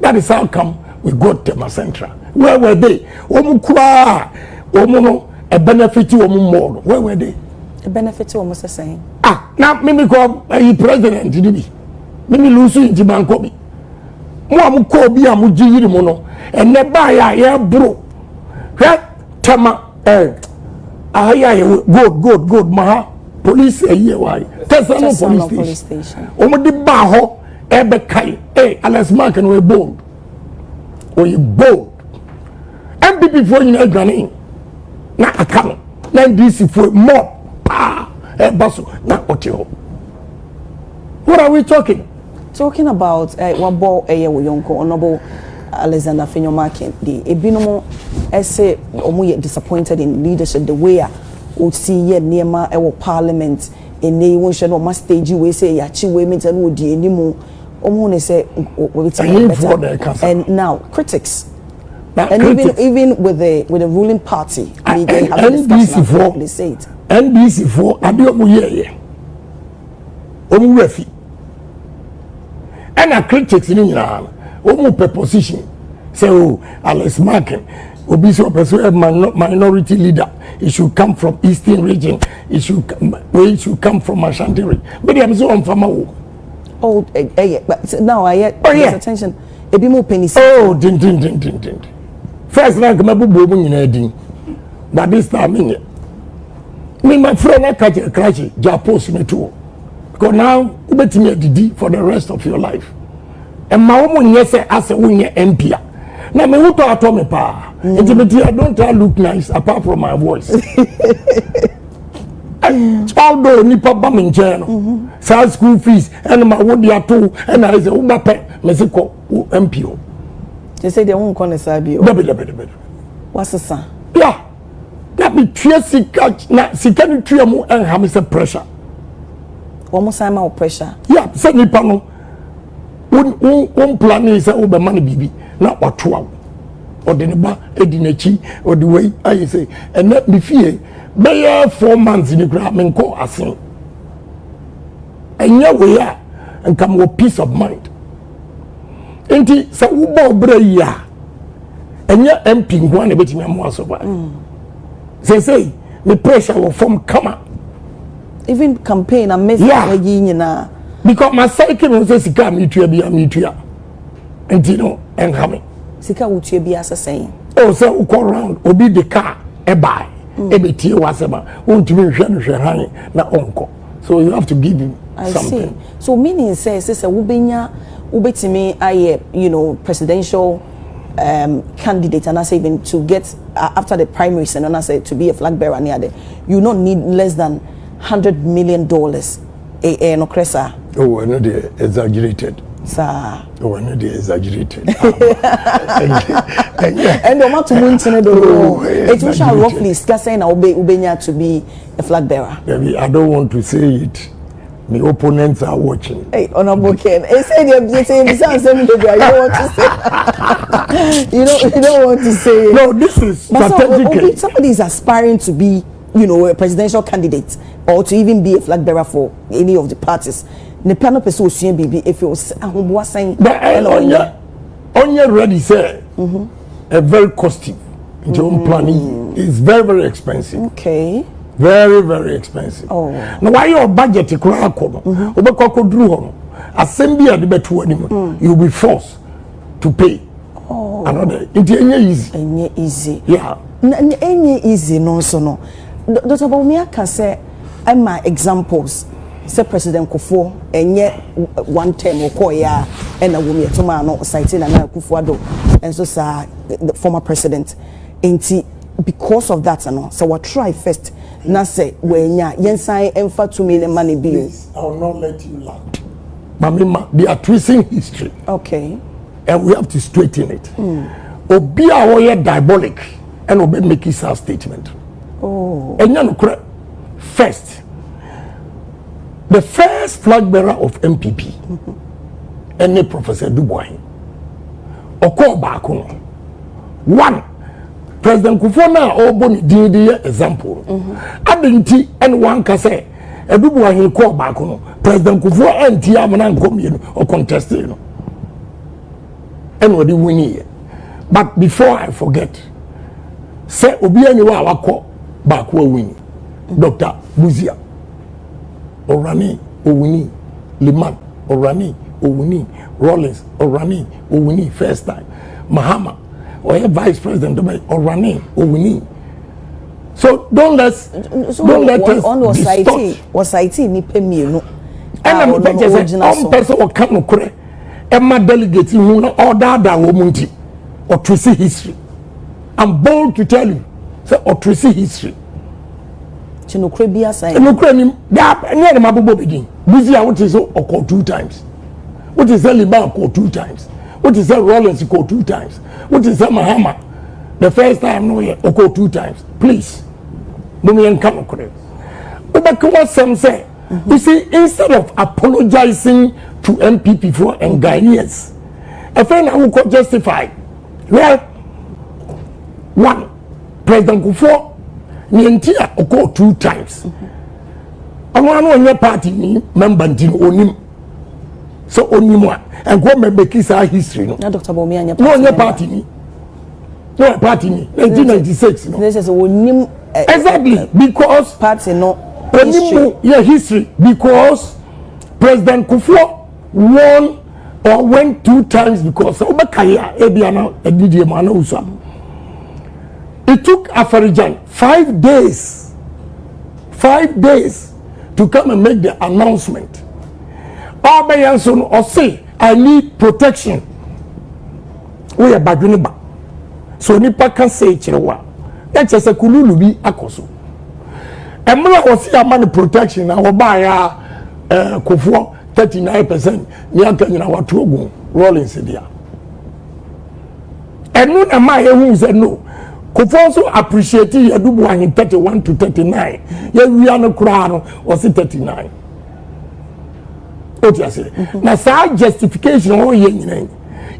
That is how come we got Tema Central. Where were they? Omukwa, Omono, a benefit to more. Where were they? The benefit to almost the same. Now Mimi call a president Mimi lose in Jibankobi. Mo ko bi amu jiri mo no. And never ya bro. Tema good maha police a year why. Tesano police station. Omo di ba ho ebe kai. Alex Mark and we bold. We bold. MPP for you na granny. Na akano. Na DC for more. What are we talking? Talking about one ball yonko honorable Alexander Finyomakin. The ebinomo say omo disappointed in leadership the way we see ye near our parliament in the one should no stage we say ya chi we meet and would anymore omo say and now critics. And even with the ruling party, they have a discussion. They say it. NBC for Adiomuye. Omurefi. And a critics in Iran. Omu position. Say, oh, Alex Markin. Obiso persuade minority leader. It should come from Eastern region. It should come from Ashanti region. But I'm so on Fama. Oh, but now I get attention. ebi mo penisi. Oh, din. First rank me bubu mu nyina din. But this time me my friend na catch a crash ja post me too. Because now ubetimi adidi for the rest of your life. And my woman yes as a winner MP. Now me who to me pa. Intimate I don't look nice apart from my voice. Although nipa ba me nche no. Sa school fees and my wo dia to and I say uba pe Mexico MPO. They say they won't call Sabi. Bebe. What's the son? Yeah. That be sika na sika ni tria mu and have some pressure. Almost time out pressure. Yeah, say nipa no. One plan is say obe man bibi na watoa. Or the neba edinachi or the way I say and let me fear be 4 months in the ground men call asin. And yeah we are and come with peace of mind. Enti sa ubo bre ya enya MP ngwa na betimi amoa so ba say the pressure will form come up even campaign and message nyina because my cycle no say sika me tua enti no en hame sika wutua bi asesen oh say we call round obi the car e buy e betie wasema wontumi hwe no hwe han na onko so you have to give him something. I see. So meaning says wubenya ubetimi aye presidential candidate and I say even to get after the primaries and I say to be a flag bearer near there you don't need less than $100 million no cresa. Oh, no, they exaggerated. Sir. Oh, no, they exaggerated. And the amount of money it was roughly saying Ubenya to be a flag bearer. Maybe I don't want to say it. My opponents are watching. Hey, Honorable Ken. They say you don't want to say. you don't want to say. No, this is strategic. Somebody is aspiring to be, a presidential candidate or to even be a flag bearer for any of the parties. The piano person baby if you was saying. But only ready say a very costly. Planning is very, very expensive. Okay. Very, very expensive. Oh. Now why your budget you could you'll be forced to pay. Oh. Another it's easy. Easy. Yeah. Easy no so no. Dr. Bawumia can say my examples. Say President Kufuor enye one term okoya and a woman to man no citing and Kufuor and so the former president. Because of that so what try first na say wenya yensan emfa 2 million money bill. I will not let you laugh. Mama, they are twisting history. Okay. And we have to straighten it. Obi a woye diabolic and obi make his statement. Oh. And first, the first flag bearer of MPP, any Professor Dubois, Oko Bakuno. One, President Kufuor na oboni di example. Adinti and one can say, a Dubois he call Bakuno. President Kufuor and Tiamana come or contest and what do we need? But before I forget, say Obi anywhere I call Bakuo win. Dr. Buzia. Orani, Owini, Liman, Orani, Owini, Rollins, Orani, Owini, first time. Mahama, or Vice President, Orani, Owini. So don't let us distort. Was IT ni pemi no. And I'm saying, person or come no Emma delegates who know all that womunti or Tracy history. I'm bold to tell you, say or Tracy history. Chinokre bia say. Chinokre ni da near the mabubo begin. Busy I want to say or 2 times. What is that Liban call 2 times? What is that Rollins call 2 times? What is that Mahama? The first time no here or call 2 times. Please. Mumi and come correct. But what some say. You see, instead of apologizing to MPP for and Ghanaians, a friend who could justify. Well, one, President Kufuor, Nientia occurred 2 times. I want to know party member onim. So onimwa and go member kiss our history. No, Dr. Bawumia, no party me. No party me. 1996. No. This is onim. Exactly because party no. History. Yeah, history because President Kufuor won or went 2 times because Obakaya Ebiana Edidiamana Usam. It took Afarijan 5 days to come and make the announcement. Obayanson or say, I need protection. We are Baduniba. So Nipa can say Chirewa. That's just a Kululubi Akoso. And Mula was here man protection. I will buy Kofo 39%. Nyanka in our Togo rolling Sidia. And when a man who said no. Kofo also appreciated Yadubu in 31 to 39. Yeah, we are no crown was it 39. What you say? Now, side justification all even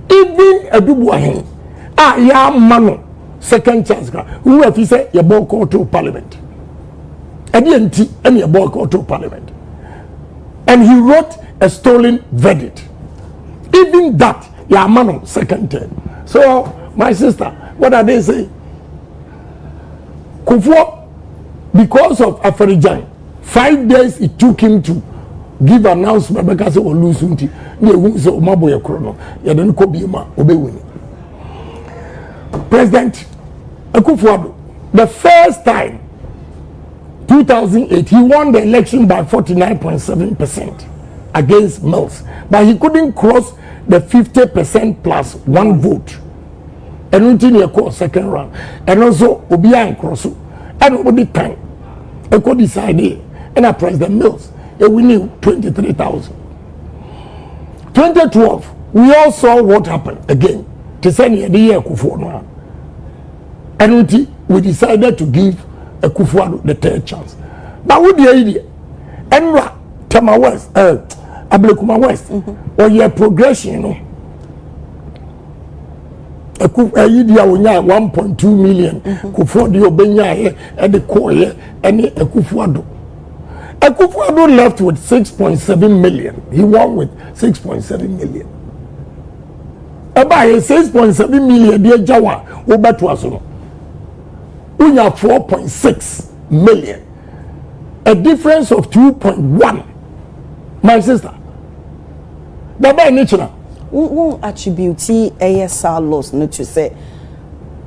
Yadubu ya mano second chance. Who have you said your ball call to parliament? And your ball call to parliament. And he wrote a stolen verdict. Even that, ya mano second term. So, my sister, what are they saying? Kufo, because of Afarijan, 5 days it took him to give announcement because he was losing. President Akufo-Addo, the first time, 2008, he won the election by 49.7% against Mills, but he couldn't cross the 50% plus 1 vote. And until you call second round, and also Obiang Crosso, and nobody time, I could decide, and I President Mills, and we knew 23,000. 2012, we all saw what happened again. To send the year Akufo-Addo, and until we decided to give Akufo-Addo the third chance. But with the idea, and Tama West, Ablekuma West, or your progression, you know. Idea 1.2 million Kufo di Obenya and the core and Akufo-Addo. Akufo-Addo left with 6.7 million. He won with 6.7 million. About 6.7 million dear Jawa over to us. We have 4.6 million. A difference of 2.1. My sister. Baba nature. Won't attribute ASR loss not to say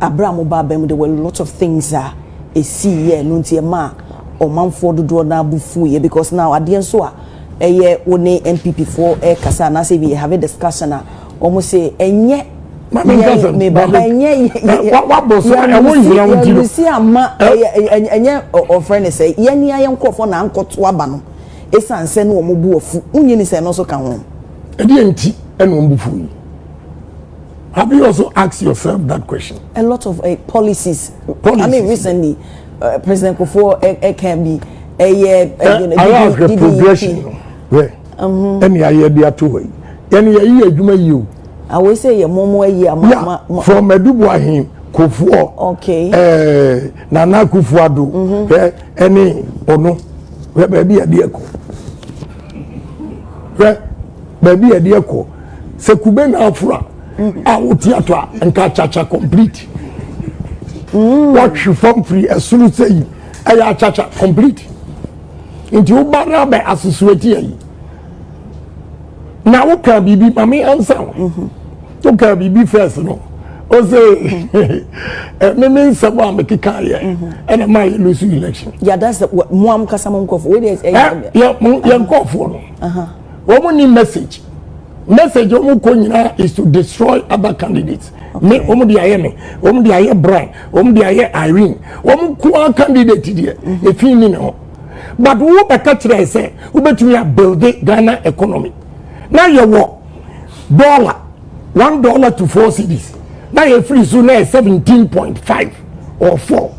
Abraham Obabem. There were a lot of things that a see here nunti ma or man for the door now bufu because now at the end so a year only MPP for a kasa na say we have a discussion almost say enye what boss I want you see ama enye or friend say yeni ayen kofo na ankoto aba no esan se no mo bu ofu unyi ni se no so kan ho enti have you also asked yourself that question? A lot of policies. I mean, recently, President Kufo can be a progression. Where? Any idea to way. Any year you. I will say a more year. From Edubu him, Kufo. Okay. Nana Akufo-Addo. Any ono. Where baby a dear. Where baby a dear. Sekube na afra a theater and chacha complete. What you form free as soon as say I chacha complete. Into Ubara by associate. Now what can be mami answer? What can be first no? O say me someone make a career and I might lose election. Yeah, that's what Muam Kasamonko for. Yeah, young call for no. What need message? Message is to destroy other candidates. Me di aye Brian, di aye Irene, candidate here. If you know, but who be catch say, who bet we are building Ghana economy. Now you walk $1 to 4 cedis. Now you free soon 17.5 or 4.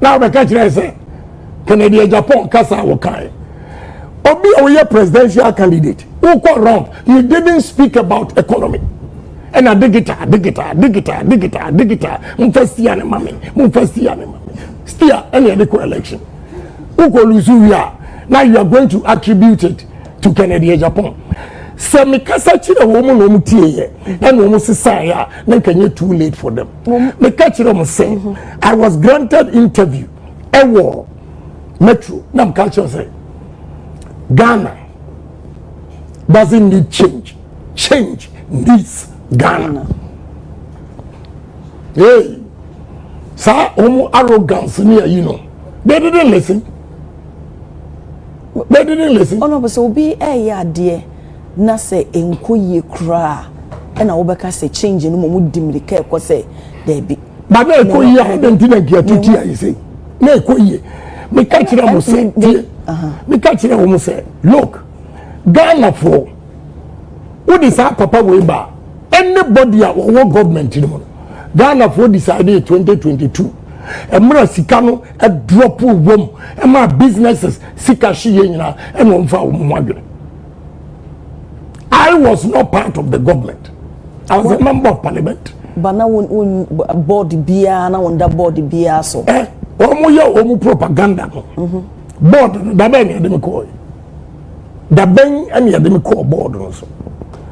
Now be catch say, Canada, Japan, Kasa Wakai. Obi Oye presidential candidate. Who got wrong? You didn't speak about economy. And a digital. Still, any other election. Who go lose who we are? Now you are going to attribute it to Canada, Japan. So me kasa chira woman omutie and woman say na can you too late for them. Me kachira mo say I was granted interview. Ewo Metro. Nam culture say Ghana doesn't need change. change needs Ghana. Hey, sir, arrogance near they didn't listen. They didn't listen. Oh no, but so be a dear. Na say enko ye kra e na wo beka say change no mo dimri ka ko say there be but na enko ye I don't think get to tia you say na enko ye me ka kira mo say me ka kira mo say look Ghana for what is our papa we ba anybody a wo government no Ghana for decided 2022 emra sika no a drop wom emma businesses sika shi ye nyina e no mfa wo mo adwene. I was not part of the government. I was a member of parliament. But now when board beer, now on that board beer so. Omu propaganda. Board that ben yademi call. That ben any yademi call board also.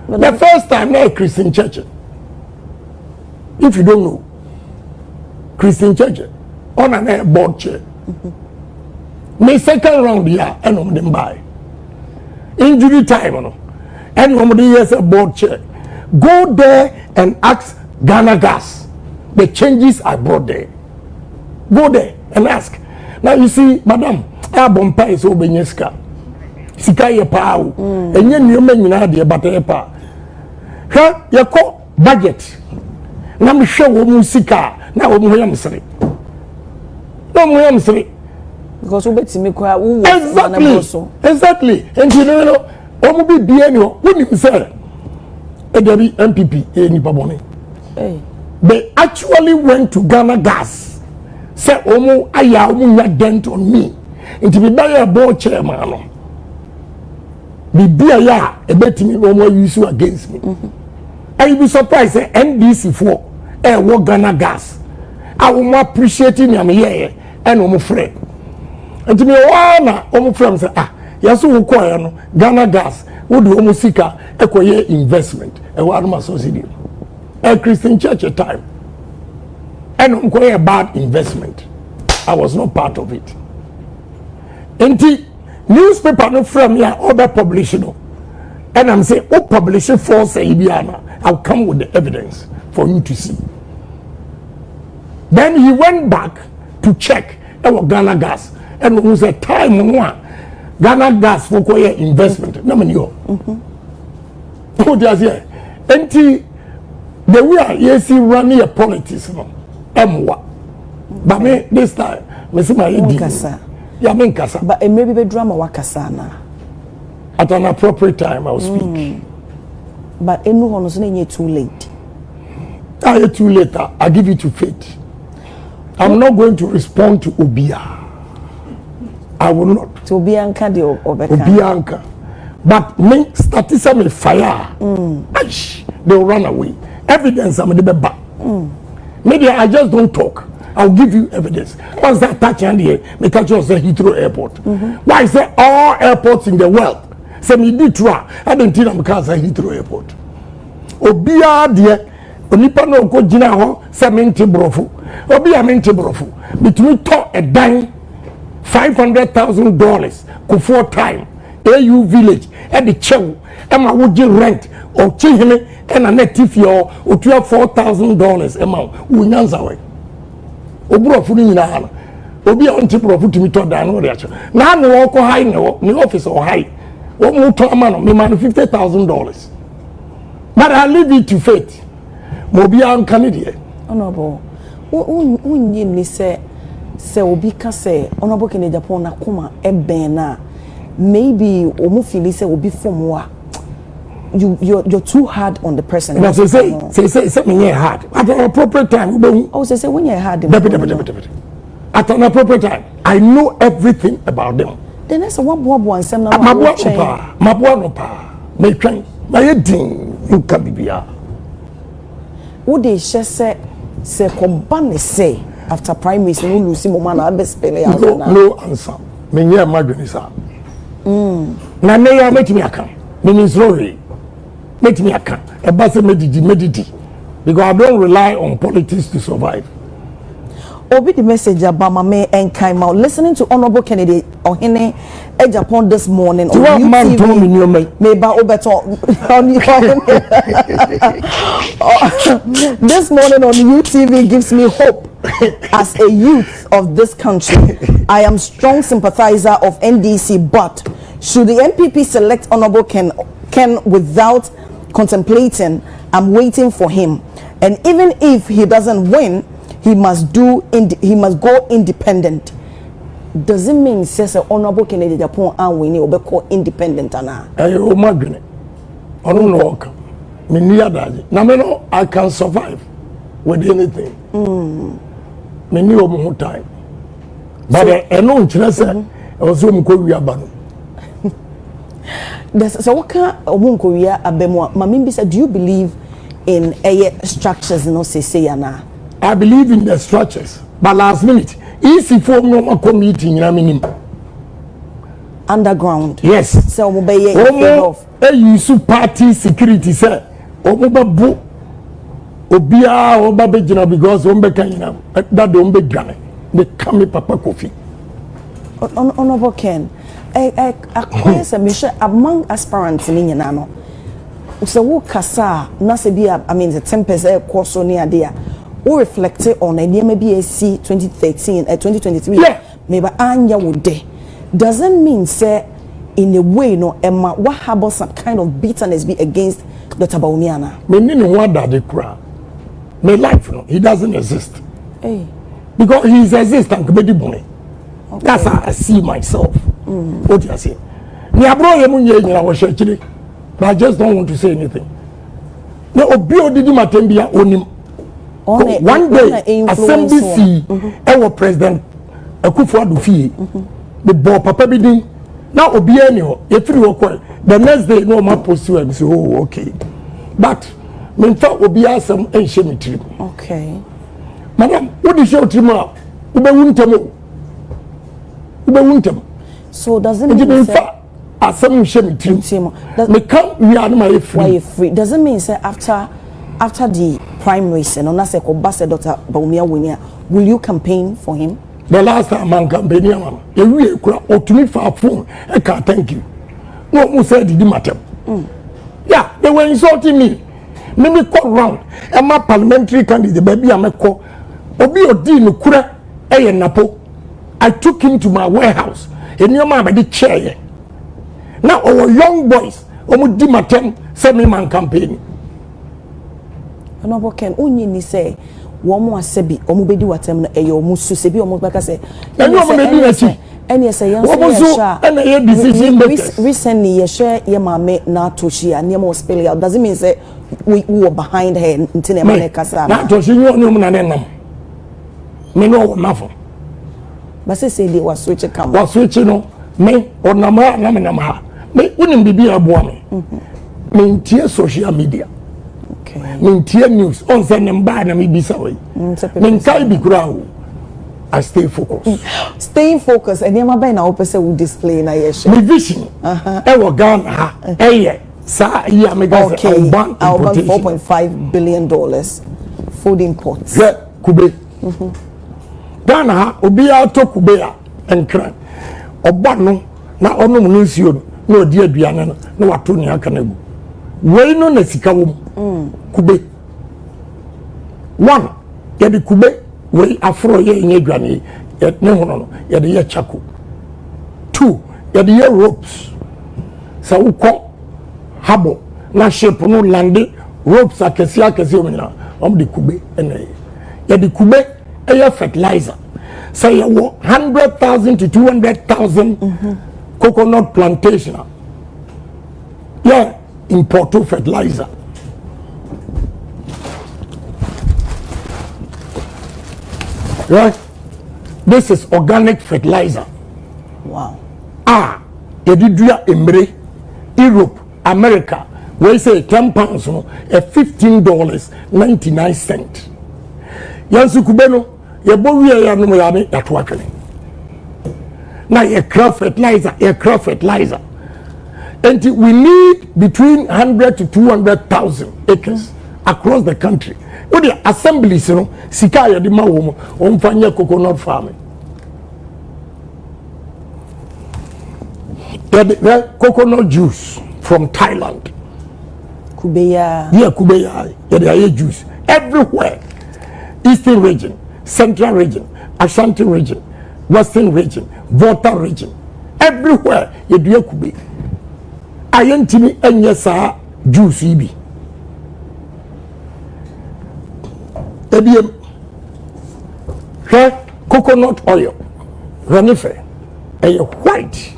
The first time na Christian church. If you don't know, Christian church on a board chair. My second round here, and on them buy. Injury time, and nobody has a board chair. Go there and ask Ghana Gas the changes I brought there. Go there and ask. Now you see, madam, I bompa is obenyeska. Sika ye pa o. Enye nneoma nyina de bata ye pa. Hwa ye ko budget. Na me hwe wo mu sika na wo mu yam sere. No mu yam sere. Because we betimi kwa wo exactly. And you know omu bi bia ni ho woni say Edebi MPP any pabone. They actually went to Ghana Gas. Say omu aya omu nya dent on me. Into be buy a board chairman no. Be bia ya ebetimi omu use you against me. I be surprised say NDC for wo Ghana Gas. I will more appreciating am here and omu friend. And to me na omu friend say yaso wo kwa no Ghana Gas wo do omu sika ekoye investment e wa no society a Christian church at time and omu a bad investment. I was not part of it. Enti newspaper no from here other publishing and I'm saying publish it for say Ibiana. I'll come with the evidence for you to see. Then he went back to check our Ghana Gas and it was a time one Ghana Gas for investment. No man yo. Put us here. Enti the way you see running a politics no. Emwa. But me this time me see my kasa. Yeah, me kasa. But maybe be drama wakasa na. At an appropriate time I will speak. But enu hono so na too late. Too late. I give it to faith. I'm not going to respond to Obia. I will not. To Obianka de Obeka. Obianka. But me statisa me fire. They'll run away. Evidence I'm the back. Maybe I just don't talk. I'll give you evidence. Once that touch and here, me catch you say Heathrow Airport. Why say all airports in the world? Say me did try. I don't think I'm cause Heathrow Airport. Obia de onipa no ko gina ho say mente brofo. Obia mente brofo. Between talk a dime $500,000 ko for time AU village at the chew Emma would you rent or chihime and a native your or $4,000 amount unyanza way obro fu ni na obi on tip of to me to dan no reaction na no walk high no office or high what mo to man me man $50,000 but I leave it to fate mo bi an Canadian honorable unyi ni say obi ka say honorable Kennedy Japan na kuma eben na maybe omu feel say obi form wa you're too hard on the person. But say me hard at an appropriate time. Oh, say when you're hard. At an appropriate time, I know everything about them. Then that's what and some now. My boy may train my heading you can be here. What they just say combine say after prime minister no lose moment I best spell out. No answer. Me near imagine sir. Na me ya make me account. Me means sorry. Make me account. Because I don't rely on politics to survive. Obi the message about Mame and Kaima listening to Honorable Kennedy Ohene Edge upon this morning on UTV. Maybe Obeto on this morning on UTV gives me hope as a youth of this country. I am strong sympathizer of NDC, but should the NPP select Honorable Ken without contemplating, I'm waiting for him. And even if he doesn't win, he must go independent. Does it mean says a Honorable Kennedy Japan and winning or be independent ana? Ayo magene. Ono no work. Me near that. Na me no I can survive with anything. Me ni omo time. But eno nkyere se e wo mo ko wia ba no. So what can omo ko wia abemo? Mama bi say, do you believe in structures no say yana? I believe in the structures, but last minute, easy for no committee in minim. Underground. Yes. So use party security sir. Omo obia obabejina because ombe kanyina that the ombe gane. They come papa coffee. Honorable Ken, I say among aspirants in Yanano. So who kasa na se bia I mean the 10% course on near there. Who reflected on a maybe a C 2013 2023 maybe anya would day doesn't mean say in a way no Emma what harbor some kind of bitterness be against the Tabauniana. Me no what that the crowd. My life no he doesn't exist. Hey. Because he is existent okay. That's how I see myself. What do you say? Me abro yemunye nyina wo hwechire. But I just don't want to say anything. No obi odidi matembia onim. One day, Assembly C, our President Akufo-Addo fie, the boy Papa Bidin, now Obianio, if you were the next day, no more pursue and say, oh, okay. But, me thought Obia some ancient trip. Okay. Madam, what is your tomorrow? Ube wuntem. So, doesn't mean say, some shame trip. Me come, we are my free. Doesn't mean say after the primaries and on say Dr. Baumia Winia, will you campaign for him? The last time I campaigned, you or to me for a phone, I can't thank you. No one said it didn't matter. Yeah, they were insulting me. Me call round. And my parliamentary candidate, baby, I'm a call. Obi Odi no kura eye napo. I took him to my warehouse. And your man by the chair. Now our young boys, omo di matem, send me man campaign. Honorable Ken, only ni say, woman sebi, omubedi watem na eyo musu sebi omubaka say. And you may be a and yes, I am decision recently, you share your mamma na toshi and your more spelling out. Doesn't mean say we were behind her in Tinemane Casa. Not to see you on your me no nothing. But say they was switching come. Was switching me or Nama. Me wouldn't be a woman. Me tear social media. Me tear news on send them bad and me be sorry. Me can't be crowd. I stay focused. Staying focused and your man now person will display na yes. Me vision. Ewo Ghana. Sa iya me guys. Okay. About $4.5 billion food imports. Yeah, Kube. Ghana obi auto Kube ya enkran. Oba no na ono mu nsuo no odi aduane no na wato ni aka na gu. Wei no na sika wo Kube. One, ya di Kube we afro ye nye aduane ye ne hono no ya de ye chako. Two, ya de ye ropes. Sa ukọ habo na ship no lande ropes akesi omina di Kube ene. Ya di Kube eye fertilizer. Say you 100,000 to 200,000 coconut plantation. Yeah, import fertilizer. Right? This is organic fertilizer. Wow. Edidua emre Europe, America, we say 10 pounds no, $15.99. Yansu kubeno ye bowie ya no ya me yatwakele. Na ye craft fertilizer. And we need between 100 to 200,000 acres across the country. With the assemblies, you know, sika ya di ma wo mo, on fanya coconut farming. The coconut juice from Thailand. Kubeya. Yeah, Kubeya. Yeah, they are juice everywhere. Eastern region, Central region, Ashanti region, Western region, Volta region. Everywhere you do Kube. Ayentimi enyesa juice ibi. Ebiem. Coconut oil. Ranife. Eye white.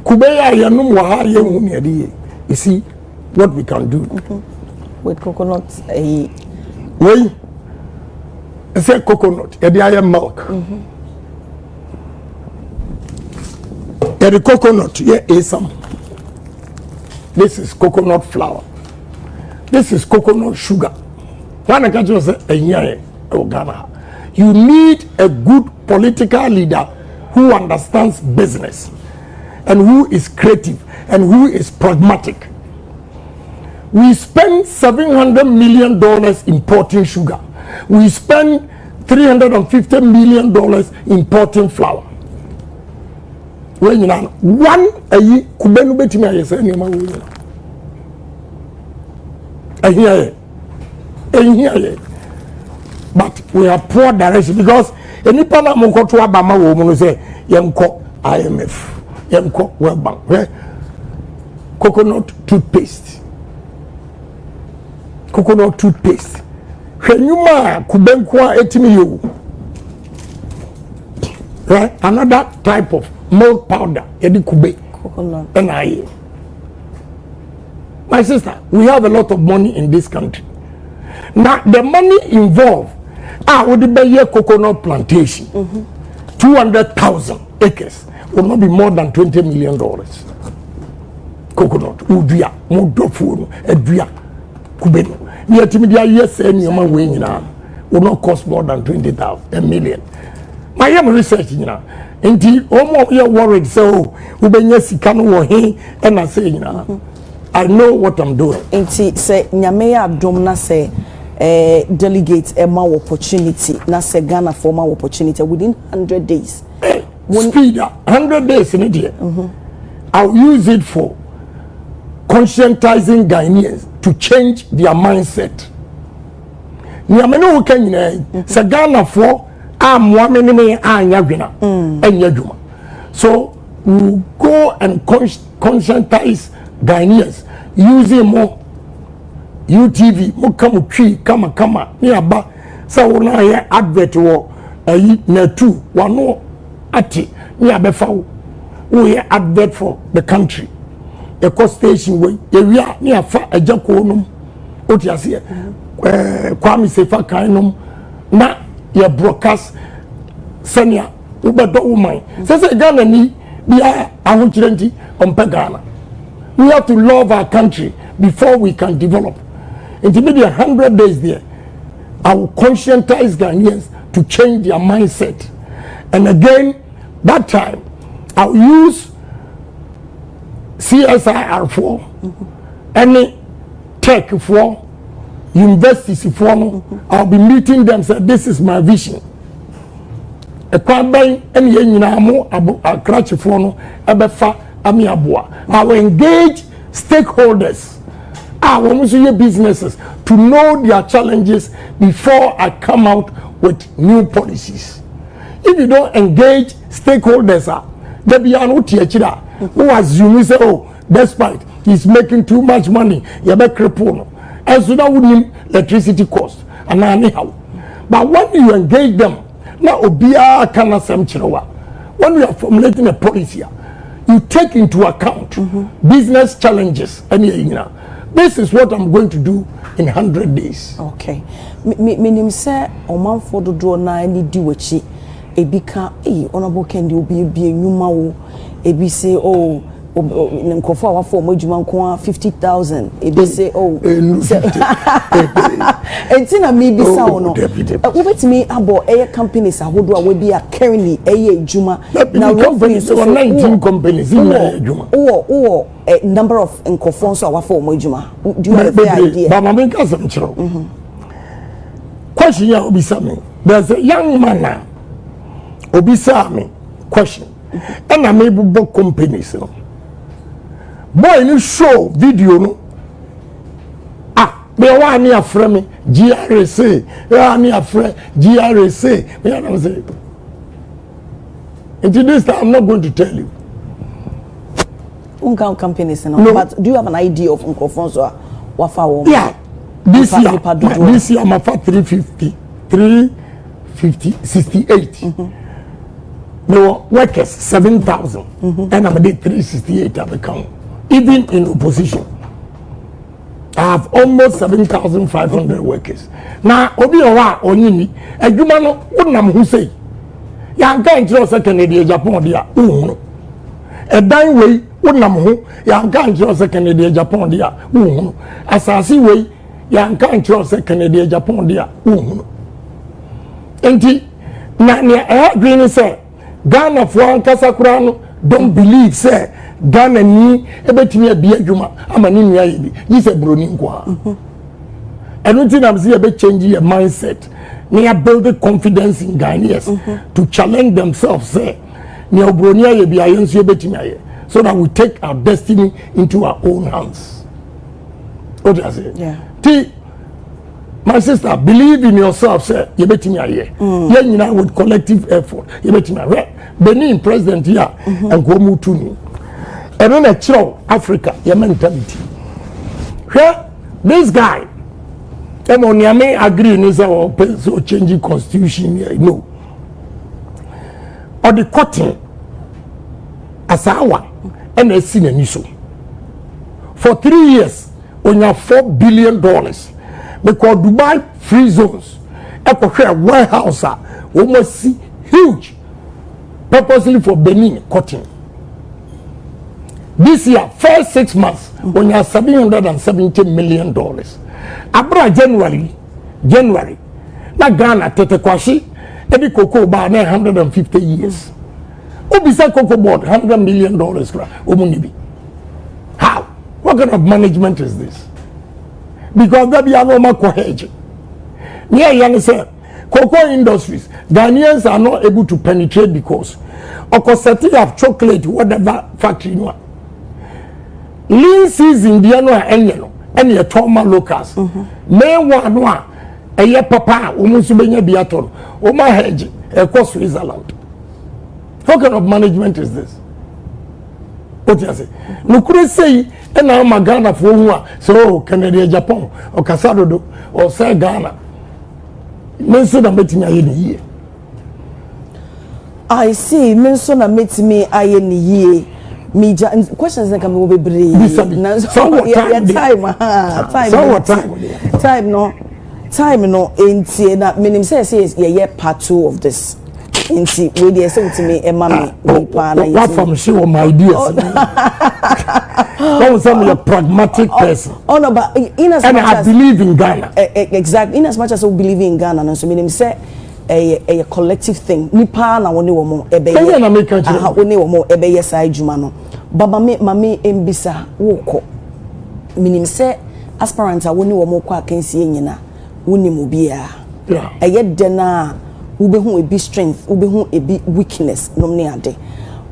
Kubeya yanum waha yehun yedi. You see what we can do with coconut. Well, say coconut. Yedi aye milk. The coconut, yeah, is some. This is coconut flour. This is coconut sugar. When I catch you say, you need a good political leader who understands business and who is creative and who is pragmatic. We spend $700 million importing sugar. We spend $350 million importing flour. When you know one kubenu betimi ayese nyoma wo ehia but we are poor direction because any pana mo nkoto abama wo mu no say yenko IMF yenko World Bank coconut toothpaste hwenyuma kubenko etimi yo right another type of milk powder, coconut. My sister, we have a lot of money in this country. Now, the money involved, would be a coconut plantation. 200,000 acres will not be more than $20 million. Coconut, udia, modofu, edria, kubeno. Yet, yes, any amount will not cost more than 20,000, a million. I am researching now. Indeed, almost you're worried, so ubenya sika no wo he and I say, I know what I'm doing. Indeed, say nyame adom na say delegates a more opportunity, na say Ghana for more opportunity within 100 days. Speed 100 days in a year. I'll use it for conscientizing Ghanaians to change their mindset. Nyame no can say Ghana for so we go and conscientize Ghanaians using more UTV, kama nearby. So when I hear advert or netu one ati near Befau, we hear advert for the country. The cost station way, we are near a jaconum, Otiasia, Kwame Sefa Kainum, na your broadcast senior ubedo woman say Ghana ni bia ahunchirenti ompe Ghana. We have to love our country before we can develop. Intermediate 100 days there, I will conscientize Ghanaians to change their mindset. And again, that time I will use CSIR for any tech for universities for I'll be meeting them, say this is my vision. A kwabay and yenamo a crutch for no ebefa amiabua. I will engage stakeholders, our businesses to know their challenges before I come out with new policies. If you don't engage stakeholders, they be an utiachida who assume say, oh, despite he's making too much money, you be cripple. And so that would mean electricity cost and anyhow. But when you engage them, now obia kana semchirowa. When we are formulating a policy, you take into account business challenges and this is what I'm going to do in 100 days. Okay. Minim say omanfo dodo na ni diwechi ebika honorable Kendi obi nyuma wo ebi say oh nkofo awa for modjuma nko 50,000 e be say oh entina me bi sa ono wo betimi abo eye companies ahodo a we bi a currently eye adwuma na companies so 19 companies in adwuma a number of nkofo so awa for modjuma do you have the idea ba mama nka sam chiro question ya obisa me there's a young man obisa me question and I may book companies boy you show video no me wa ni afre me GRSA ya ni afre GRSA me na say into this time I'm not going to tell you unka companies no but do you have an idea of unkofonso wafa wo yeah this year I'm at 368 no workers 7,000 and I'm at 368 I become even in opposition I have almost 7,500 workers now obi owa onyini adwuma no wonam hu sei ya nka nkyerɛ sɛ Canada Japan dia uhunu edan wei wonam hu ya nka nkyerɛ sɛ Canada Japan dia uhunu asase wei ya nka nkyerɛ sɛ Canada Japan dia uhunu enti na ne green say Ghana for ankasa kura no don't believe say Ghana ni ebetimi abia adwuma ama ni nua yi bi yi se broni nkwa anything I'm see be change your mindset we are building confidence in Ghanaians to challenge themselves say ni obroni aye bi ayenso ebetimi aye so that we take our destiny into our own hands what do I say yeah my sister, believe in yourself, sir. You bet me here. You know, with collective effort. You bet me. Benin president here and go move to me. And then a child Africa, your mentality. Here, this guy. I may agree in so changing constitution here. No. Or the cotton as our and a seen an issue. For 3 years, on your $4 billion. Because Dubai free zones, echo share warehouse almost see huge, purposely for Benin cotton. This year, first 6 months, when you have $770 million. Abra January, na Ghana tete kwashi, ebi cocoa bar 150 years. Obisa cocoa board $100 million. How? What kind of management is this? Because there be a normal cohesion. Near young say, cocoa industries, Ghanaians are not able to penetrate because of setting of chocolate, whatever factory no. Lean season, the annual, any trauma locals. May one, a year papa, almost being a biaton, or my hedge, across Switzerland. What kind of management is this? What do you say? No could say, and now my Ghana for who so Canada, Japan, or Casado, or say Ghana. Mention a meeting in a year. I see, mention a meeting me I in a year. Me questions that can be brief. Time no, in that meaning says yeah part 2 of this. In see we dey say to me mommy what from sure my ideas don't say me a pragmatic person no but in as and much I as believe in Ghana exactly in as much as we believe in Ghana and so meaning say a collective thing nipa na woni wo mo ebe ye na make country woni wo mo ebe ye sai djuma no baba mame embisa wo ko meaning say aspirant woni wo mo kwa kansie nyina woni mo bia yeah eye de na ubehu ebi strength ubehu ebi weakness nomne ade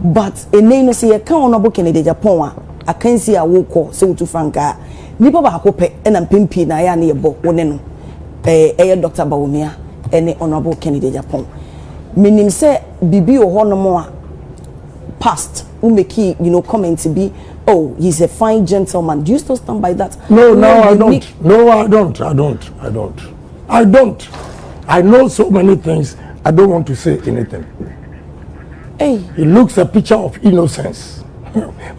but enei no say ye kan ono bo Canada Japan a akansi a woko se wutu franka nipa ba ko pe na mpempi na ya na ye bo wone no Dr. Bawumia ene honorable Canada Japan menim se bibi o hono mo a past umeki comment be oh he's a fine gentleman. Do you still stand by that? No, I don't. I know so many things. I don't want to say anything. Hey, it looks a picture of innocence,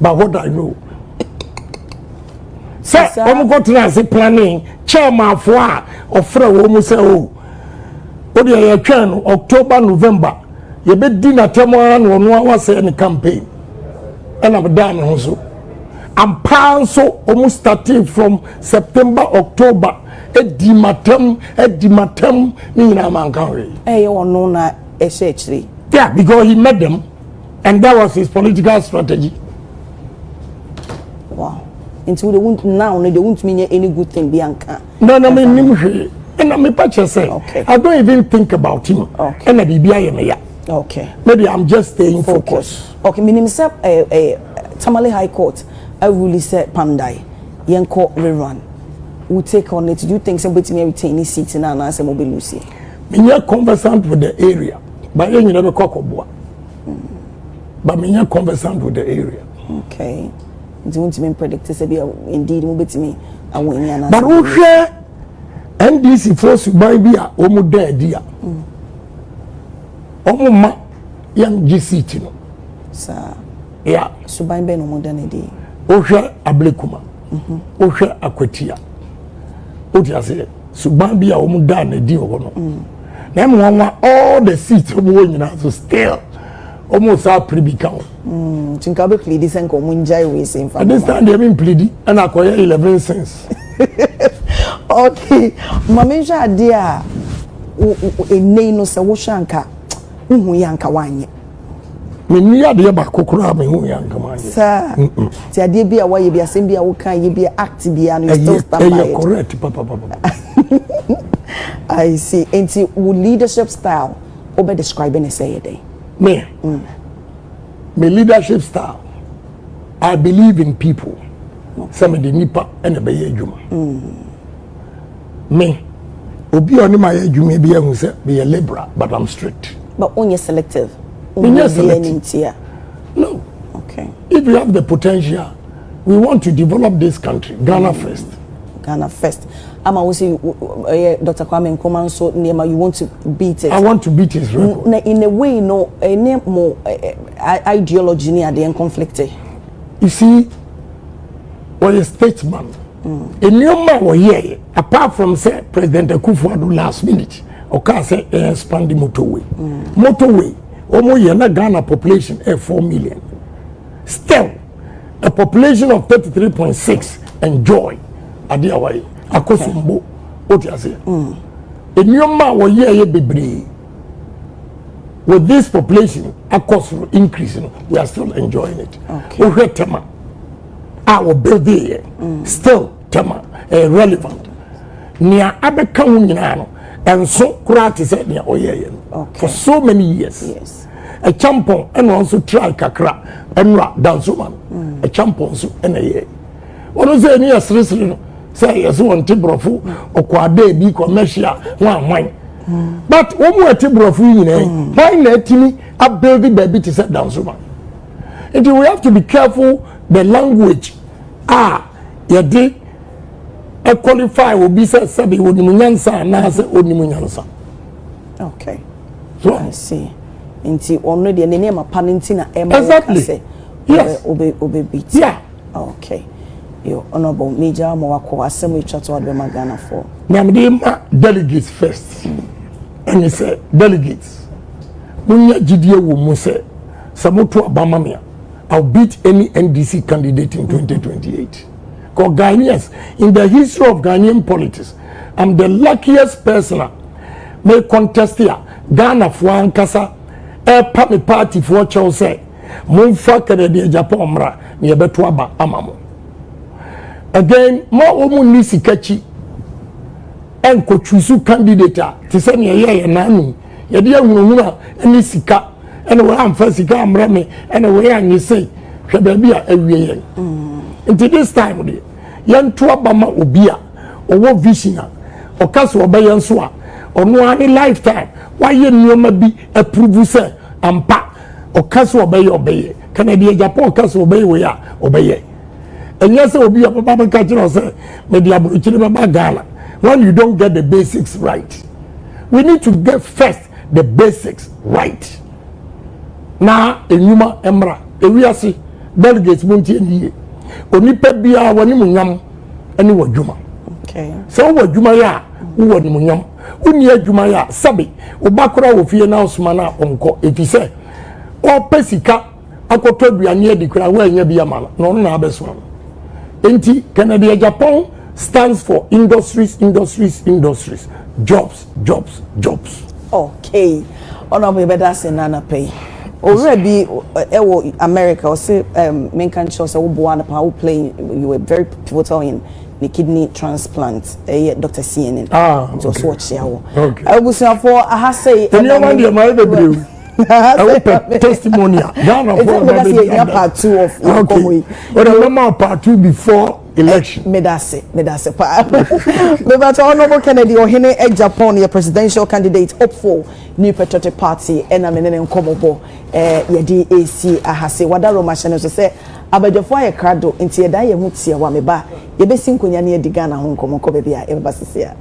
but what I know. Sir, I'm going to planning chairman for offer almost say oh, what do you October, November? You bet dinner tomorrow and one say any campaign. and I'm done also. I'm so almost starting from September, October. Edimatem, Nina Mankawi. Eh, or no, na essentially. Yeah, because he met them, and that was his political strategy. Wow. Until they won't now, they won't mean any good thing, Bianca. No, and I mean, say, okay. I don't even think about him. Okay. And I be okay. Maybe I'm just staying focused. Okay, meaning, sir, Tamale High Court, I really said Pandai, Yanko rerun. We take on it. Do you think somebody may retain his seat in an answer mobile Lucy? Me are conversant with the area, but you never cockabua. But me are conversant with the area. Okay. Do you want to be predicted to be indeed mobile to me? I win. But who share NDC force by be a omo there, dear. Omo ma young GC, no. Sir. Yeah. So by no more than a day. Osha Ablekuma. Osha Akwetia. Oja say suban bia omu da na di ho no na mo all the seats omu nyina so still almost a prebika tinka be plead sen ko mu njai we sen fa this time they mean plead and akoya 11 cents. Okay mama sha dia enei no se wo shanka hu yanka wanye me ni ade ba kokoro me hu yanka wanye sir ti ade bia waye bia sem bia wo kan ye bia act bia no still stand by it. Correct papa. I see. Into leadership style over describing a say a day. Me my leadership style, I believe in people. Some of the nipa and a baye juma. Me obi oni my juma bia hu say be a liberal but I'm strict. But only selective. Selective. No. Okay. If you have the potential, we want to develop this country. Ghana first. Ghana first. I'm always say Dr. Kwame Nkrumah so Nema, you want to beat it. I want to beat his record. In a way, no, any more ideology near the conflicted. You see, what a statesman. A new man was here, apart from say President Akufo-Addo last minute, or can say expand the motorway. Motorway, almost Ghana population 4 million. Still, a population of 33.6 enjoy Adiawai. Akosumbo, what you say? A new man was here bebre. With this population, Akos increasing, we are still enjoying it. Okay. Okay, Tema, our birthday still Tema relevant. Nia Abeka Unano and so Kurati said near Oye for so many years. Yes. A champon and also try kakra and rap dance woman. A champon so and a year. What was there near Srisri? Say yes, one tibrofu or quade be commercial one wine. But one more tibrofu, why let me up building baby to set down so much? And we have to be careful the language. Your day a qualify will be said Sabi Onimunyansa and Nasa Onimunyansa. Okay. So I see. Inti already and the name of Panintina Emma. Exactly. Yes. Obe beat. Yeah. Okay. Your honorable major Mowako Assembly Church or Ghana for. Namdema delegates first. And he said, delegates. Munya Jidia Wumuse, Samoto Abamamia. I'll beat any NDC candidate in 2028. Because Ghanaians, in the history of Ghanaian politics, I'm the luckiest person may contest here. Ghana for Ankasa, Pami party for Chelsea, Mumfa Kennedy Japan Mra, near Betuaba Amamo. Again, more women nisi kachi and kochusu candidate to send ye nanu ye dia nwuna ani sika and we am first sika amrame and we an you say hwe ba bia awie until this time de yan to abama obi a owo vision a okaso obaye nso a ono ani lifetime why ye nneoma bi approve say ampa okaso obaye kana de Japan okaso obaye we a obaye. And yes, will be a Baba catcher, say, Ghana. When you don't get the basics right, we need to get first the basics right. Now, a Numa Emra, a Riasi, delegates Munti and ye. Only Pebia, one Munyam, and you were Juma. Okay. So, what Jumaya, who were Munyam, Unia Jumaya, Sabi, Ubakura will fear now, Smana, Uncle, if you say, or Pesica, akoto aduane adi kura wa anya bi ama no na abeso enti Canada Japan stands for industries jobs okay honorable better say nana pay already ewo America or say main country say wo boa na pa wo play you were very pivotal in the kidney transplant Dr. CNN so watch here okay I was for I say anyone dey marry the blue I will testimonial Ghana for part 2 of okay but the normal part 2 before election me da se pa me ba to honorable Kennedy Ohene Japan your presidential candidate up for New Patriotic Party and am nene nkomobo ye DAC ahase wada Roma channel so say abadwafo aye krado nti ye da ye hutie wa me ba ye besinkonya na ye diga na ho nkomo ko be bia e ba sese